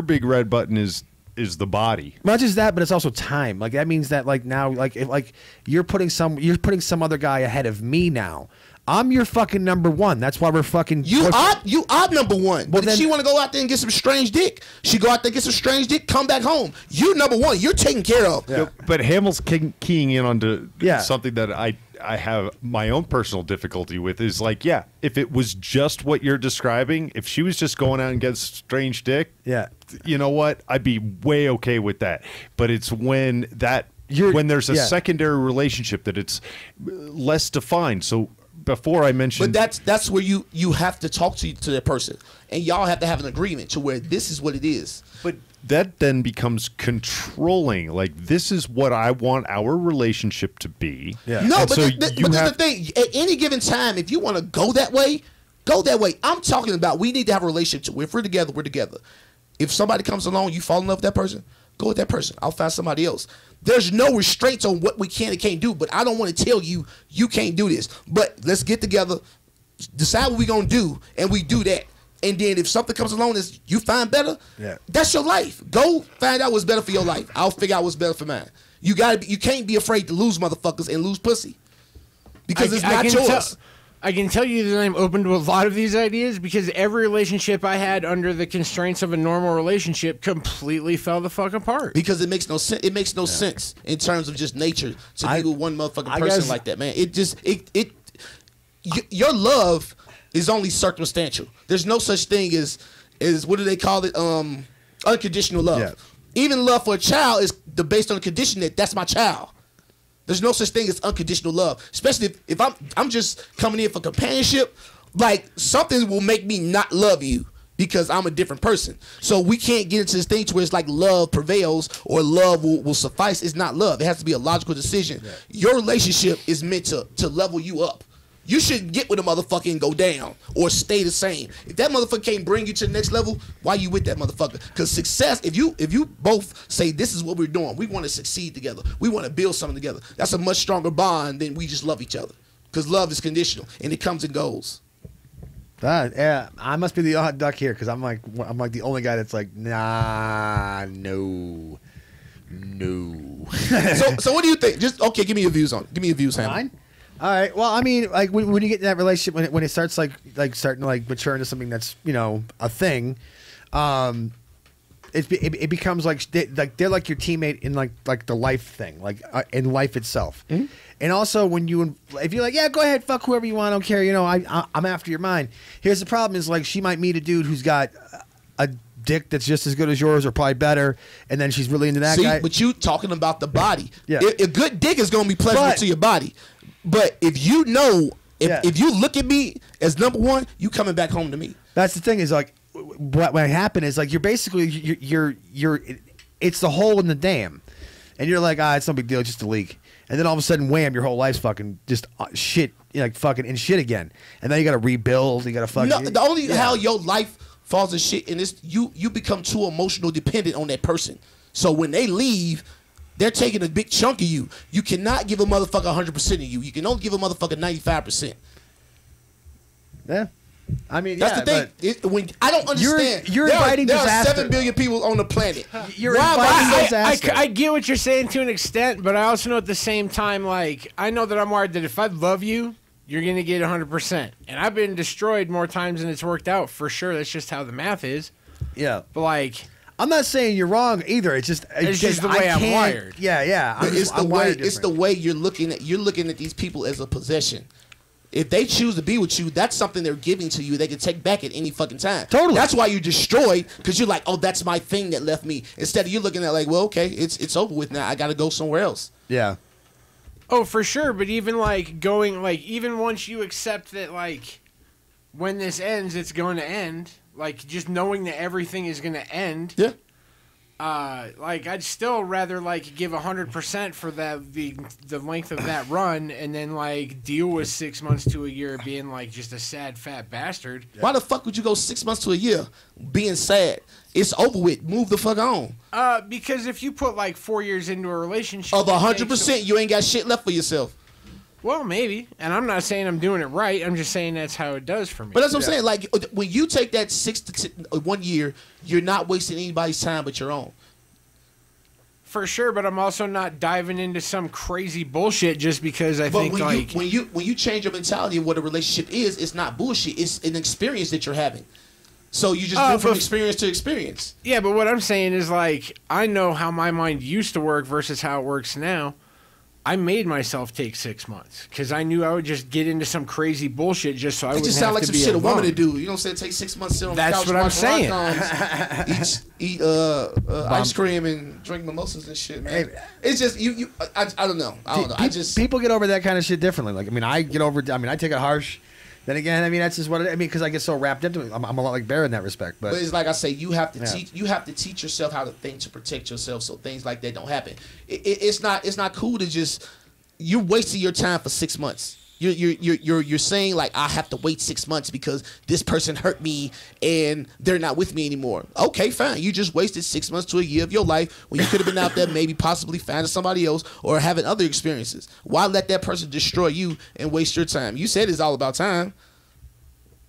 big red button is the body. Not just that, but it's also time. Like that means that now, if you're putting some other guy ahead of me now. I'm your fucking number one. That's why we're fucking. You are number one. But if she want to go out there and get some strange dick, she go out there, get some strange dick, come back home. You number one. You're taken care of. Yeah. But Hamill's keying in onto something that I have my own personal difficulty with is like, if it was just what you're describing, if she was just going out and getting strange dick, you know what? I'd be way okay with that. But it's when there's a secondary relationship that it's less defined. So. Before I mentioned, but that's where you have to talk to that person, and y'all have to have an agreement to where this is what it is. But that then becomes controlling. Like, this is what I want our relationship to be. Yeah. No, but this is the thing. At any given time, if you want to go that way, go that way. I'm talking about we need to have a relationship. If we're together, we're together. If somebody comes along, you fall in love with that person, go with that person. I'll find somebody else. There's no restraints on what we can and can't do, but I don't want to tell you you can't do this. But let's get together, decide what we're going to do, and we do that. And then if something comes along that you find better, that's your life. Go find out what's better for your life. I'll figure out what's better for mine. You can't be afraid to lose motherfuckers and lose pussy. Because it's not yours. I can tell you that I'm open to a lot of these ideas because every relationship I had under the constraints of a normal relationship completely fell the fuck apart. Because it makes no sense. It makes no sense in terms of just nature to be with one motherfucking person like that, man. Your love is only circumstantial. There's no such thing as what do they call it? Unconditional love. Yeah. Even love for a child is based on the condition that that's my child. There's no such thing as unconditional love, especially if I'm just coming in for companionship. Like, something will make me not love you because I'm a different person. So we can't get into this thing to where it's like love prevails or love will suffice. It's not love. It has to be a logical decision. Yeah. Your relationship is meant to level you up. You shouldn't get with a motherfucker and go down or stay the same. If that motherfucker can't bring you to the next level, why you with that motherfucker? Because success, if you both say this is what we're doing, we want to succeed together, we want to build something together, that's a much stronger bond than we just love each other. Because love is conditional and it comes and goes. Yeah, I must be the odd duck here because I'm like the only guy that's like, nah, no. So what do you think? Just okay, give me your views on it. Give me your views, Ham. Mine? All right. Well, I mean, like when you get in that relationship, when it starts like starting to like mature into something that's a thing, it becomes like they're like your teammate in like the life thing, like in life itself. Mm-hmm. And also if you're like, yeah, go ahead, fuck whoever you want, I don't care. I'm after your mind. Here's the problem: is like she might meet a dude who's got a dick that's just as good as yours or probably better, and then she's really into that guy. But you talking about the body. Yeah. A good dick is gonna be pleasurable to your body. But if you look at me as number one, you coming back home to me. That's the thing is like what happened is like you're basically you're it's the hole in the dam, and you're like it's no big deal, it's just a leak, and then all of a sudden wham, your whole life's fucking just shit, like fucking in shit again, and then you got to rebuild, you got to fucking. No, the only how your life falls in shit, and it's you become too emotional dependent on that person. So when they leave, they're taking a big chunk of you. You cannot give a motherfucker 100% of you. You can only give a motherfucker 95%. Yeah. I mean, that's the thing. When I don't understand, you're inviting there disaster. are 7 billion people on the planet. You're inviting disaster. I get what you're saying to an extent, but I also know at the same time, like, I know that I'm wired that if I love you, you're going to get 100%. And I've been destroyed more times than it's worked out, for sure. That's just how the math is. Yeah. But, like, I'm not saying you're wrong either. It's just the way I'm wired. Yeah. It's the way you're looking at these people as a possession. If they choose to be with you, that's something they're giving to you. They can take back at any fucking time. Totally. That's why you're destroyed, because you're like, oh, that's my thing that left me. Instead of you looking at like, well, okay, it's over with now. I got to go somewhere else. Yeah. Oh, for sure. But even like going, like, even once you accept that, like, when this ends, it's going to end. Like, just knowing that everything is going to end. Yeah. Like, I'd still rather, like, give 100% for the length of that run and then, like, deal with 6 months to a year being, like, just a sad, fat bastard. Why the fuck would you go 6 months to a year being sad? It's over with. Move the fuck on. Because if you put, like, 4 years into a relationship... Of 100%, you ain't got shit left for yourself. Well, maybe. And I'm not saying I'm doing it right. I'm just saying that's how it does for me. But that's what I'm saying. Like, when you take that 1 year, you're not wasting anybody's time but your own. For sure, but I'm also not diving into some crazy bullshit just because I think, like... when you change your mentality of what a relationship is, it's not bullshit. It's an experience that you're having. So you just move from experience to experience. Yeah, but what I'm saying is, like, I know how my mind used to work versus how it works now. I made myself take 6 months because I knew I would just get into some crazy bullshit just so I wouldn't have to be alone. It just sounds like some shit a woman to do. You know what I'm saying? Take 6 months, sit on the couch, that's what I'm saying. Eat ice cream and drink mimosas and shit, man. Hey, it's just I don't know. People get over that kind of shit differently. Like, I take it harsh. Then again, that's just what because I get so wrapped into it. I'm a lot like Bear in that respect. But it's like I say, you have to teach. You have to teach yourself how to think to protect yourself, so things like that don't happen. It's not cool to just you're wasting your time for 6 months. You're saying like I have to wait 6 months because this person hurt me and they're not with me anymore. Okay, fine. You just wasted 6 months to a year of your life when you could have been out there maybe possibly finding somebody else or having other experiences. Why let that person destroy you and waste your time? You said it's all about time.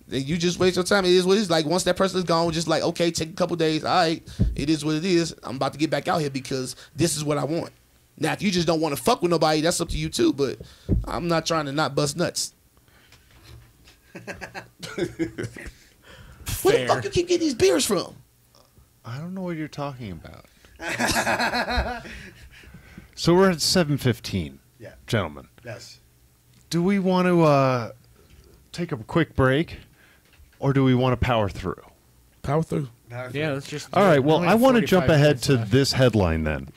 You just waste your time. It is what it is. Like once that person is gone, just like okay, take a couple days. All right, it is what it is. I'm about to get back out here because this is what I want. Now, if you just don't want to fuck with nobody, that's up to you too. But I'm not trying to not bust nuts. Where the fuck you keep getting these beers from? I don't know what you're talking about. So we're at 7:15. Yeah, gentlemen. Yes. Do we want to take a quick break, or do we want to power through? Power through. Yeah, let's just. All right. Well, I want to jump ahead to left. this headline then.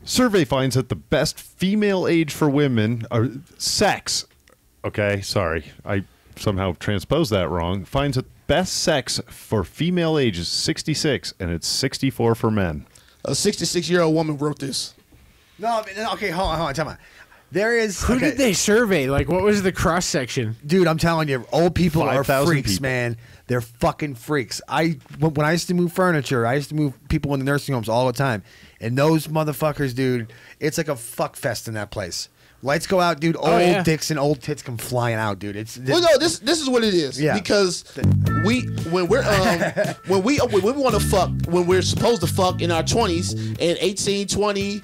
Survey finds that the best female age for women are sex. Okay, sorry. I somehow transposed that wrong. Finds that best sex for female age is 66, and it's 64 for men. A 66-year-old woman wrote this. No, okay, hold on, tell me. There is. Who okay, did they survey? Like, what was the cross section? Dude, I'm telling you, old people are 5,000 freaks, people. man. They're fucking freaks. When I used to move furniture, I used to move people in the nursing homes all the time, and those motherfuckers, dude, it's like a fuck fest in that place. Lights go out, dude. Old yeah. dicks and old tits come flying out, dude. Well, no, this is what it is. Yeah. Because when we want to fuck, when we're supposed to fuck in our 20s and 18, 20,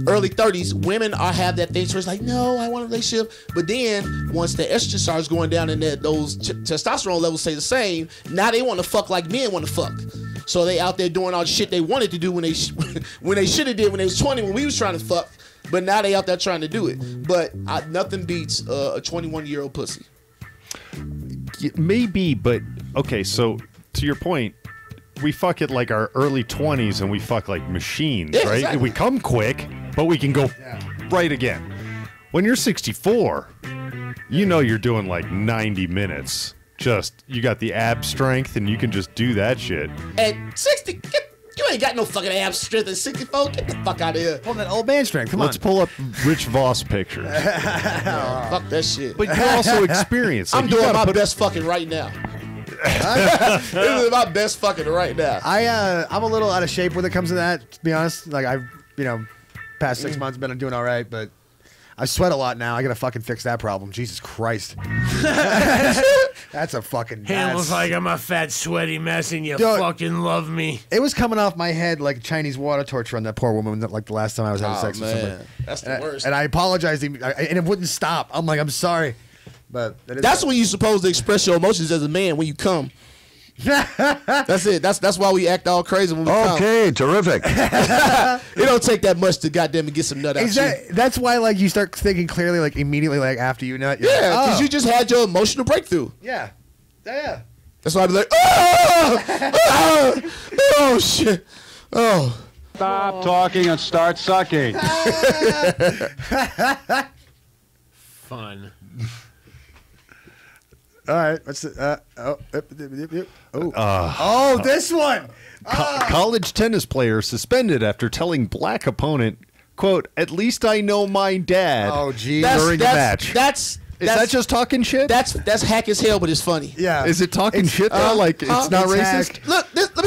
early 30s, women have that thing. So it's like, no, I want a relationship. But then once the estrogen starts going down and those testosterone levels stay the same, now they want to fuck like men want to fuck. So they out there doing all the shit they wanted to do when they should have did when they was 20 when we was trying to fuck. But now they out there trying to do it. But nothing beats a 21-year-old pussy. Maybe, but okay. So to your point, we fuck at like our early 20s and we fuck like machines, Yeah, right? exactly. We come quick, but we can go right again. When you're 64, you know you're doing like 90 minutes. Just you got the ab strength and you can just do that shit. At 60, you ain't got no fucking abs strength at 64. Get the fuck out of here. Pull that old man strength. Come Let's on. pull up Rich Voss pictures. Fuck that shit. But you also experience. I'm like, you doing gotta my put- best fucking right now. This is my best fucking right now. I'm a little out of shape when it comes to that. To be honest, like I've past 6 months been doing all right, but I sweat a lot now. I gotta fucking fix that problem. Jesus Christ. That's a fucking. Hamill's like, I'm a fat, sweaty mess, and you Dude. fucking love me. It was coming off my head like Chinese water torture on that poor woman. Like the last time I was having sex with somebody. That's the worst. And I apologized, and it wouldn't stop. I'm like, I'm sorry, but That's when you're supposed to express your emotions as a man when you come. That's it. That's why we act all crazy when we come. Okay, terrific. It don't take that much to goddamn get some nut out Is you. that's why like you start thinking clearly like immediately like after you nut. You're Yeah, like, because oh. you just had your emotional breakthrough. Yeah. That's why I be like, oh shit, oh. Stop talking and start sucking. Fun. All right. What's the oh this one. College tennis player suspended after telling black opponent, "quote At least I know my dad." Oh geez. During a match. That's Is that just talking shit? that's hack as hell, but it's funny. Yeah. Is it talking shit though? Like it's not it's racist? hack. Look, let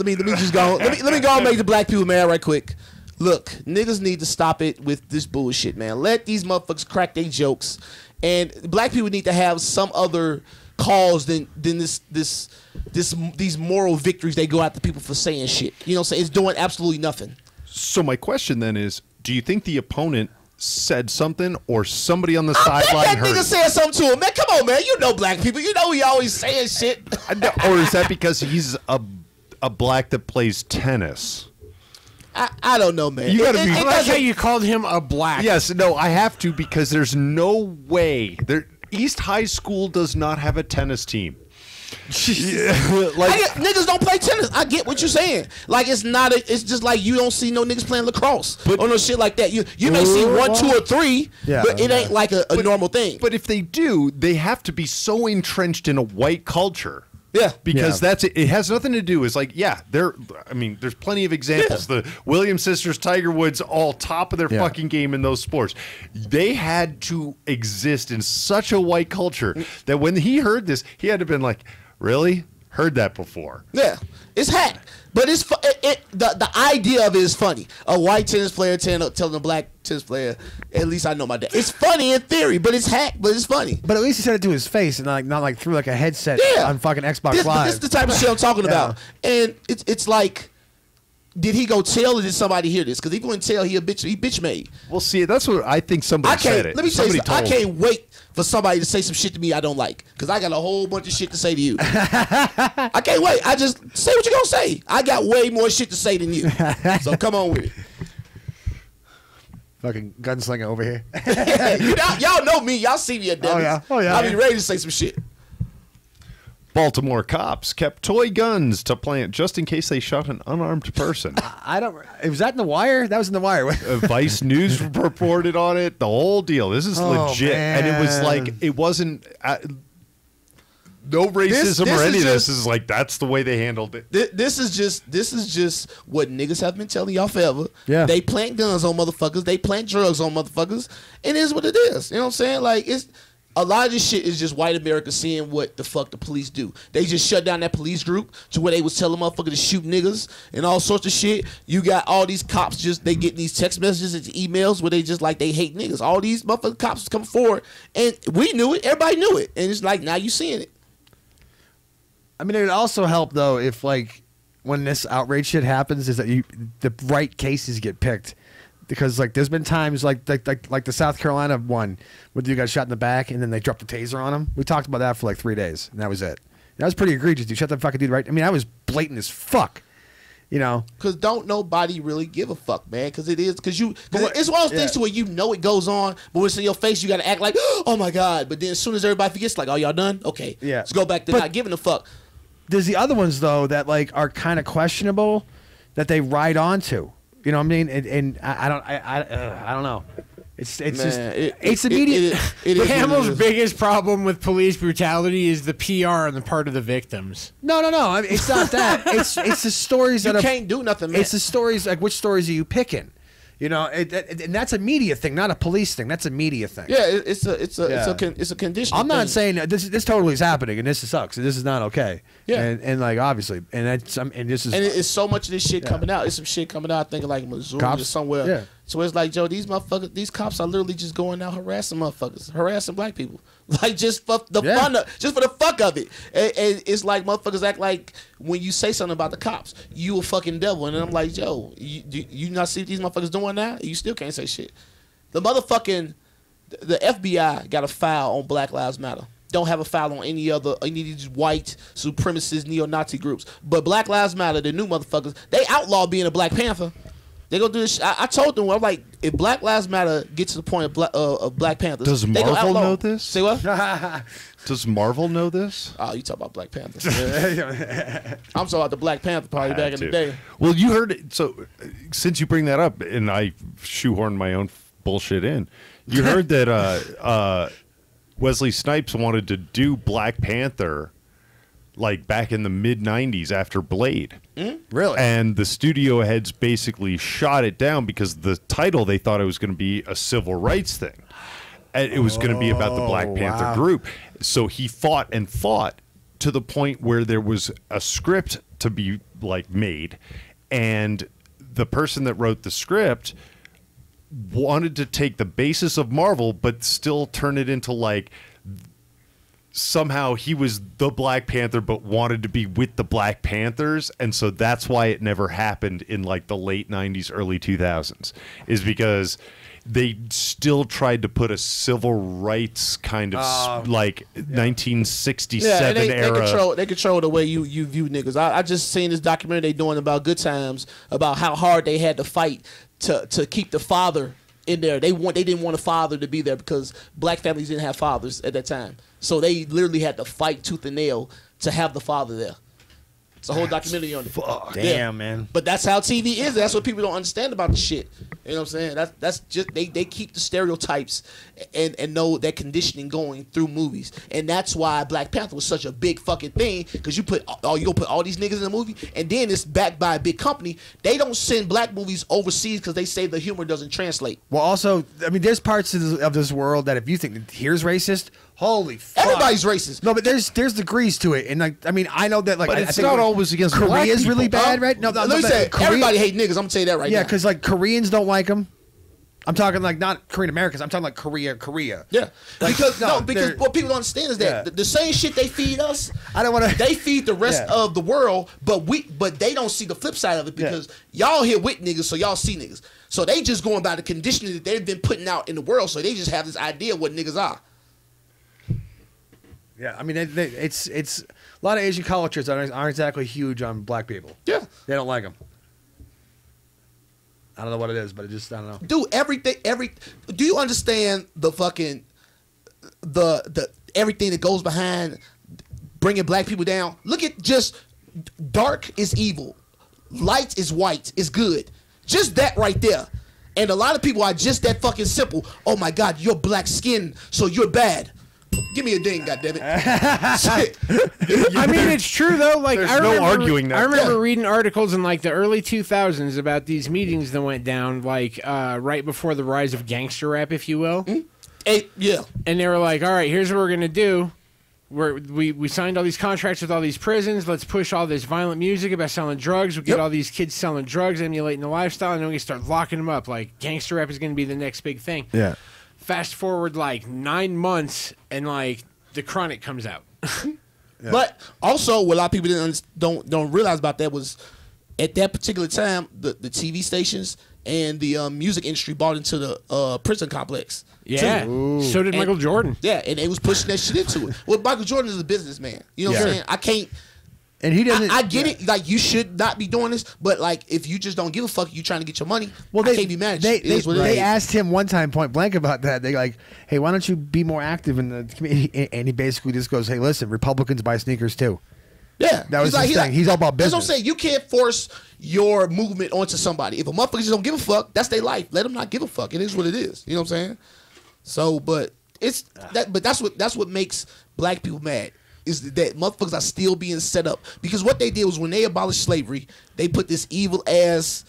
me just go. Let me go and make the black people mad right quick. Look, niggas need to stop it with this bullshit, man. Let these motherfuckers crack their jokes, and black people need to have some other cause than these moral victories they go after people for saying shit. You know what I'm saying? It's doing absolutely nothing. So my question then is, do you think the opponent said something or somebody on the I bet sideline that heard nigga it? said something to him, man. Come on, man. You know black people. You know we always saying shit. Or is that because he's a black that plays tennis? I don't know, man. You gotta be- I like how you called him a black. Yes, no, I have to because there's no way. East High School does not have a tennis team. Niggas don't play tennis. I get what you're saying. Like it's not. It's just like you don't see no niggas playing lacrosse or no shit like that. You may see 1, 2, or 3, Yeah. but it ain't like a normal thing. But if they do, they have to be so entrenched in a white culture. Yeah. Because Yeah. that's it. It has nothing to do. It's like, yeah, there's plenty of examples. Yeah. The Williams sisters, Tiger Woods, all top of their Yeah. fucking game in those sports. They had to exist in such a white culture that when he heard this, he had to have been like, really? Heard that before. Yeah, it's hack, but it's the idea of it is funny. A white tennis player telling a black tennis player, "At least I know my dad." It's funny in theory, but it's hack, but it's funny. But at least he said it to his face and not like through like a headset Yeah, on fucking Xbox this, Live. This is the type of shit I'm talking about, and it's like, did he go tell or did somebody hear this? Because he wouldn't tell, he bitch made. Well, see, that's what I think somebody I can't. said it. Let me tell you Somebody something. I told can't wait for somebody to say some shit to me I don't like, because I got a whole bunch of shit to say to you. I can't wait. I just say what you're gonna say. I got way more shit to say than you. So come on with it. Fucking gunslinger over here. Y'all know me. Y'all see me at Denny's. Oh, yeah. I'll be ready to say some shit. Baltimore cops kept toy guns to plant just in case they shot an unarmed person. I don't. Was that in the Wire? That was in the Wire. Vice News reported on it. The whole deal. This is Oh, legit, and it was man. like it wasn't. no racism this or any is of this. just- Is like that's the way they handled it. This is just what niggas have been telling y'all forever. Yeah. They plant guns on motherfuckers. They plant drugs on motherfuckers. And it is what it is. You know what I'm saying? Like, it's a lot of this shit is just white America seeing what the fuck the police do. They just shut down that police group to where they was telling motherfuckers to shoot niggas and all sorts of shit. You got all these cops they get these text messages and emails where they just like they hate niggas. All these motherfucking cops come forward, and we knew it. Everybody knew it, and it's like now you seeing it. I mean, it would also help though if like when this outrage shit happens, is that the right cases get picked, because like there's been times like the South Carolina one where the dude got shot in the back and then they dropped a taser on him. We talked about that for like 3 days and that was it. That was pretty egregious. You shut that fucking dude right. I mean, I was blatant as fuck. You know, because don't nobody really give a fuck, man. Because it's one of those things to where you know it goes on, but when it's in your face, you got to act like, oh my god. But then as soon as everybody forgets, like, oh, y'all done? Okay, Yeah. let's go back to not giving a fuck. There's the other ones though that like are kind of questionable that they ride onto. You know what I mean? And I don't know. It's Man, just it- it's it- immediate. it is what it Hamill's is. biggest problem with police brutality is the PR on the part of the victims. No. I mean, it's not that. It's the stories You that are. can't do nothing, man. It's the stories like which stories are you picking? You know, and that's a media thing, not a police thing. That's a media thing. Yeah, it's a condition. I'm not saying that this totally is happening and this sucks and this is not okay. Yeah. and like obviously and that's and this is And it's so much of this shit coming out. It's some shit coming out. I think like Missouri Cops? or somewhere. Yeah. So it's like, Joe, these motherfuckers, these cops are literally just going out harassing motherfuckers, harassing black people, like just for the fun, just for the fuck of it. And it's like motherfuckers act like when you say something about the cops, you a fucking devil. And then I'm like, Joe, you not see what these motherfuckers doing now? You still can't say shit. The FBI got a file on Black Lives Matter. Don't have a file on any of these white supremacist neo-Nazi groups. But Black Lives Matter, the new motherfuckers, they outlaw being a Black Panther. They gonna do this. I told them, I'm like, if Black Lives Matter gets to the point of Black Panthers, Does they gonna Marvel outlaw. know this? Say what? Does Marvel know this? Oh, you talk about Black Panthers. I'm talking about the Black Panther party back in the day. Well, you heard it. So, since you bring that up, and I shoehorned my own bullshit in, you heard that Wesley Snipes wanted to do Black Panther like back in the mid 90s after Blade. really And the studio heads basically shot it down because the title, they thought it was going to be a civil rights thing. And it was going to be about the Black Panther wow. group. So he fought and fought to the point where there was a script to be like made, and the person that wrote the script wanted to take the basis of Marvel but still turn it into like somehow he was the Black Panther but wanted to be with the Black Panthers, and so that's why it never happened in like the late 90s, early 2000s, is because they still tried to put a civil rights kind of like 1967 and era. they control the way you view niggas. I just seen this documentary they doing about Good Times, about how hard they had to fight to keep the father in there. They didn't want a father to be there because black families didn't have fathers at that time. So they literally had to fight tooth and nail to have the father there. It's a whole documentary on it. damn man. But that's how TV is. That's what people don't understand about the shit. You know what I'm saying? That's just they keep the stereotypes and know that conditioning going through movies. And that's why Black Panther was such a big fucking thing, because you gonna put all these niggas in the movie, and then it's backed by a big company. They don't send black movies overseas because they say the humor doesn't translate. Well, also, I mean, there's parts of this world that if you think here's racist, holy fuck. Everybody's racist. No, but there's degrees to it, and like I mean, I know that like But I it's think not always against black Korea's really people. bad, right? No, Let me say, everybody hate niggas. I'm gonna tell you that right now. Yeah, because like Koreans don't like them. I'm talking like not Korean Americans. I'm talking like Korea. Yeah, Like, because no, because they're- what people don't understand is that Yeah. the same shit they feed us, I don't want to. they feed the rest Yeah. of the world, but they don't see the flip side of it, because y'all here with niggas, so y'all see niggas. So they just going by the conditioning that they've been putting out in the world, so they just have this idea of what niggas are. Yeah, I mean, it's a lot of Asian cultures aren't exactly huge on black people. Yeah. They don't like them. I don't know what it is, but I don't know. Do everything. Do you understand the fucking the everything that goes behind bringing black people down? Look at just dark is evil, light is white is good. Just that right there. And a lot of people are just that fucking simple. Oh my God, you're black skin, so you're bad. Give me a ding, goddammit. Shit. I mean, it's true though. Like, There's I no remember, arguing that. I remember Yeah. reading articles in like the early 2000s about these meetings that went down, like right before the rise of gangster rap, if you will. Hey, yeah. And they were like, "All right, here's what we're gonna do. We signed all these contracts with all these prisons. Let's push all this violent music about selling drugs. We get Yep. all these kids selling drugs, emulating the lifestyle, and then we start locking them up. Like, gangster rap is gonna be the next big thing." Yeah. Fast forward like 9 months, and like The Chronic comes out. But also, what a lot of people don't realize about that was at that particular time, the TV stations and the music industry bought into the prison complex. Yeah. too. So did Michael Jordan. Yeah, and they was pushing that shit into it. Well, Michael Jordan is a businessman. You know what I'm Yeah. saying? I can't. And he doesn't. I get it. Like, you should not be doing this, but like, if you just don't give a fuck, you trying to get your money. Well, I can't be mad at you. It is what it they is. asked him one time point blank about that. They like, hey, why don't you be more active in the community? And he basically just goes, hey, listen, Republicans buy sneakers too. Yeah, That was his thing. He's all about That's what I'm business. saying. You can't force your movement onto somebody. If a motherfucker just don't give a fuck, that's their life. Let them not give a fuck. It is what it is. You know what I'm saying? So, but it's that. But that's what makes black people mad. Is that motherfuckers are still being set up, because what they did was when they abolished slavery, they put this evil ass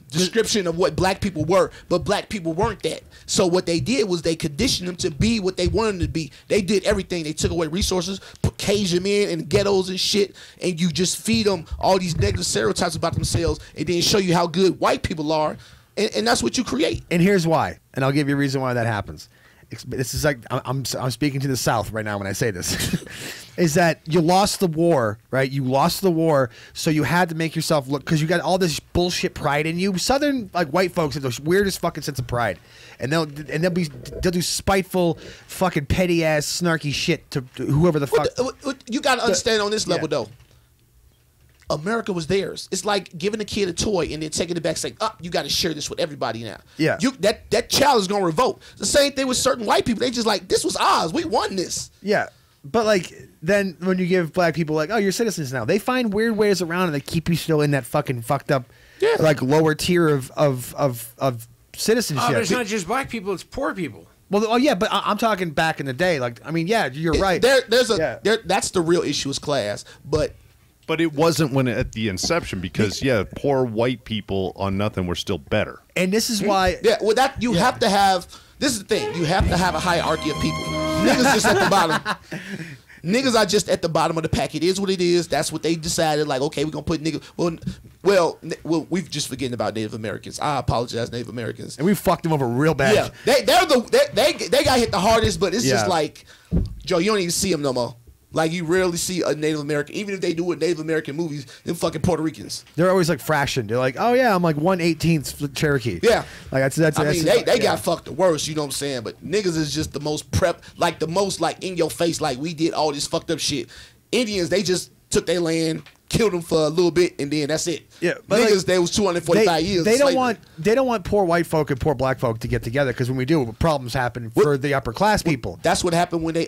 description of what black people were, but black people weren't that. So what they did was they conditioned them to be what they wanted them to be. They did everything. They took away resources, put Cajun men in ghettos and shit, and you just feed them all these negative stereotypes about themselves, and then show you how good white people are, and that's what you create. And here's why. And I'll give you a reason why that happens. This is like I'm speaking to the South right now when I say this. Is that you lost the war, right? You lost the war, so you had to make yourself look, because you got all this bullshit pride in you. Southern like white folks have the weirdest fucking sense of pride, and they'll do spiteful, fucking petty ass, snarky shit to whoever the fuck. What you got to understand on this level, though. America was theirs. It's like giving a kid a toy and then taking it back, saying, "Oh, you got to share this with everybody now." Yeah. That child is gonna revolt. The same thing with certain white people. They just like, this was ours. We won this. Yeah. But like then when you give black people like, oh, you're citizens now, they find weird ways around and they keep you still in that fucking fucked up, like lower tier of citizenship. Oh, but it's not just black people; it's poor people. Well, oh yeah, but I'm talking back in the day. Like, I mean, yeah, you're right. That's the real issue is class. But it wasn't when at the inception, because poor white people on nothing were still better. And this is why. Yeah, well, that you have to have. This is the thing. You have to have a hierarchy of people. Niggas just at the bottom. Niggas are just at the bottom of the pack. It is what it is. That's what they decided. Like, okay, we're gonna put niggas. Well, we've just forgetting about Native Americans. I apologize, Native Americans. And we fucked them over real bad. Yeah, they got hit the hardest, but it's just Yeah. like, Joe, you don't even see them no more. Like, you rarely see a Native American, even if they do with Native American movies, them fucking Puerto Ricans. They're always like fractioned. They're like, oh yeah, I'm like 1/18 Cherokee. Yeah. Like I mean, they got fucked the worst, you know what I'm saying? But niggas is just the most the most in your face, like we did all this fucked up shit. Indians, they just took their land, killed them for a little bit, and then that's it. Yeah, but niggas, like, they was 245 years. They of don't slavery. want poor white folk and poor black folk to get together, because when we do, problems happen for the upper class people. That's what happened when they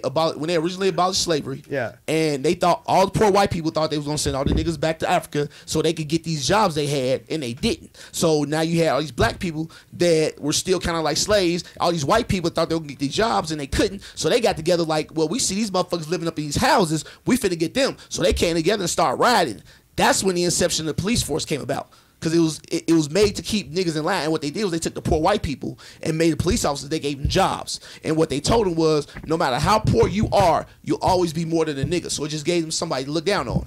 originally abolished slavery. Yeah. And they thought, all the poor white people thought they was gonna send all the niggas back to Africa so they could get these jobs they had, and they didn't. So now you had all these black people that were still kind of like slaves. All these white people thought they were gonna get these jobs, and they couldn't. So they got together like, well, we see these motherfuckers living up in these houses, we finna get them. So they came together and started rioting. That's when the inception of the police force came about. Because it was made to keep niggas in line. And what they did was they took the poor white people and made the police officers, they gave them jobs. And what they told them was, no matter how poor you are, you'll always be more than a nigga. So it just gave them somebody to look down on.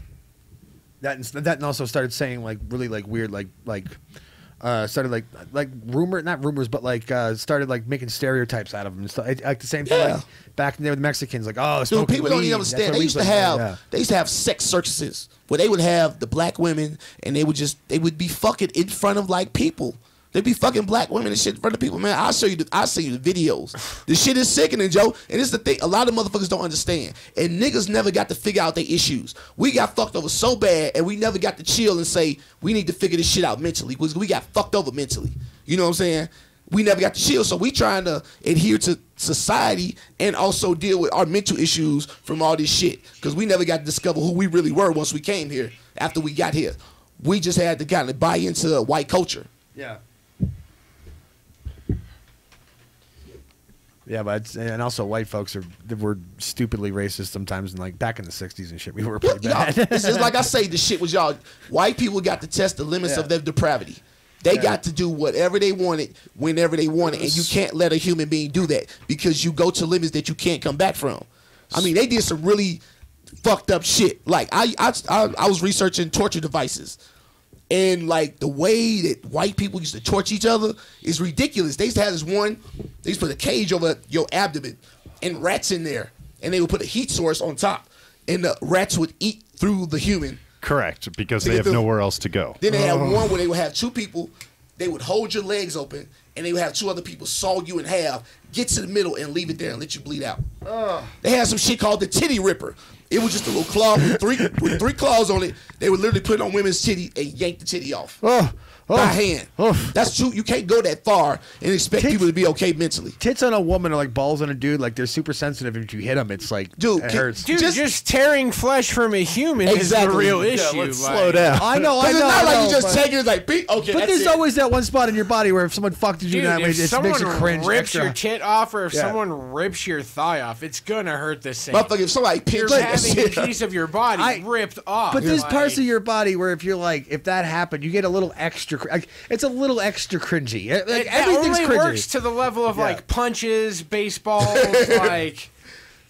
That also started saying like really like weird started like not rumors, but like started like making stereotypes out of them and stuff. Like the same thing like back in there with the Mexicans, like, oh, Dude, smoking people don't weed, even that's understand. what They we used to smoke. have they used to have sex circuses where they would have the black women and they would be fucking in front of like people. They'd be fucking black women and shit in front of people. Man, I'll send you the videos. The shit is sickening, Joe. And it's the thing, a lot of motherfuckers don't understand. And niggas never got to figure out their issues. We got fucked over so bad, and we never got to chill and say, we need to figure this shit out mentally. Because we got fucked over mentally. You know what I'm saying? We never got to chill. So we trying to adhere to society and also deal with our mental issues from all this shit. Because we never got to discover who we really were once we came here, after we got here. We just had to kind of buy into white culture. Yeah. Yeah, but and also white folks were stupidly racist sometimes, and like back in the '60s and shit, we were pretty Y'all, bad. this is like I say, the shit was y'all. White people got to test the limits of their depravity. They got to do whatever they wanted, whenever they wanted, and you can't let a human being do that because you go to limits that you can't come back from. I mean, they did some really fucked up shit. Like I was researching torture devices, and like the way that white people used to torture each other is ridiculous. They used to have this one. They used to put a cage over your abdomen and rats in there, and they would put a heat source on top, and the rats would eat through the human. Correct, because they have nowhere else to go. Then they had one where they would have two people. They would hold your legs open, and they would have two other people saw you in half, get to the middle, and leave it there and let you bleed out. They had some shit called the titty ripper. It was just a little claw with three claws on it. They would literally put it on women's titty and yank the titty off. By hand. That's true. You can't go that far and expect people to be okay mentally. Tits on a woman are like balls on a dude. Like they're super sensitive. If you hit them, it's like, dude, it hurts. Dude, just tearing flesh from a human is the real issue. Let's slow down. I know. It's not like you just take it like, okay, but that's there's it. always that one spot in your body where if someone fucked you Dude, that way, if it someone makes you cringe. rips extra. your tit off, or if Yeah. someone rips your thigh off, it's gonna hurt the same. Motherfucker, if somebody You're picks that having shit a up. piece of your body ripped off. But there's like, parts of your body where if you're like, if that happened, you get a little extra. Like, it's a little extra cringy. Like, it everything's only cringy. works to the level of Yeah. like punches, baseballs, like.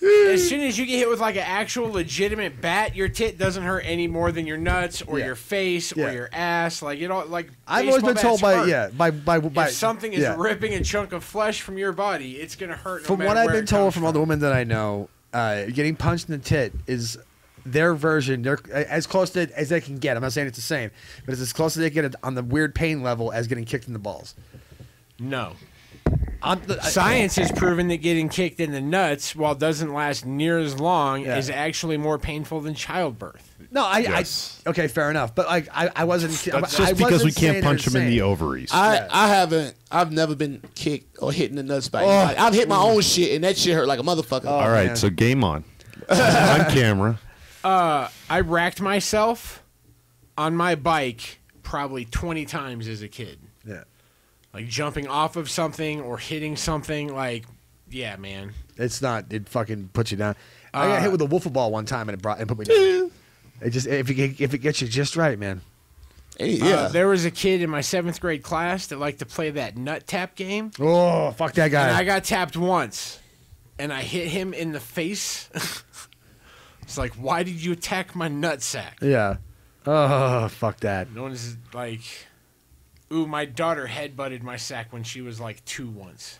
As soon as you get hit with like an actual legitimate bat, your tit doesn't hurt any more than your nuts or your face or your ass. Like it all like. I've always been told by hurt. by If something is yeah. ripping a chunk of flesh from your body, it's gonna hurt. From what I've been told from all the women that I know, getting punched in the tit is their version. They're as close to it as they can get. I'm not saying it's the same, but it's as close as they get on the weird pain level as getting kicked in the balls. No. Science has proven that getting kicked in the nuts, while it doesn't last near as long, is actually more painful than childbirth. No, okay, fair enough. But like, I wasn't. That's just because we can't punch them in the ovaries. I've never been kicked or hit in the nuts by anybody. I've hit my own shit, and that shit hurt like a motherfucker. All right, so game on. On camera. I racked myself on my bike probably 20 times as a kid. Yeah. Like jumping off of something or hitting something, like, yeah, man. It's not. It fucking puts you down. I got hit with a wiffle ball one time and it put me down. It just if it gets you just right, man. There was a kid in my 7th grade class that liked to play that nut tap game. Oh, fuck that guy. And I got tapped once, and I hit him in the face. It's like, why did you attack my nutsack? Yeah. Oh, fuck that. No one is like, ooh, my daughter headbutted my sack when she was like 2 once.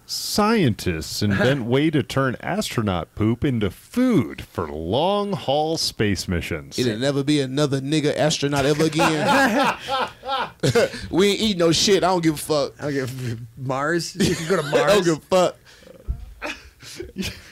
Scientists invent way to turn astronaut poop into food for long-haul space missions. It'll never be another nigga astronaut ever again. We ain't eat no shit. I don't give a fuck. I don't give Mars. You can go to Mars. I don't give a fuck.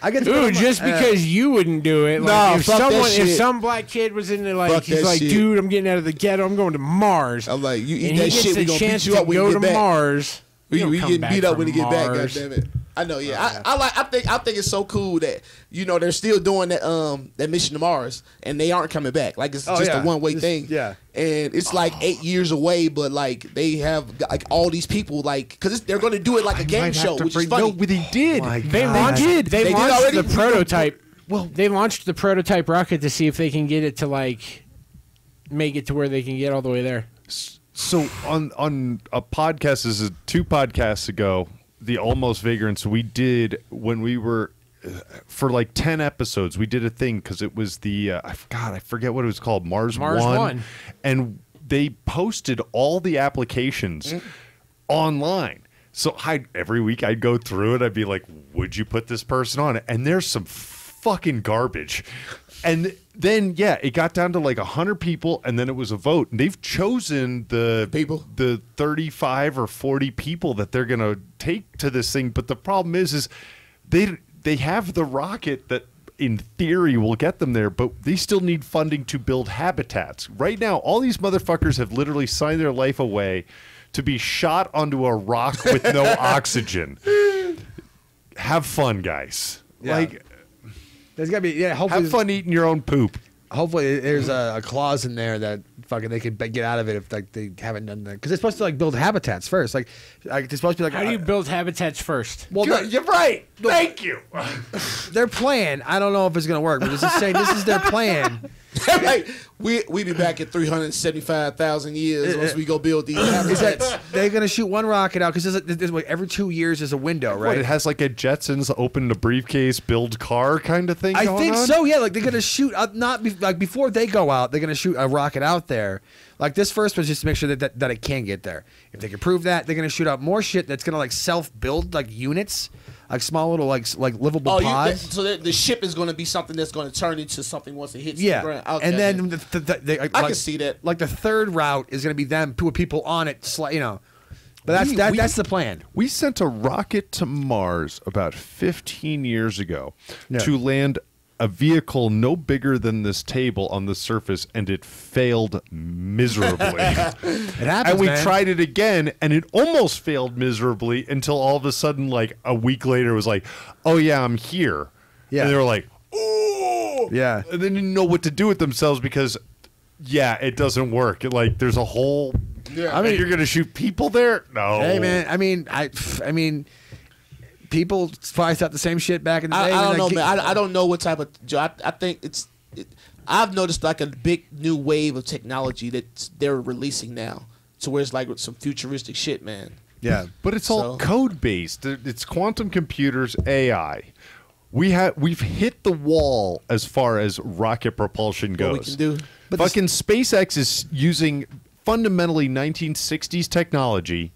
I get Ooh, just because you wouldn't do it. Like, Nah, if fuck that someone, shit. if some black kid was in there, like Fuck he's that like, shit. dude, I'm getting out of the ghetto. I'm going to Mars. I'm like, you eat and that he gets shit, the we gonna chance beat you up to when you go get to back. Mars. We You don't getting come beat back up when from you get back. Mars. Goddammit. I know, yeah. I think it's so cool that they're still doing that mission to Mars and they aren't coming back. Like it's just a one way thing. Yeah, and it's like 8 years away, but like they have like all these people like because they're going to do it like a game show, which is funny. No, they did. They launched They launched did already? the prototype. Well, they launched the prototype rocket to see if they can get it to like make it to where they can get all the way there. So on a podcast, this is 2 podcasts ago, the Almost Vagrants, we did when we were for like 10 episodes, we did a thing because it was the I forget what it was called, Mars 1, and they posted all the applications online. So every week I'd go through it. I'd be like, would you put this person on it? And there's some fucking garbage. And then, it got down to like 100 people, and then it was a vote. And they've chosen the 35 or 40 people that they're going to take to this thing. But the problem is they have the rocket that, in theory, will get them there, but they still need funding to build habitats. Right now, all these motherfuckers have literally signed their life away to be shot onto a rock with no oxygen. Have fun, guys. Yeah. Like, there's gotta be hopefully have fun eating your own poop. Hopefully, there's a clause in there that fucking they could get out of it if like they haven't done that, because they're supposed to like build habitats first. Like they're supposed to be like, How do you build habitats first? well, You're right. Thank you. their plan. I don't know if it's gonna work, but it's just saying this is their plan. Like we be back in 375,000 years once we go build these Is habitats. that they're gonna shoot one rocket out because there's like every 2 years is a window, What, right? it has like a Jetsons open the briefcase, build car kind of thing. I going think on? so. Yeah, like they're gonna shoot like before they go out, they're gonna shoot a rocket out there. Like this first was just to make sure that it can get there. If they can prove that, they're gonna shoot out more shit that's gonna like self build like units, like small little like livable pods. So the ship is going to be something that's going to turn into something once it hits the Yeah, ground. Okay. and then I can see that. Like the third route is gonna be them put people on it, you know. But that's the plan. We sent a rocket to Mars about 15 years ago Yeah. to land a vehicle no bigger than this table on the surface, and it failed miserably. It happens, And we man. tried it again, and it almost failed miserably until all of a sudden, like a week later, it was like, "Oh yeah, I'm here." Yeah. And they were like, "Oh, Yeah. and they didn't know what to do with themselves because, yeah, it doesn't work. Like there's a whole. Yeah. I mean, you're gonna shoot people there? No. Hey man, I mean, people probably thought the same shit back in the day. I don't when, know, like, man. I don't know what type of job. I think I've noticed like a big new wave of technology that they're releasing now, to where it's like some futuristic shit, man. Yeah, But it's all So- code based. It's quantum computers, AI. We've hit the wall as far as rocket propulsion goes. What we can do. But Fucking SpaceX is using fundamentally 1960s technology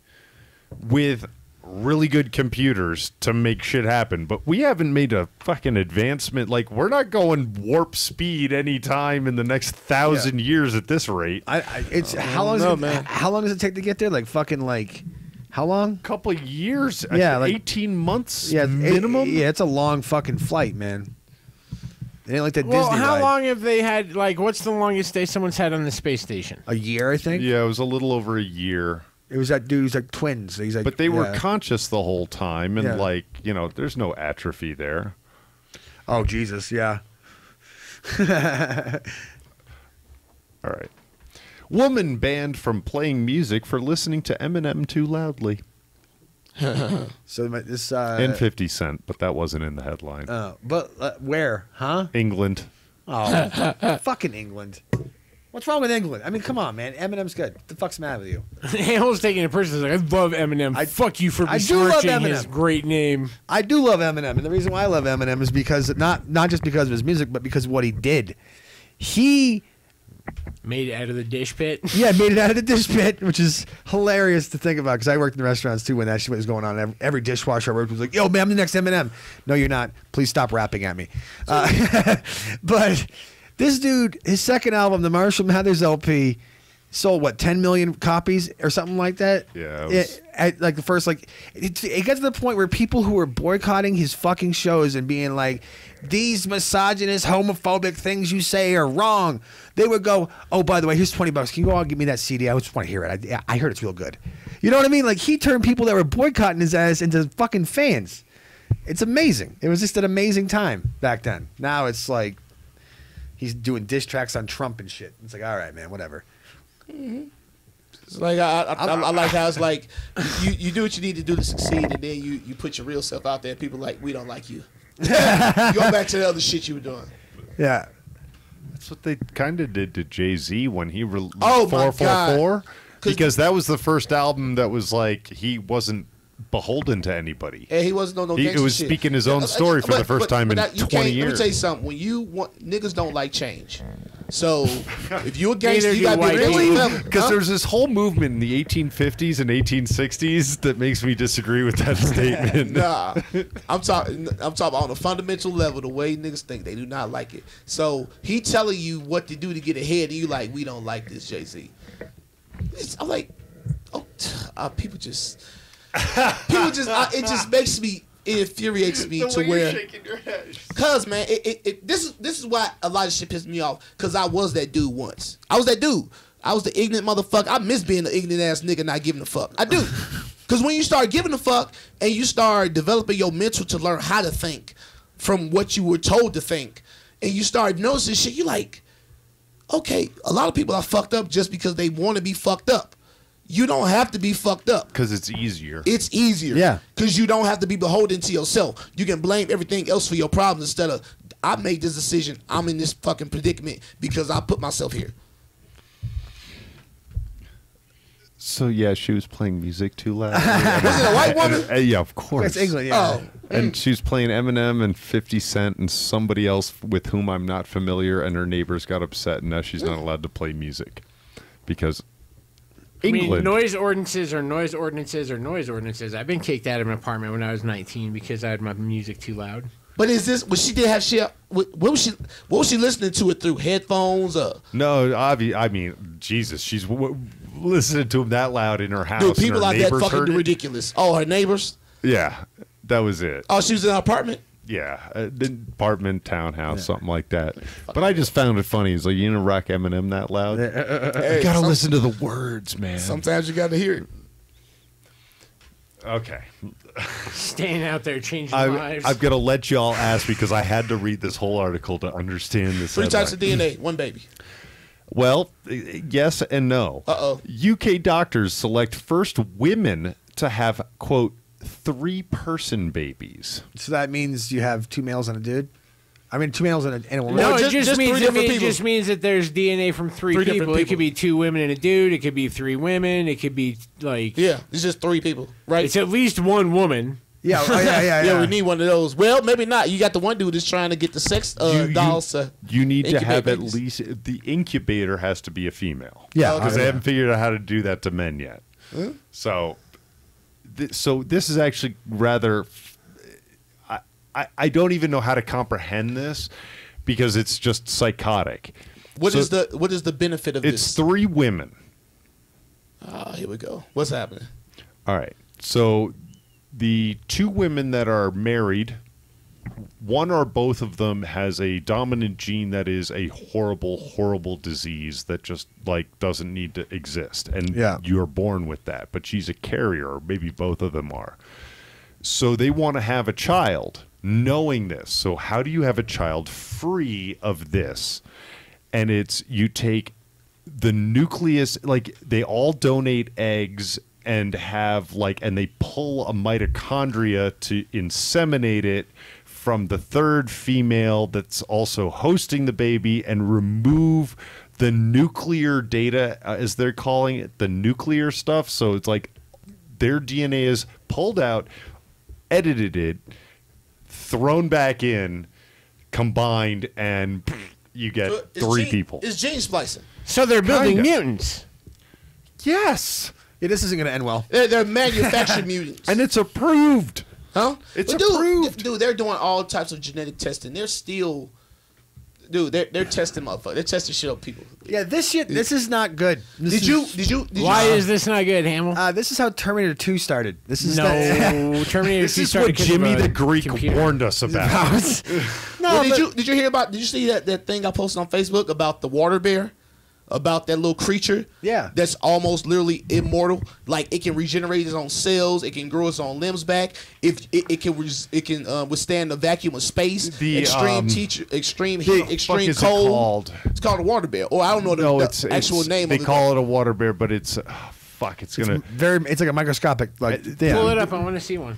with really good computers to make shit happen. But we haven't made a fucking advancement. Like we're not going warp speed anytime in the next 1,000 years at this rate. it's how long? How long does it take to get there? Like fucking like, how long? Couple of years. Yeah, like 18 months Yeah, minimum. yeah, it's a long fucking flight, man. It ain't like that Well, Disney how ride. long have they had? Like, what's the longest day someone's had on the space station? A year, I think. Yeah, it was a little over a year. It was that dude. He's like twins. He's like, But they were yeah. conscious the whole time, and Yeah. like, there's no atrophy there. Oh Jesus, yeah. All right. Woman banned from playing music for listening to Eminem too loudly. So this And 50 Cent, but that wasn't in the headline. but where? Huh? England. Oh, fucking England. What's wrong with England? I mean, come on, man. Eminem's good. What the fuck's the matter with you? Hamill's taking it personally. Like, I love Eminem. Fuck you for I do love besmirching his Eminem. great name. I do love Eminem, and the reason why I love Eminem is because not just because of his music, but because of what he did. He Made it out of the dish pit. made it out of the dish pit, which is hilarious to think about because I worked in restaurants too when that shit was going on. Every dishwasher I worked with was like, "Yo, man, I'm the next Eminem." No, you're not. Please stop rapping at me. But this dude, his second album, the Marshall Mathers LP, sold what 10 million copies or something like that. Yeah, it was- At like the first it gets to the point where people who were boycotting his fucking shows and being like, these misogynist, homophobic things you say are wrong. They would go, oh, by the way, here's $20. Can you go out and give me that CD? I just want to hear it. I heard it's real good. You know what I mean? Like he turned people that were boycotting his ass into fucking fans. It's amazing. It was just an amazing time back then. Now it's like he's doing diss tracks on Trump and shit. It's like, all right, man, whatever. It's like I like how it's like you do what you need to do to succeed, and then you put your real self out there. And people like, we don't like you. You go back to the other shit you were doing. Yeah. That's what they kind of did to Jay-Z when he released Oh, my 444. God. Because that was the first album that was like, he wasn't beholden to anybody. And he wasn't on no He gangster was shit. speaking his own story for the first time in 20 Let me years. tell you something. When you want niggas don't like change. So if you a gangster, Neither you do gotta white be people. really Because there's this whole movement in the 1850s and 1860s that makes me disagree with that statement. Nah, I'm talking on a fundamental level. The way niggas think, they do not like it. So he telling you what to do to get ahead, and you like, we don't like this, Jay-Z. I'm like, people just, it just makes me, it infuriates me to where, cause man, this is why a lot of shit pisses me off. Cause I was that dude once. I was that dude. I was the ignorant motherfucker. I miss being an ignorant ass nigga not giving a fuck. I do. Cause when you start giving a fuck and you start developing your mental to learn how to think from what you were told to think, and you start noticing shit, you like, Okay, a lot of people are fucked up just because they want to be fucked up. You don't have to be fucked up. Because it's easier. It's easier. Yeah. Because you don't have to be beholden to yourself. You can blame everything else for your problems instead of, I made this decision. I'm in this fucking predicament because I put myself here. So yeah, she was playing music too loud. Was it a white woman? Yeah, of course. It's England, yeah. Oh. And she was playing Eminem and 50 Cent and somebody else with whom I'm not familiar, and her neighbors got upset, and now she's not allowed to play music because I mean, England. noise ordinances are noise ordinances are noise ordinances. I've been kicked out of an apartment when I was 19 because I had my music too loud. But is this? Was she did have shit? What was she? What was she listening to it through headphones? No, I mean, Jesus, she's listening to him that loud in her house. Dude, and people her out there neighbors fucking heard it. ridiculous. Oh, her neighbors. Yeah, that was it. Oh, she was in an apartment. Yeah, apartment, townhouse, something like that. But I just found it funny. It's like, you know, rock Eminem that loud. Hey, You gotta listen to the words, man. Sometimes you got to hear it. Okay. Staying out there changing lives. I'm gonna let y'all ask because I had to read this whole article to understand this. 3 types of headline. DNA, one baby. Well, yes and no. Uh-oh. UK doctors select first women to have, quote, 3-person babies. So that means you have 2 males and a dude? I mean, 2 males and a woman? no, No, it just just three means different it people. just means that there's DNA from three different people. It people. could be 2 women and a dude. It could be 3 women. It could be like Yeah, it's just 3 people, right? it's at least 1 woman. Yeah, yeah. Yeah, we need one of those. Well, maybe not. You got the one dude that's trying to get the sex dolls. You need to incubate have babies. at least the incubator has to be a female. Yeah, because okay. they haven't figured out how to do that to men yet. So, so this is actually rather. I don't even know how to comprehend this because it's just psychotic. What is the benefit of It's this? 3 women. Here we go. What's happening? All right. So the 2 women that are married, one or both of them has a dominant gene that is a horrible, horrible disease that just like doesn't need to exist. And you're born with that. But she's a carrier, or maybe both of them are. So they want to have a child knowing this. So how do you have a child free of this? And it's you take the nucleus, like they all donate eggs and have like, and they pull a mitochondria to inseminate it from the 3rd female that's also hosting the baby and remove the nuclear data, as they're calling it, the nuclear stuff. So it's like their DNA is pulled out, edited, thrown back in, combined, and you get So it's 3 gene- people. It's gene splicing. So they're building Kinda. mutants. Yes. Yeah, this isn't going to end well. They're manufactured mutants. And it's approved. Huh? It's But dude, approved. Dude, they're doing all types of genetic testing. They're still, dude. They're testing motherfuckers. They're testing shit on people. Yeah, this shit, this is not good. This Did you? Why is this not good, Hamill? This is how Terminator 2 started. This is No, Terminator This 2 is started what because of Jimmy a the Greek computer. warned us about. Well, did you hear about? Did you see that thing I posted on Facebook about the water bear? About that little creature, Yeah. that's almost literally immortal. Like it can regenerate its own cells, it can grow its own limbs back. If it can withstand the vacuum of space, The, extreme heat, extreme is it cold. called? It's called a water bear, or I don't know the actual name. They of call it a water bear, but it's fuck. It's gonna. It's like a microscopic, like, Pull it up. I want to see one.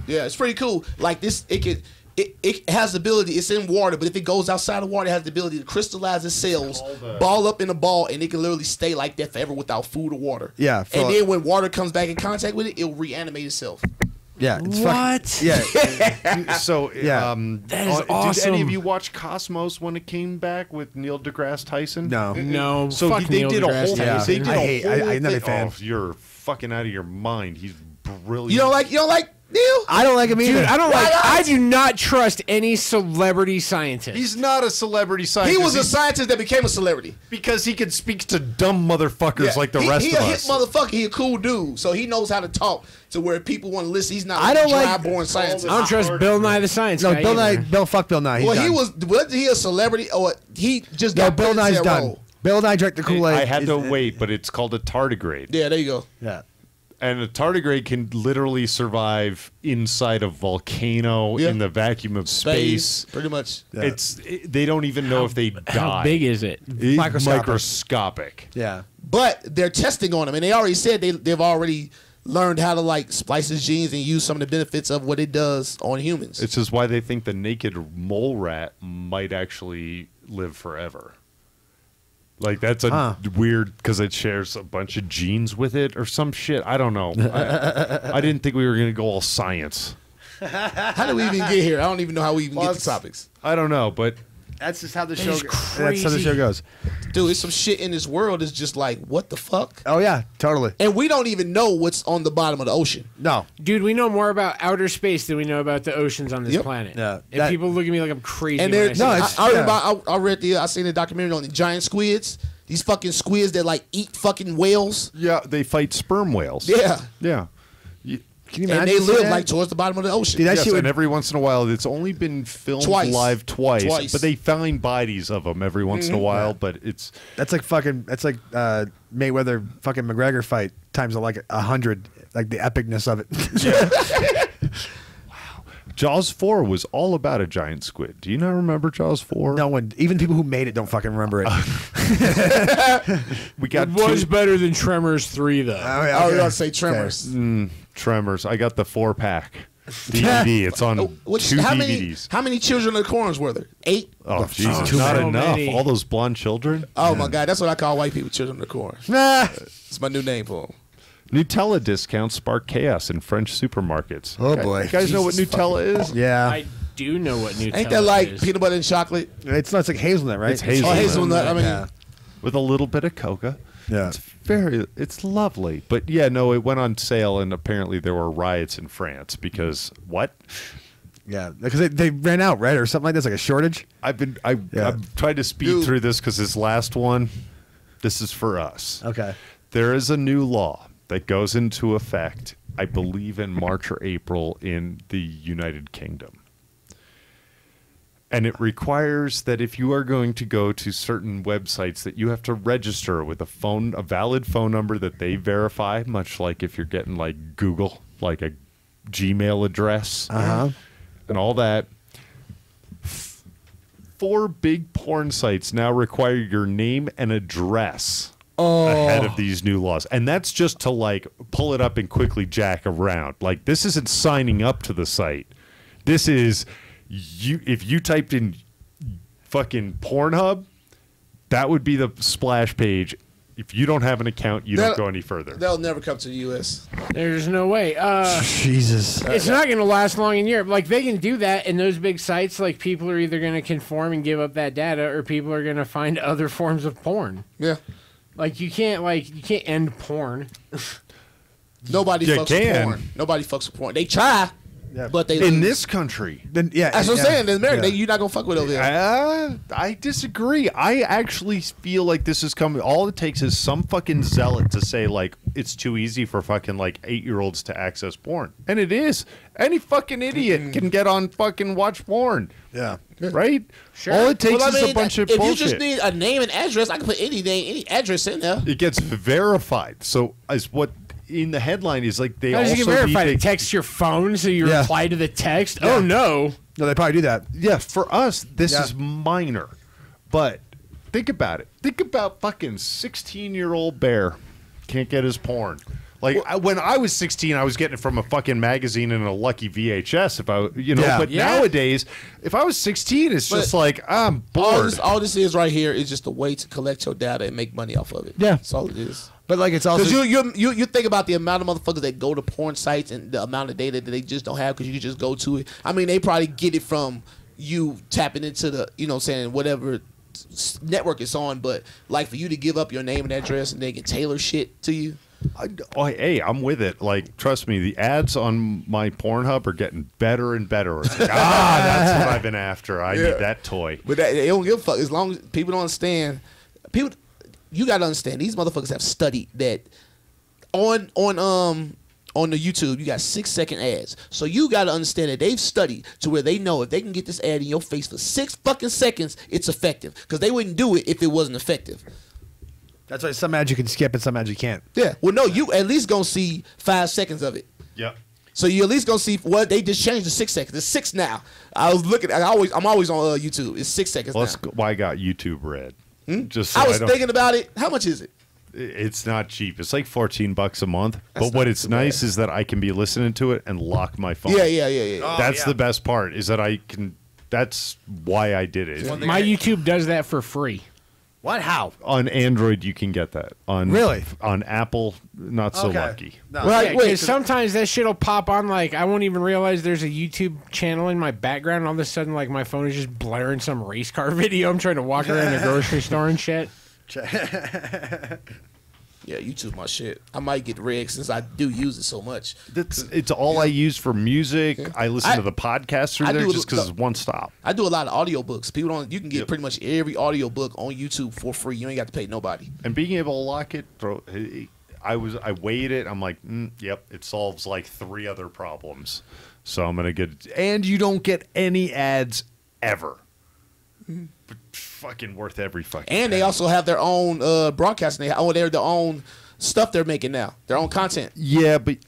Yeah, it's pretty cool. Like this, it has the ability. It's in water, but if it goes outside of water, it has the ability to crystallize its cells, ball up in a ball, and it can literally stay like that forever without food or water. Yeah, and then when water comes back in contact with it, it'll reanimate itself. Yeah. It's What? yeah. So Yeah. That is Did awesome. any of you watch Cosmos when it came back with Neil deGrasse Tyson? No. No, So fuck they Neil did a deGrasse whole. Yeah. They did I a hate- whole I'm not a thing- fan. Oh, you're fucking out of your mind. He's brilliant. You don't like Neil? I don't like him either. Dude, I don't Why like. not? I do not trust any celebrity scientist. He's not a celebrity scientist. He was a He's- scientist that became a celebrity. because he can speak to dumb motherfuckers like the rest he of a hit us. motherfucker. He a cool dude, so he knows how to talk to where people want to listen. He's not I a don't like- dry-born scientist. I don't trust Bill Nye the Science No, Guy. Bill either. Nye. Fuck Bill Nye. He's Well, done. was he a celebrity or he just No, got Bill put into Nye's that done. role? Bill Nye drank the Kool-Aid. I had to wait, but it's called a tardigrade. Yeah, there you go. Yeah. And a tardigrade can literally survive inside a volcano Yeah. in the vacuum of space. Pretty much. They don't even know if they die. How big is it? It's Microscopic. microscopic. Yeah. But they're testing on them, and they already said they've already learned how to like splice its genes and use some of the benefits of what it does on humans. It's just why they think the naked mole rat might actually live forever. Like that's a weird because it shares a bunch of genes with it or some shit. I don't know. I didn't think we were gonna go all science. How did we even get here? I don't even know how we even get to topics. I don't know, but That's just how the That show. is That's how the show goes. Dude, it's some shit in this world is just like, what the fuck? Oh yeah, totally. And we don't even know what's on the bottom of the ocean. No. Dude, we know more about outer space than we know about the oceans on this Yep. planet. Yeah, And that- people look at me like I'm crazy. And when there, I say no, that. it's- I yeah. read I seen a documentary on the giant squids. These fucking squids that like eat fucking whales. yeah, they fight sperm whales. Yeah. Yeah. Can you And imagine they live that? like towards the bottom of the ocean. Dude, that Yes, shit would. and every once in a while, it's only been filmed Twice. live twice, Twice. but they find bodies of them every once in a while. But it's That's like fucking. That's like Mayweather fucking McGregor fight times like 100. Like the epicness of it. Jaws 4 was all about a giant squid. Do you not remember Jaws 4? No one, even people who made it, don't fucking remember it. We got It was two better than Tremors 3, though. I was gonna say Tremors. Tremors. I got the 4-pack DVD. It's on two How DVDs. many children of the corns were there? 8? Oh, Jesus. too Not many. enough. Many. All those blonde children. Oh my god, that's what I call white people, children of the corn. Nah. It's my new name for them. Nutella discounts spark chaos in French supermarkets. Oh, boy. You guys know what Jesus Nutella is? Yeah. I do know what Nutella Ain't that like is. peanut butter and chocolate? It's not. It's like hazelnut, right? It's hazelnut. Oh, hazelnut. I mean, Yeah. With a little bit of coca. Yeah. It's lovely. But yeah, no, it went on sale and apparently there were riots in France because what? Yeah. Because they ran out, right, or something like this, like a shortage. I've Yeah. tried to speed Dude. through this because this last one, this is for us. Okay. There is a new law that goes into effect, I believe, in March or April in the United Kingdom. And it requires that if you are going to go to certain websites that you have to register with a valid phone number that they verify, much like if you're getting like Google, like a Gmail address and all that. 4 big porn sites now require your name and address ahead of these new laws. And that's just to like pull it up and quickly jack around. Like this isn't signing up to the site. This is if you typed in fucking Pornhub, that would be the splash page. If you don't have an account, you don't go any further. they'll never come to the U.S. There's no way. Jesus. It's not going to last long in Europe. Like, they can do that in those big sites. Like, people are either going to conform and give up that data, or people are going to find other forms of porn. Yeah. Like, you can't end porn. Nobody You fucks can. with porn. Nobody fucks with porn. They try, but they In lose. this country, Then yeah. That's what I'm yeah. saying. In America, Yeah. you're not gonna fuck with over there. I disagree. I actually feel like this is coming. All it takes is some fucking zealot to say like it's too easy for fucking like 8-year-olds to access porn, and it is. Any fucking idiot can get on fucking watch porn. Yeah. Right? Sure. All it takes Well, I is mean, a bunch of if bullshit. you just need a name and address, I can put any name, any address in there. It gets verified. So as what in the headline is like they How does also it get verified? need It texts your phone, so you Yeah. reply to the text? Oh, no. No, they probably do that. yeah, for us this Yeah. is minor. But think about it. Think about fucking 16-year-old Bear can't get his porn. Like when I was 16, I was getting it from a fucking magazine and a lucky VHS. If I, Yeah. but Yeah. nowadays, if I was 16, it's just But like I'm All bored. this is right here is just a way to collect your data and make money off of it. Yeah. That's all it is. But like it's also Because you think about the amount of motherfuckers that go to porn sites and the amount of data that they just don't have because you can just go to it. I mean, they probably get it from you tapping into the, you know what I'm saying, whatever network it's on. But like for you to give up your name and address and they can tailor shit to you. Hey, I'm with it. Like, trust me, the ads on my Pornhub are getting better and better. It's like, that's what I've been after. I need that toy. But they don't give a fuck as long as people don't understand. People, you gotta understand these motherfuckers have studied that on the YouTube you got 6-second ads. So you gotta understand that they've studied to where they know if they can get this ad in your face for 6 fucking seconds, it's effective. Because they wouldn't do it if it wasn't effective. That's why some ads you can skip and some ads you can't. Yeah. Well, no, you at least gonna see 5 seconds of it. Yep. So you at least gonna see what they just changed to 6 seconds. It's 6 now. I'm always on YouTube. It's 6 seconds Well, now. that's why I got YouTube Red. Just so I was don't- thinking about it. How much is it? It's not cheap. It's like $14 a month. That's But what not it's too nice bad. is that I can be listening to it and lock my phone. Yeah. That's the best part. Is that I can. That's why I did it. My YouTube does that for free. What? How? On Android, you can get that. On Really? On Apple, not so Okay. lucky. No. Right. Yeah, Wait. 'cause sometimes that shit'll pop on, like, I won't even realize there's a YouTube channel in my background, and all of a sudden, like, my phone is just blaring some race car video. I'm trying to walk around the grocery store and shit. Yeah, YouTube's my shit. I might get Red since I do use it so much. It's all I use for music. I listen to the podcast through I there do just because the- it's one stop. I do a lot of audiobooks. People don't. You can get pretty much every audiobook on YouTube for free. You ain't got to pay nobody. And being able to lock it, I weighed it. I'm like, yep, it solves like 3 other problems. So I'm gonna get, and you don't get any ads ever. But fucking worth every fucking. And they penny. also have their own broadcasting. They're their own stuff they're making now. Their own content. Yeah, but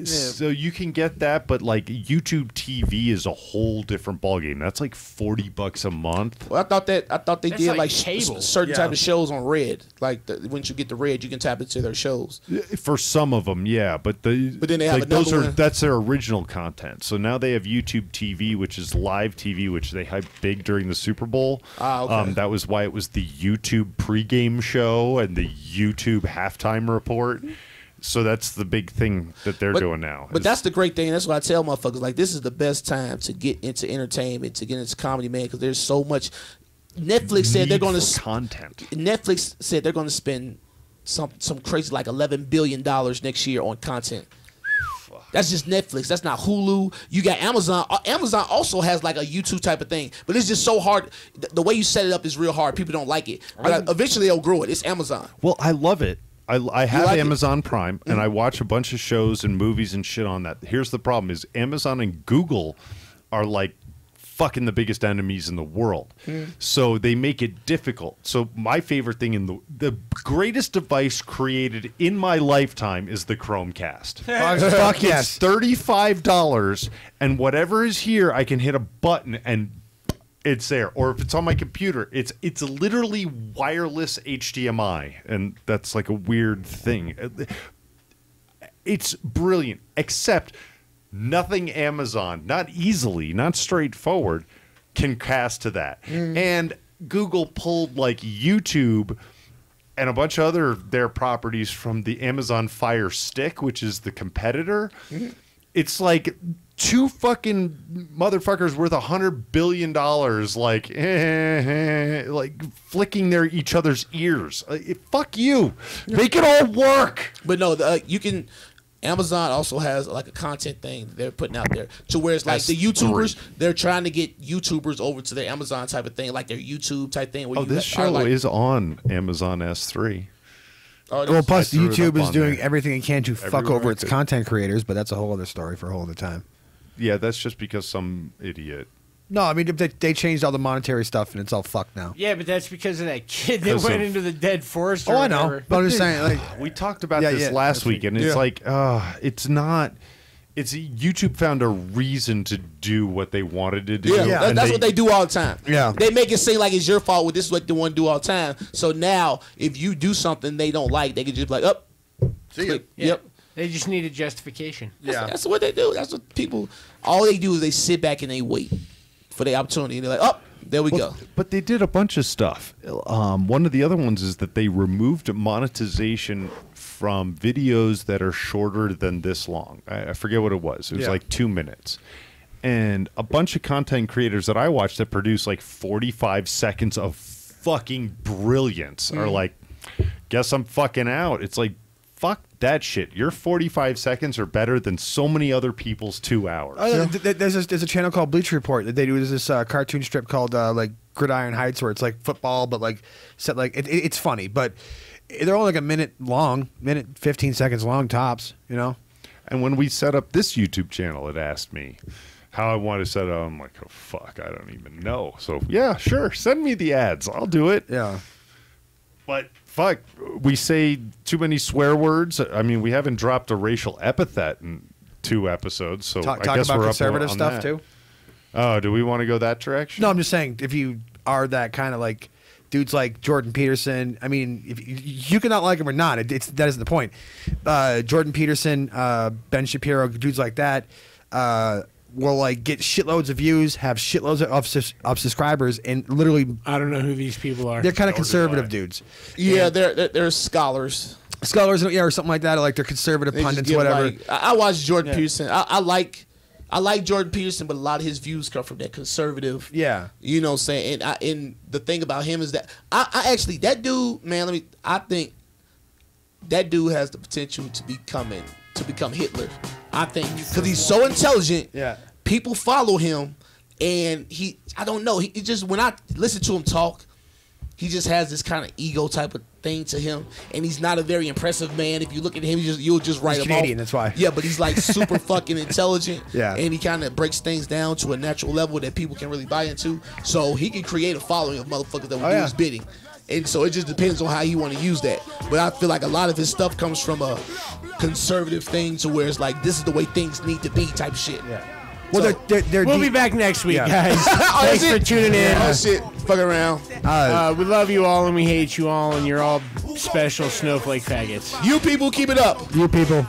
so you can get that, but like YouTube TV is a whole different ballgame. That's like $40 a month. Well, I thought they That's did like like cable. certain Yeah. type of shows on Red. Like once you get the Red, you can tap into their shows. For some of them, yeah, but But then they have like, those another are one. that's their original content. So now they have YouTube TV, which is live TV, which they hyped big during the Super Bowl. Ah, okay. That was why it was the YouTube pregame show and the YouTube halftime report. So that's the big thing that they're doing now. But is- that's the great thing. That's what I tell motherfuckers. Like, this is the best time to get into entertainment, to get into comedy, man, because there's so much. Netflix said they're need going for to content. Netflix said they're going to spend some crazy like $11 billion next year on content. That's just Netflix. That's not Hulu. You got Amazon. Amazon also has like a YouTube type of thing, but it's just so hard. The way you set it up is real hard. People don't like it. But eventually they'll grow it. It's Amazon. Well, I love it. I have like it? Amazon Prime, and I watch a bunch of shows and movies and shit on that. Here's the problem: is Amazon and Google are like fucking the biggest enemies in the world. So they make it difficult. So my favorite thing in the greatest device created in my lifetime is the Chromecast. Fuck yes. It's $35, and whatever is here, I can hit a button and it's there. Or if it's on my computer, it's literally wireless HDMI, and that's like a weird thing. It's brilliant, except nothing Amazon, not straightforward, can cast to that. And Google pulled like YouTube and a bunch of their properties from the Amazon Fire Stick, which is the competitor. It's like 2 fucking motherfuckers worth $100 billion, like flicking each other's ears. Fuck you. Make it all work. But no, you can. Amazon also has like a content thing they're putting out there to where it's like That's the YouTubers. 3. They're trying to get YouTubers over to their Amazon type of thing, like their YouTube type thing. Where Oh, you this are show like, is on Amazon S3. Well, plus I threw it YouTube up is on doing there. everything it can to fuck Everywhere over I its could. content creators, but that's a whole other story for a whole other time. Yeah, that's just because some idiot. No, I mean they changed all the monetary stuff and it's all fucked now. Yeah, but that's because of that kid that Because went of- into the dead forest. Or Oh, I know, whatever. but I'm just saying, like, We talked about Yeah, this yeah, last that's week, and it's yeah. like, it's not. It's YouTube found a reason to do what they wanted to do. Yeah, and that's what they do all the time. Yeah. They make it seem like it's your fault. Well, this is what they want to do all the time. So now, if you do something they don't like, they can just be like, up. Click. Yeah. Yep. They just needed justification. That's what they do. That's what people. All they do is they sit back and they wait for the opportunity. And they're like, oh, there we go. But they did a bunch of stuff. One of the other ones is that they removed monetization from videos that are shorter than this long. I forget what it was. It was Yeah. like 2 minutes. And a bunch of content creators that I watch that produce like 45 seconds of fucking brilliance are like, guess I'm fucking out. It's like, fuck that shit. Your 45 seconds are better than so many other people's 2 hours. There's a channel called Bleacher Report that they do this cartoon strip called like Gridiron Heights, where it's like football, but like set like it's funny, but they're only like a minute long, 15 seconds long tops, you know. And when we set up this YouTube channel, it asked me how I want to set it up. I'm like, oh, fuck, I don't even know. So, yeah, sure, send me the ads. I'll do it. Yeah. But fuck, we say too many swear words. I mean, we haven't dropped a racial epithet in 2 episodes, so Talk I guess about we're conservative up on stuff that. too. Oh, do we want to go that direction? No, I'm just saying if you are that kind of like dudes like Jordan Peterson. I mean, if you cannot like him or not. That isn't the point. Jordan Peterson, Ben Shapiro, dudes like that will like get shitloads of views, have shitloads of subscribers, and literally I don't know who these people are. they're kind of conservative dudes. Yeah, they're scholars. Scholars, yeah, or something like that, or like they're conservative They just pundits, give, whatever. like- I watch Jordan Peterson. I like Jordan Peterson, but a lot of his views come from that conservative. Yeah. You know what I'm saying? And the thing about him is that I actually, that dude, man, I think that dude has the potential to become Hitler. I think because he's so intelligent. Yeah. People follow him, and I don't know. He just, when I listen to him talk, he just has this kind of ego type of thing to him, and he's not a very impressive man. If you look at him, you'll just write He's him Canadian, off. that's why. Yeah, but he's like super fucking intelligent. Yeah. And he kind of breaks things down to a natural level that people can really buy into. So he can create a following of motherfuckers that will do his bidding. And so it just depends on how you want to use that. But I feel like a lot of his stuff comes from a conservative thing to where it's like, this is the way things need to be type shit. Yeah. Well, they're We'll deep- be back next week, Yeah. guys. Oh, Thanks is for it? tuning in. Oh shit, fuck around. We love you all and we hate you all, and you're all special snowflake faggots. You people keep it up. You people.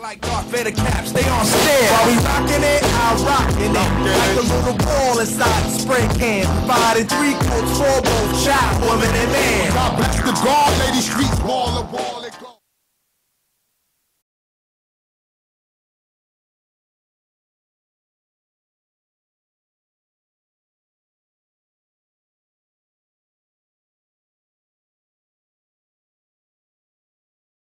Like Darth Vader caps, stay on stairs. While we rockin' it, I'm rockin' it. Like a little ball inside the spray can. Providing 3 coats for both child, woman, and man. God bless the guard, lady, streets, wall of wall.